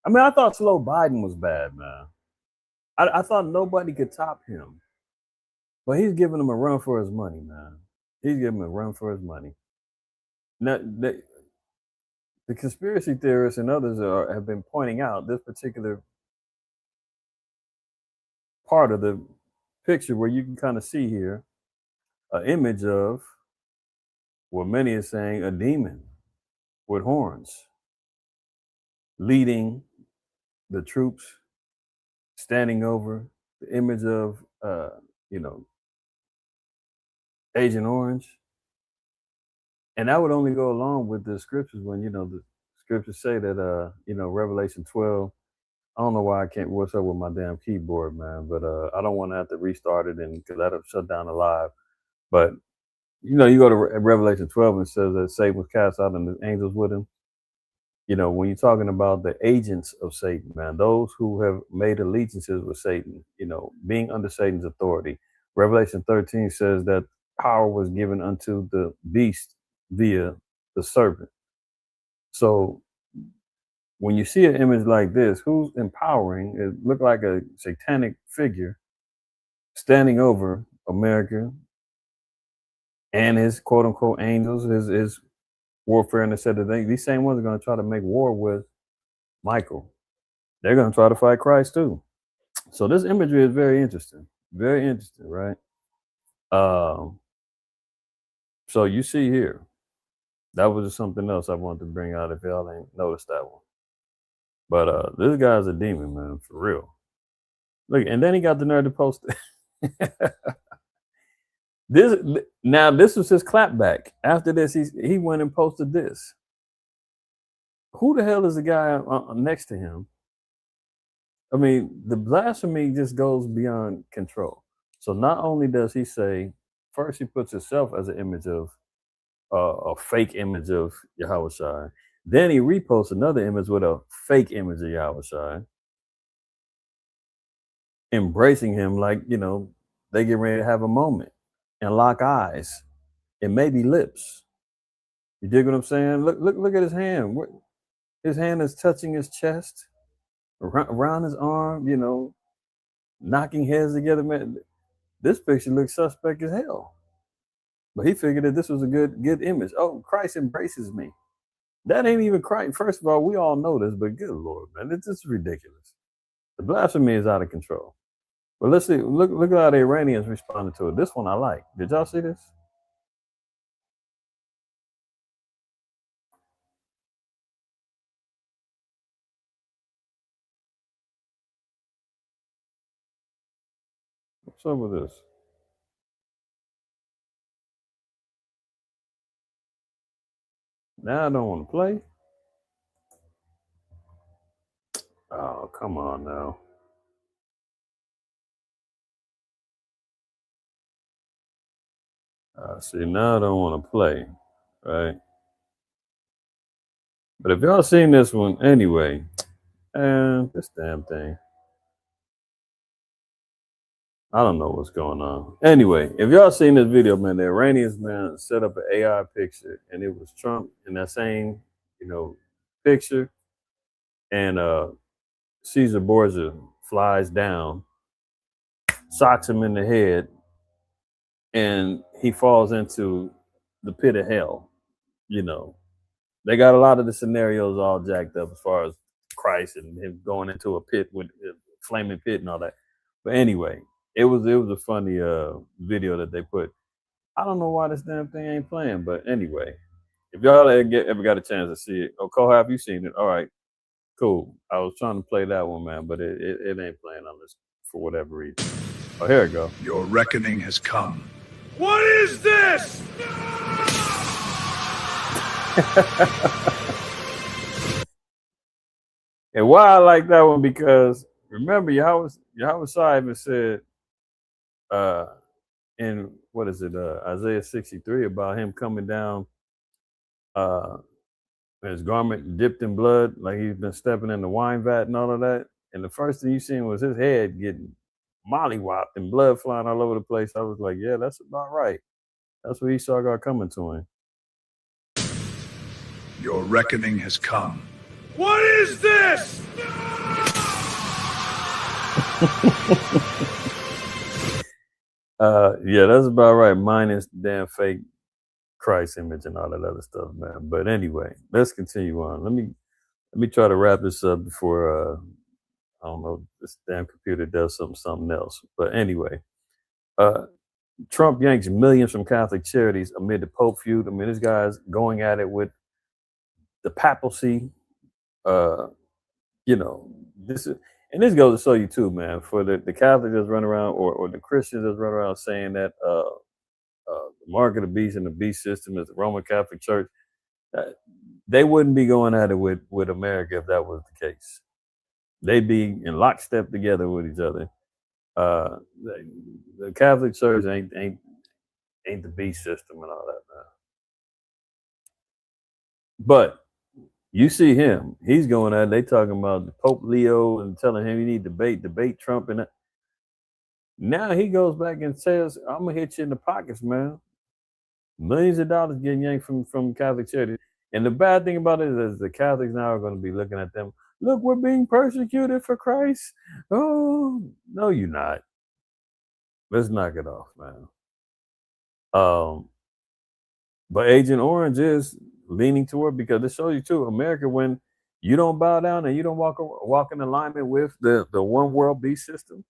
I mean, I thought slow Biden was bad, man. I thought nobody could top him. But he's giving him a run for his money, man. He's giving him a run for his money. Now, the conspiracy theorists and others have been pointing out this particular part of the picture where you can kind of see here an image of what many are saying a demon with horns leading the troops, standing over the image of Agent Orange. And that would only go along with the scriptures when the scriptures say that Revelation 12. I don't know why I can't. What's up with my damn keyboard, man? But I don't want to have to restart it and because that'll shut down the live. But you go to Revelation 12 and it says that Satan was cast out and the angels with him. When you're talking about the agents of Satan, man, those who have made allegiances with Satan, being under Satan's authority. Revelation 13 says that power was given unto the beast via the serpent. So when you see an image like this, who's empowering? It looked like a satanic figure standing over America and his quote unquote angels, his warfare. And they said that these same ones are going to try to make war with Michael. They're going to try to fight Christ too. So this imagery is very interesting, right? So you see here, that was just something else I wanted to bring out if y'all ain't noticed that one. But this guy's a demon, man, for real. Look, and then he got the nerve to post it. This was his clapback. After this, he went and posted this. Who the hell is the guy next to him? I mean, the blasphemy just goes beyond control. So not only does he say, first he puts himself as an image of a fake image of Yahushua. Then he reposts another image with a fake image of Yahushua, embracing him like, they get ready to have a moment and lock eyes and maybe lips. You dig what I'm saying? Look at his hand. His hand is touching his chest, around his arm, knocking heads together. Man, this picture looks suspect as hell. But he figured that this was a good image. Oh, Christ embraces me. That ain't even Christ. First of all, we all know this, but good Lord, man, it's just ridiculous. The blasphemy is out of control. But let's see. Look at how the Iranians responded to it. This one I like. Did y'all see this? What's up with this? Now I don't want to play. Oh, come on now. See, now I don't want to play, right? But if y'all seen this one anyway, and this damn thing, I don't know what's going on. Anyway, if y'all seen this video, man, the Iranians, man, set up an AI picture, and it was Trump in that same, picture, and Caesar Borgia flies down, socks him in the head, and he falls into the pit of hell. They got a lot of the scenarios all jacked up as far as Christ and him going into a pit with a flaming pit and all that. But anyway, it was a funny video that they put. I don't know why this damn thing ain't playing, but anyway, if y'all ever got a chance to see it, Cole, have you seen it? All right, cool. I was trying to play that one, man, but it ain't playing on this for whatever reason. Oh, here we go. Your reckoning has come. What is this? And why I like that one, because remember Yahushua even said in what is it, Isaiah 63, about him coming down his garment dipped in blood, like he's been stepping in the wine vat and all of that. And the first thing you seen was his head getting mollywopped and blood flying all over the place. I was like, yeah, that's about right. That's what Esau got coming to him. Your reckoning has come. What is this? Yeah, that's about right. Minus the damn fake Christ image and all that other stuff, man. But anyway, let's continue on. Let me try to wrap this up before I don't know, this damn computer does something else. But anyway, Trump yanks millions from Catholic charities amid the Pope feud. I mean, this guy's going at it with the papacy. This goes to show you too, man, for the Catholics that's run around or the Christians that's run around saying that the mark of the beast and the beast system is the Roman Catholic Church. they wouldn't be going at it with America if that was the case. They'd be in lockstep together with each other. The Catholic Church ain't the beast system and all that, man. But you see him, he's going at it. They talking about the Pope Leo and telling him you need to debate Trump and that. Now he goes back and says, I'm gonna hit you in the pockets, man. Millions of dollars getting yanked from Catholic charities. And the bad thing about it is the Catholics now are going to be looking at them. Look, we're being persecuted for Christ. Oh, no, you're not. Let's knock it off, man. But Agent Orange is leaning toward, because it shows you too, America, when you don't bow down and you don't walk in alignment with the one world beast system,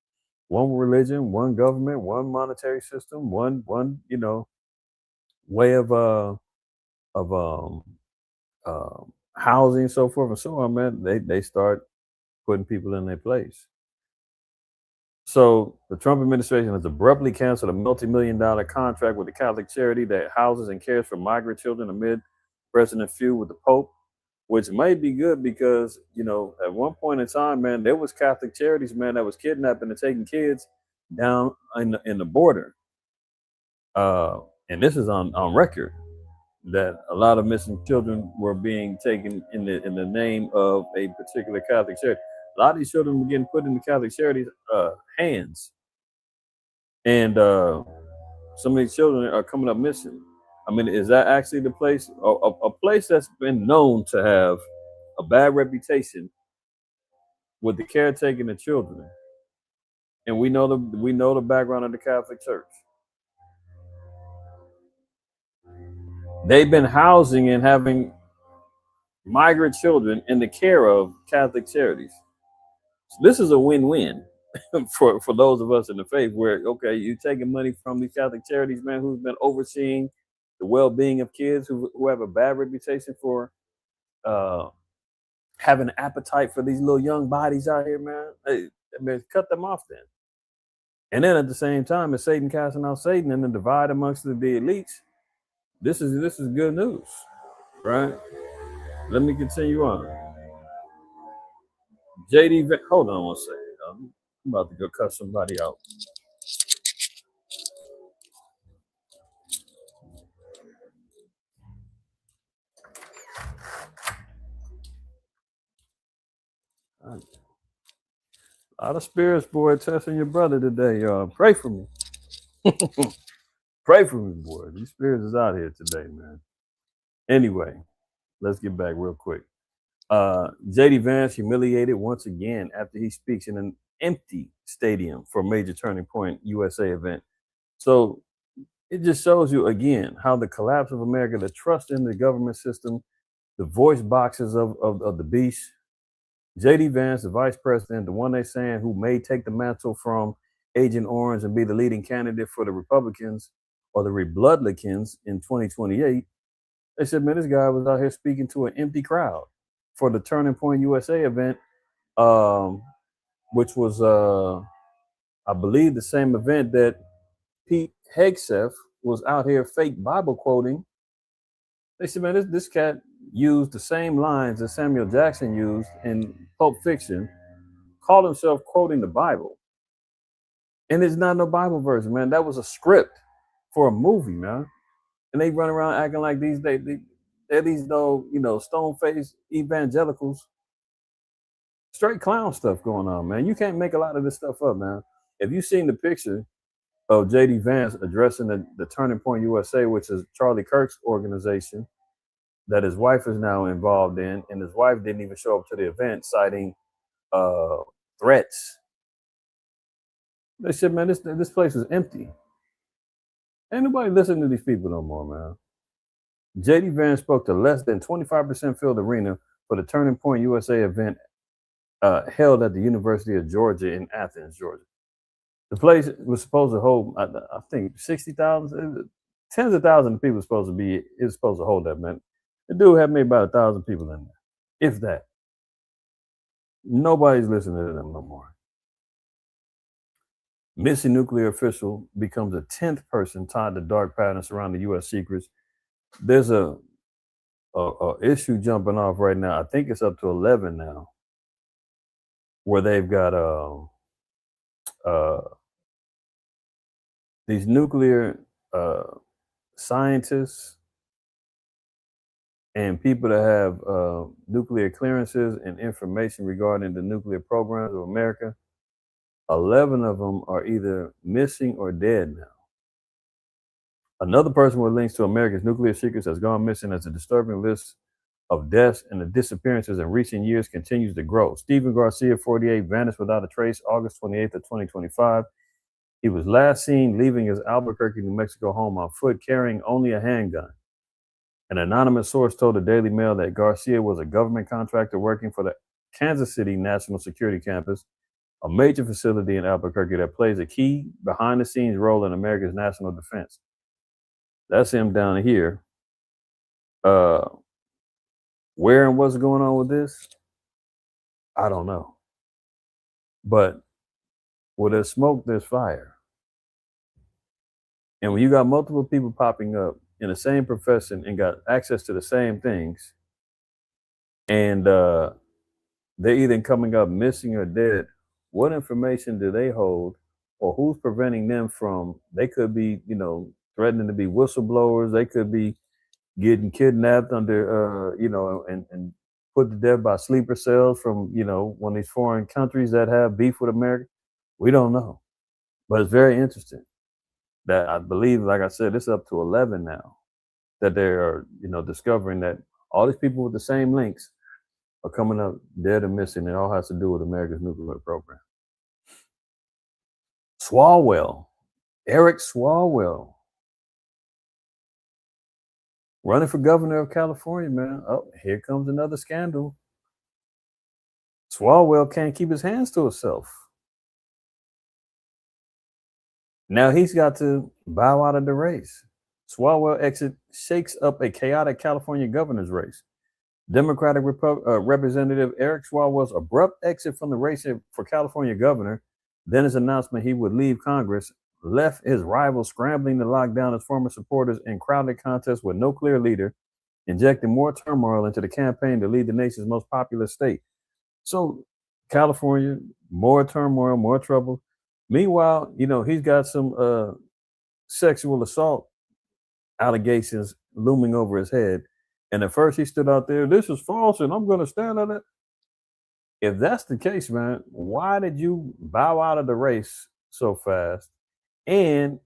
one religion, one government, one monetary system, one way of housing, so forth and so on, man, they start putting people in their place. So the Trump administration has abruptly canceled a multi-million-dollar contract with the Catholic charity that houses and cares for migrant children amid President feud with the Pope, which may be good because, at one point in time, man, there was Catholic charities, man, that was kidnapping and taking kids down in the border. And this is on record, that a lot of missing children were being taken in the name of a particular Catholic charity. A lot of these children were getting put in the Catholic charities' hands, and some of these children are coming up missing. I mean, is that actually the place, a place that's been known to have a bad reputation with the caretaking of children? And we know the background of the Catholic Church. They've been housing and having migrant children in the care of Catholic charities. So this is a win-win for those of us in the faith, where, okay, you're taking money from these Catholic charities, man, who's been overseeing the well-being of kids who have a bad reputation for having an appetite for these little young bodies out here, man. Hey, cut them off then. And then at the same time, as Satan casting out Satan and the divide amongst the elites, this is good news, right? Let me continue on. Hold on one second. I'm about to go cut somebody out. A lot of spirits, boy, testing your brother today, y'all. Pray for me. Pray for me, boy. These spirits is out here today, man. Anyway, let's get back real quick. J.D. Vance humiliated once again after he speaks in an empty stadium for a major Turning Point USA event. So it just shows you again how the collapse of America, the trust in the government system, the voice boxes of the beast. J.D. Vance, the vice president, the one they're saying who may take the mantle from Agent Orange and be the leading candidate for the Republicans or the Rebloodlicans in 2028. They said, man, this guy was out here speaking to an empty crowd for the Turning Point USA event, which was, I believe, the same event that Pete Hegseth was out here fake Bible quoting. They said, man, this cat used the same lines that Samuel Jackson used in Pulp Fiction, called himself quoting the Bible. And it's not no Bible verse, man. That was a script for a movie, man. And they run around acting like they're these stone-faced evangelicals. Straight clown stuff going on, man. You can't make a lot of this stuff up, man. If you've seen the picture of J.D. Vance addressing the Turning Point USA, which is Charlie Kirk's organization that his wife is now involved in, and his wife didn't even show up to the event, citing threats. They said, man, this place is empty. Ain't nobody listening to these people no more, man. J.D. Vance spoke to less than 25% filled arena for the Turning Point USA event held at the University of Georgia in Athens, Georgia. The place was supposed to hold, I think, 60,000, tens of thousands of people supposed to hold that, man. The dude had maybe about 1,000 people in there, if that. Nobody's listening to them no more. Missing nuclear official becomes a 10th person tied to dark patterns surrounding U.S. secrets. There's a issue jumping off right now. I think it's up to 11 now, where they've got these nuclear scientists and people that have nuclear clearances and information regarding the nuclear programs of America. 11 of them are either missing or dead now. Another person with links to America's nuclear secrets has gone missing, as a disturbing list of deaths and the disappearances in recent years continues to grow. Stephen Garcia, 48, vanished without a trace August 28th of 2025. He was last seen leaving his Albuquerque, New Mexico home on foot, carrying only a handgun. An anonymous source told the Daily Mail that Garcia was a government contractor working for the Kansas City National Security Campus, a major facility in Albuquerque that plays a key behind-the-scenes role in America's national defense. That's him down here. Where and what's going on with this? I don't know. But where there's smoke, there's fire. And when you got multiple people popping up in the same profession and got access to the same things, and they're either coming up missing or dead, what information do they hold, or who's preventing them from? They could be, threatening to be whistleblowers. They could be getting kidnapped under, and put to death by sleeper cells from, one of these foreign countries that have beef with America. We don't know, but it's very interesting that I believe, like I said, it's up to 11 now that they are, discovering that all these people with the same links are coming up dead and missing. It all has to do with America's nuclear program. Swalwell, Eric Swalwell, running for governor of California, man. Oh, here comes another scandal. Swalwell can't keep his hands to himself. Now he's got to bow out of the race. Swalwell exit shakes up a chaotic California governor's race. Democratic Representative Eric Swalwell's abrupt exit from the race for California governor, then his announcement he would leave Congress, left his rival scrambling to lock down his former supporters in crowded contests with no clear leader, injecting more turmoil into the campaign to lead the nation's most populous state. So California, more turmoil, more trouble. Meanwhile, he's got some sexual assault allegations looming over his head. And at first he stood out there, this is false and I'm going to stand on it. If that's the case, man, why did you bow out of the race so fast? And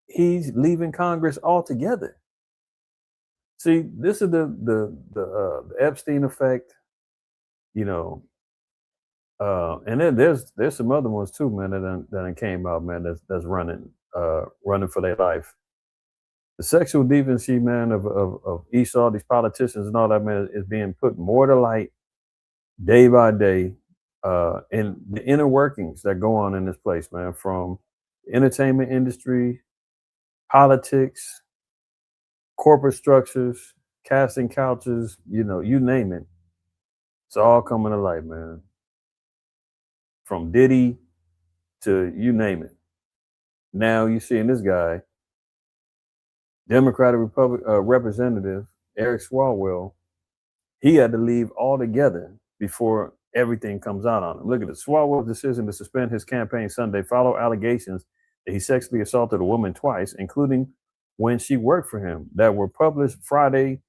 he's leaving Congress altogether. See, this is the Epstein effect, and then there's some other ones too, man, that came out, man, that's running for their life. The sexual deviancy, man, of Esau, these politicians and all that, man, is being put more to light day by day, and the inner workings that go on in this place, man, from the entertainment industry, politics, corporate structures, casting couches, you name it. It's all coming to light, man. From Diddy to you name it. Now you seeing this guy, Democratic Representative Eric Swalwell, he had to leave altogether before everything comes out on him. Look at it. Swalwell's decision to suspend his campaign Sunday follow allegations that he sexually assaulted a woman twice, including when she worked for him, that were published Friday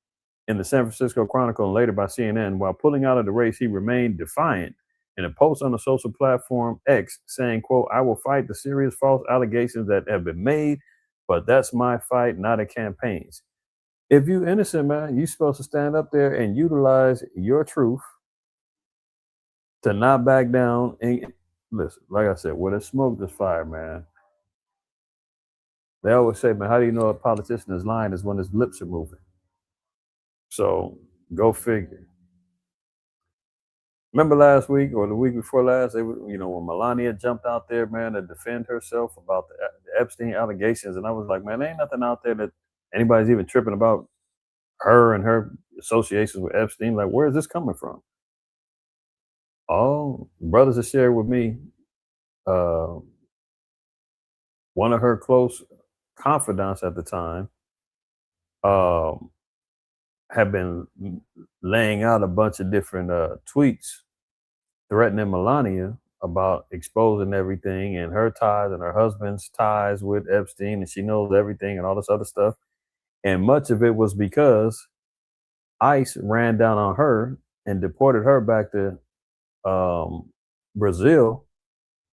in the San Francisco Chronicle and later by CNN. While pulling out of the race, he remained defiant in a post on the social platform X, saying, quote, I will fight the serious false allegations that have been made, but that's my fight, not a campaign's. If you're innocent, man, you're supposed to stand up there and utilize your truth to not back down. And listen, like I said, where there's smoke, there's fire, man. They always say, man, how do you know a politician is lying is when his lips are moving? So go figure. Remember last week or the week before last, when Melania jumped out there, man, to defend herself about the Epstein allegations. And I was like, man, there ain't nothing out there that anybody's even tripping about her and her associations with Epstein. Like, where is this coming from? Oh, brothers have shared with me, one of her close confidants at the time have been laying out a bunch of different tweets threatening Melania about exposing everything and her ties and her husband's ties with Epstein, and she knows everything and all this other stuff. And much of it was because ICE ran down on her and deported her back to Brazil,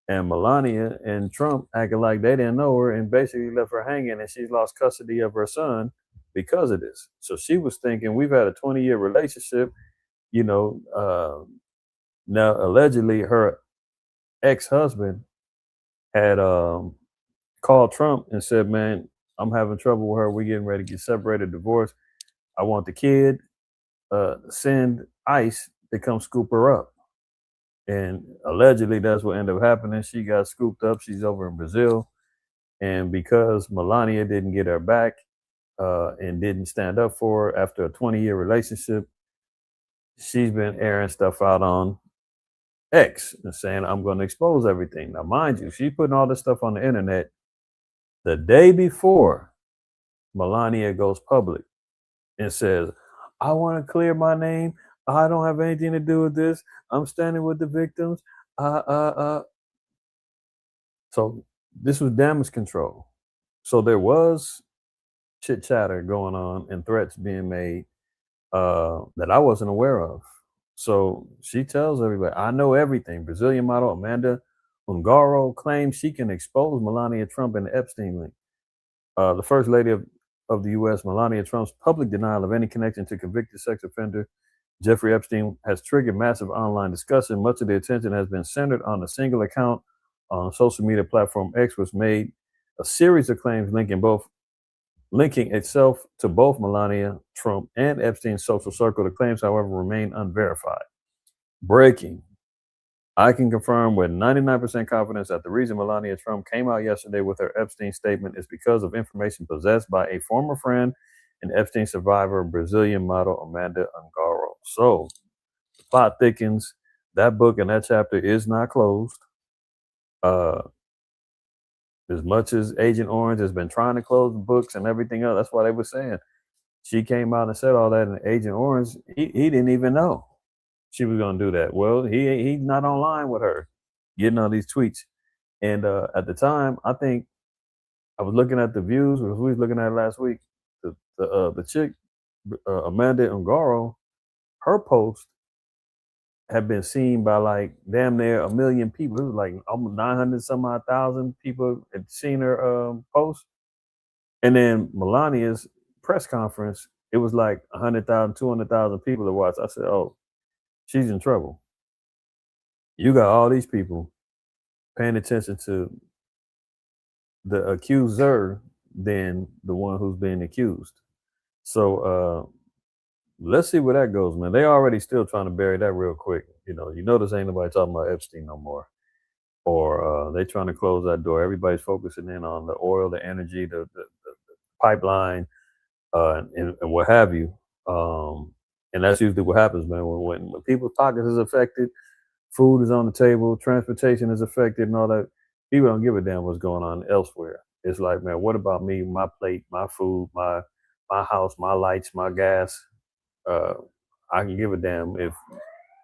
and Melania and Trump acting like they didn't know her and basically left her hanging, and she's lost custody of her son because of this. So she was thinking, we've had a 20-year relationship, now allegedly her ex-husband had called Trump and said, man, I'm having trouble with her. We're getting ready to get separated, divorced. I want the kid. Send ICE to come scoop her up. And allegedly that's what ended up happening. She got scooped up. She's over in Brazil. And because Melania didn't get her back and didn't stand up for her after a 20-year relationship, she's been airing stuff out on X and saying, I'm going to expose everything. Now, mind you, she's putting all this stuff on the internet the day before Melania goes public and says, I want to clear my name. I don't have anything to do with this. I'm standing with the victims. So this was damage control. So there was chit chatter going on and threats being made that I wasn't aware of. So she tells everybody, I know everything. Brazilian model Amanda Ungaro claims she can expose Melania Trump and the Epstein link. The first lady of the U.S., Melania Trump's public denial of any connection to convicted sex offender Jeffrey Epstein has triggered massive online discussion. Much of the attention has been centered on a single account on social media platform X, which made a series of claims linking itself to both Melania Trump and Epstein's social circle. The claims, however, remain unverified. Breaking. I can confirm with 99% confidence that the reason Melania Trump came out yesterday with her Epstein statement is because of information possessed by a former friend and Epstein survivor, Brazilian model Amanda Ungaro. So the plot thickens. That book and that chapter is not closed. As much as Agent Orange has been trying to close the books and everything else, that's why they were saying she came out and said all that, and Agent Orange, he didn't even know she was going to do that. Well, he's not online with her getting all these tweets. And at the time, I think I was looking at the views, we was looking at it last week. The chick, Amanda Ungaro, her post had been seen by like damn near 1 million people. It was like almost 900 some odd thousand people had seen her post. And then Melania's press conference, it was like 100,000, 200,000 people that watched. I said, oh, she's in trouble. You got all these people paying attention to the accuser than the one who's being accused. So let's see where that goes, man. They already still trying to bury that real quick. You notice ain't nobody talking about Epstein no more. Or they trying to close that door. Everybody's focusing in on the oil, the energy, the pipeline, and what have you. And that's usually what happens, man. When people's pockets is affected, food is on the table, transportation is affected, and all that. People don't give a damn what's going on elsewhere. It's like, man, what about me, my plate, my food, my house, my lights, my gas? I can give a damn if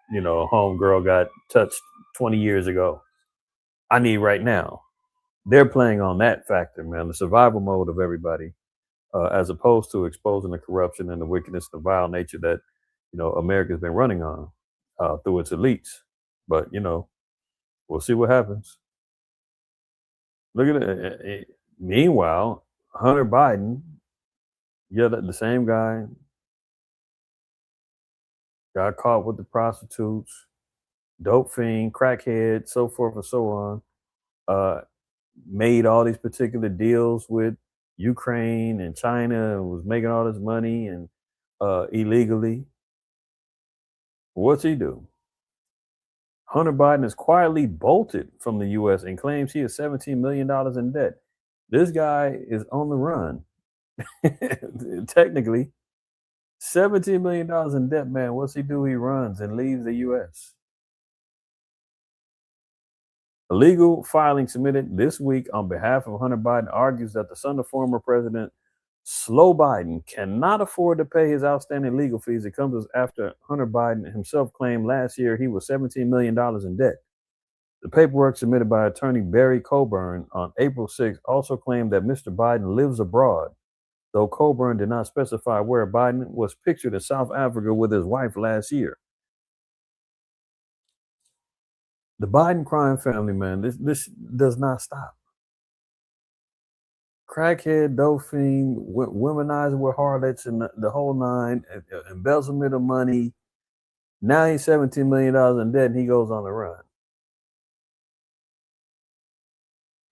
a homegirl got touched 20 years ago. I need right now. They're playing on that factor, man, the survival mode of everybody, as opposed to exposing the corruption and the wickedness, the vile nature that America's been running on through its elites. But we'll see what happens. Look at it. Meanwhile, Hunter Biden, the same guy, got caught with the prostitutes, dope fiend, crackhead, so forth and so on. Made all these particular deals with Ukraine and China and was making all this money and illegally. What's he do? Hunter Biden is quietly bolted from the U.S. and claims he is $17 million in debt. This guy is on the run. Technically, $17 million in debt, man. What's he do? He runs and leaves the U.S. A legal filing submitted this week on behalf of Hunter Biden argues that the son of former President Slow Biden cannot afford to pay his outstanding legal fees. It comes after Hunter Biden himself claimed last year he was $17 million in debt. The paperwork submitted by attorney Barry Coburn on April 6th also claimed that Mr. Biden lives abroad, though Coburn did not specify where. Biden was pictured in South Africa with his wife last year. The Biden crime family, man, this does not stop. Crackhead, dope fiend, womenizing with harlots and the whole nine, embezzlement of money. Now he's $17 million in debt and he goes on the run.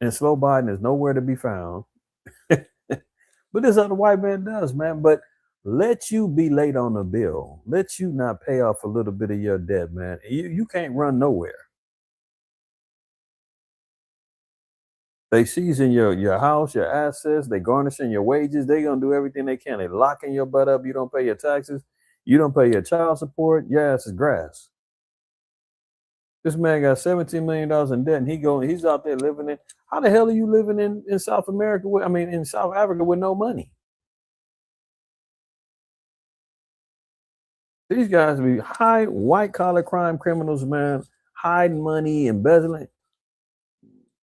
And slow Biden is nowhere to be found. But this is how the white man does, man. But let you be late on a bill. Let you not pay off a little bit of your debt, man. You can't run nowhere. They seizing your house, your assets. They garnishing your wages. They going to do everything they can. They locking your butt up. You don't pay your taxes. You don't pay your child support. Your ass is grass. This man got $17 million in debt, and he's out there living in. How the hell are you living in South America? In South Africa with no money? These guys be high white collar crime criminals, man, hiding money, embezzling.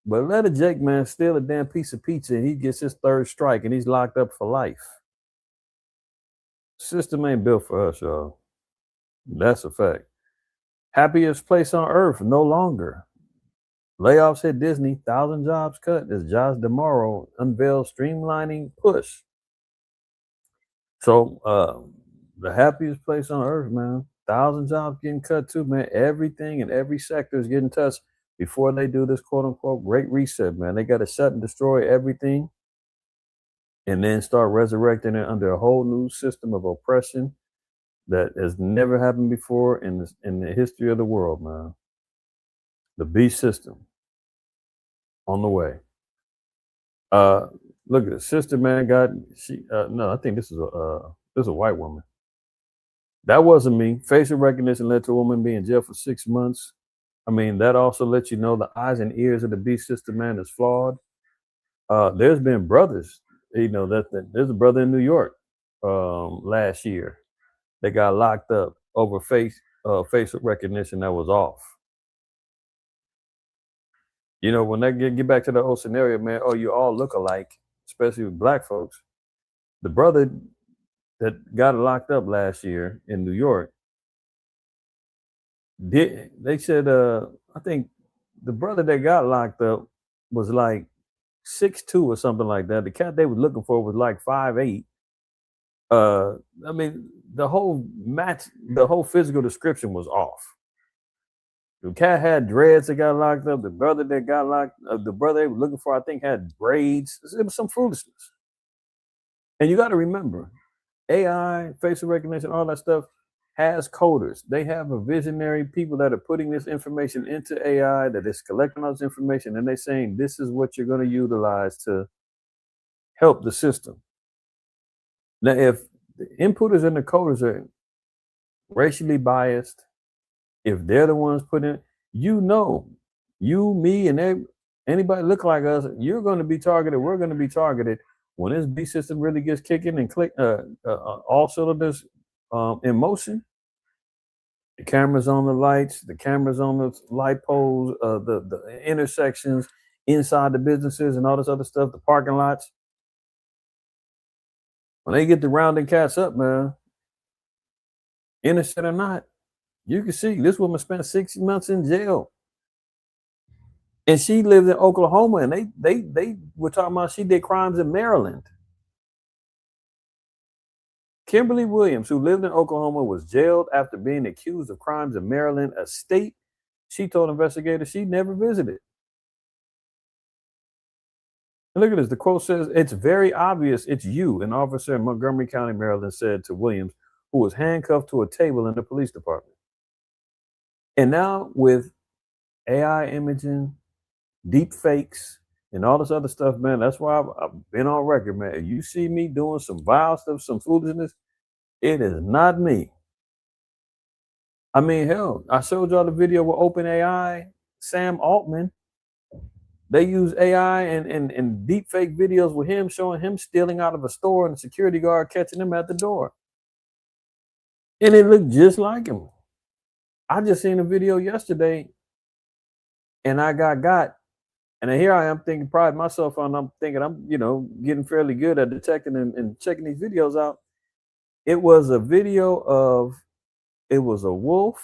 But let a Jake man steal a damn piece of pizza, and he gets his third strike, and he's locked up for life. System ain't built for us, y'all. That's a fact. Happiest place on earth, no longer. Layoffs hit Disney, 1,000 jobs cut as Josh D'Amaro unveils streamlining push. So the happiest place on earth, man. 1,000 jobs getting cut too, man. Everything in every sector is getting touched before they do this quote unquote great reset, man. They got to shut and destroy everything and then start resurrecting it under a whole new system of oppression that has never happened before in the history of the world, man. The beast system on the way. Look at the sister, man. I think this is a white woman. That wasn't me. Facial recognition led to a woman being in jail for 6 months. That also lets you know the eyes and ears of the beast system, man, is flawed. There's been brothers, there's a brother in New York last year that got locked up over facial recognition that was off. When they get back to the whole scenario, man, you all look alike, especially with black folks. The brother that got locked up last year in New York, they said, I think the brother that got locked up was like 6'2" or something like that. The cat they were looking for was like 5'8". The whole physical description was off. The cat had dreads that got locked up. The brother that got locked up, the brother they were looking for, I think, had braids. It was some foolishness. And you got to remember, AI, facial recognition, all that stuff has coders. They have a visionary people that are putting this information into AI, that is collecting all this information, and they're saying this is what you're going to utilize to help the system. Now, if the inputters and the coders are racially biased, if they're the ones putting, you, me, and anybody look like us, you're going to be targeted. We're going to be targeted when this B system really gets kicking and all cylinders in motion. The cameras on the lights, the cameras on the light poles, the intersections inside the businesses and all this other stuff, the parking lots. When they get the rounding cats up, man, innocent or not, you can see this woman spent 6 months in jail. And she lived in Oklahoma, and they were talking about she did crimes in Maryland. Kimberly Williams, who lived in Oklahoma, was jailed after being accused of crimes in Maryland, a state she told investigators she never visited. And look at this. The quote says, "It's very obvious it's you," an officer in Montgomery County, Maryland, said to Williams, who was handcuffed to a table in the police department. And now with AI imaging, deep fakes, and all this other stuff, man, that's why I've been on record, man. If you see me doing some vile stuff, some foolishness, it is not me. Hell, I showed y'all the video with OpenAI, Sam Altman. They use AI and deep fake videos with him showing him stealing out of a store and the security guard catching him at the door. And it looked just like him. I just seen a video yesterday and I got. And then here I am thinking, pride myself on, I'm thinking I'm, getting fairly good at detecting and checking these videos out. It was a video of, it was a wolf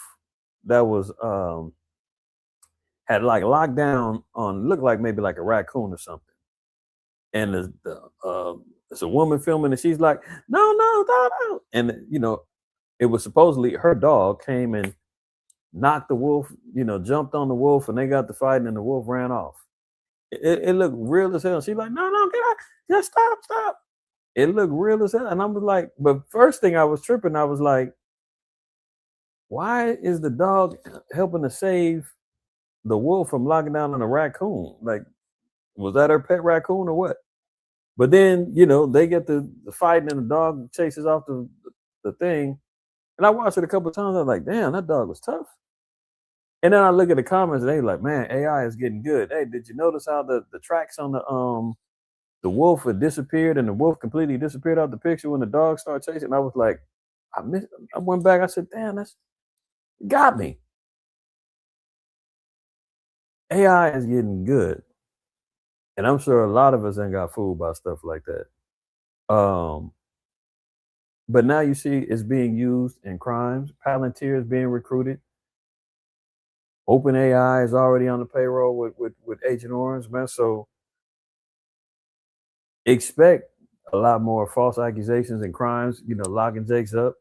that was, had like locked down on, looked like maybe like a raccoon or something. And it's a woman filming and she's like, no. And, it was supposedly her dog came and knocked the wolf, jumped on the wolf and they got to fighting and the wolf ran off. It looked real as hell. She's like, no, get out. Just stop. It looked real as hell. And I was like, but first thing I was tripping, I was like, why is the dog helping to save the wolf from locking down on a raccoon? Like, was that her pet raccoon or what? But then, they get the fighting and the dog chases off the thing. And I watched it a couple of times. I was like, damn, that dog was tough. And then I look at the comments and they like, man, AI is getting good. Hey, did you notice how the tracks on the wolf had disappeared and the wolf completely disappeared out the picture when the dog started chasing? I was like, I went back. I said, damn, that's got me. AI is getting good. And I'm sure a lot of us ain't got fooled by stuff like that. But now you see it's being used in crimes. Palantir is being recruited. OpenAI is already on the payroll with Agent Orange, man. So expect a lot more false accusations and crimes, locking Jakes up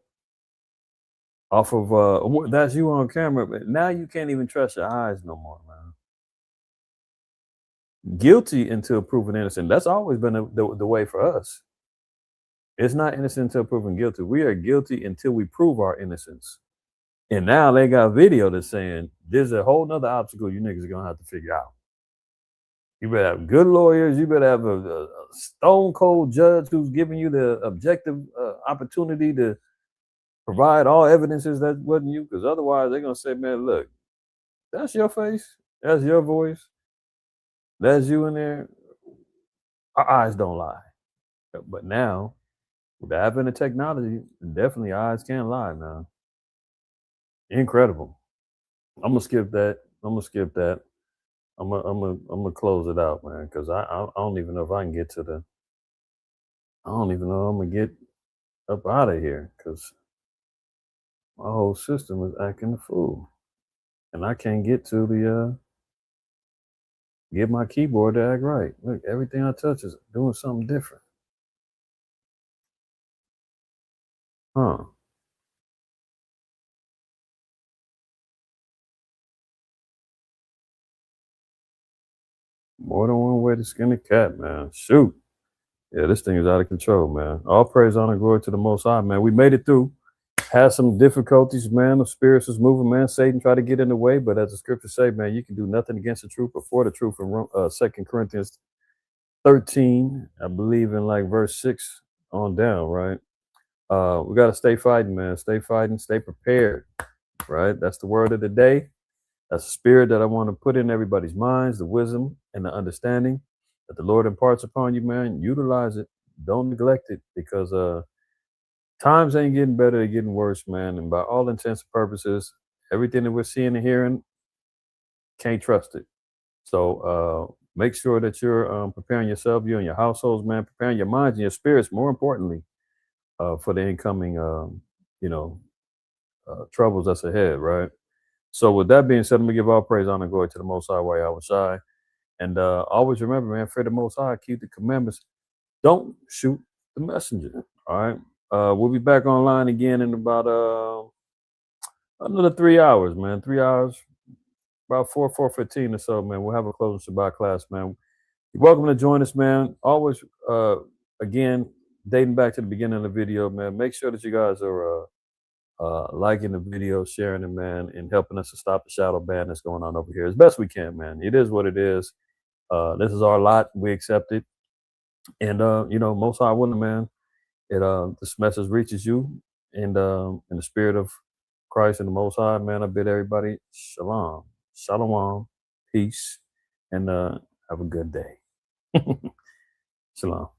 off of that's you on camera. But now you can't even trust your eyes no more, man. Guilty until proven innocent. That's always been the way for us. It's not innocent until proven guilty. We are guilty until we prove our innocence. And now they got video that's saying there's a whole nother obstacle you niggas are gonna have to figure out. You better have good lawyers. You better have a stone cold judge who's giving you the objective opportunity to provide all evidences that wasn't you. Because otherwise they're gonna say, man, look, that's your face, that's your voice, that's you in there. Our eyes don't lie. But now, with the advent of technology, definitely eyes can't lie now. Incredible. I'm gonna skip that. I'm gonna close it out, man, because I don't even know if I can get to the. I don't even know if I'm gonna get up out of here because my whole system is acting a fool, and I can't get to the get my keyboard to act right. Look, everything I touch is doing something different. Huh. More than one way to skin a cat, man. Shoot. Yeah, this thing is out of control, man. All praise, honor, glory to the Most High, man. We made it through. Had some difficulties, man. The spirits was moving, man. Satan tried to get in the way, but as the scriptures say, man, you can do nothing against the truth or for the truth in 2 Corinthians 13, I believe in like verse 6 on down, right? We got to stay fighting, man. Stay fighting, stay prepared, right? That's the word of the day. That's the spirit that I want to put in everybody's minds, the wisdom and the understanding that the Lord imparts upon you, man. Utilize it. Don't neglect it because times ain't getting better, they're getting worse, man. And by all intents and purposes, everything that we're seeing and hearing, can't trust it. So make sure that you're preparing yourself, you and your households, man, preparing your minds and your spirits, more importantly, for the incoming, troubles that's ahead, right? So with that being said, I'm gonna give all praise, honor, and glory to the Most High, Yahweh Shai. And always remember, man, fear the Most High, keep the commandments. Don't shoot the messenger. All right. We'll be back online again in about another 3 hours, man. 3 hours, about 4:15 or so, man. We'll have a closing Shabbat class, man. You're welcome to join us, man. Always, again, dating back to the beginning of the video, man. Make sure that you guys are liking the video, sharing it, man, and helping us to stop the shadow ban that's going on over here as best we can, man. It is what it is. This is our lot. We accept it. And, Most High willing, man, this message reaches you. And in the spirit of Christ and the Most High, man, I bid everybody shalom, shalom, peace, and Have a good day. Shalom.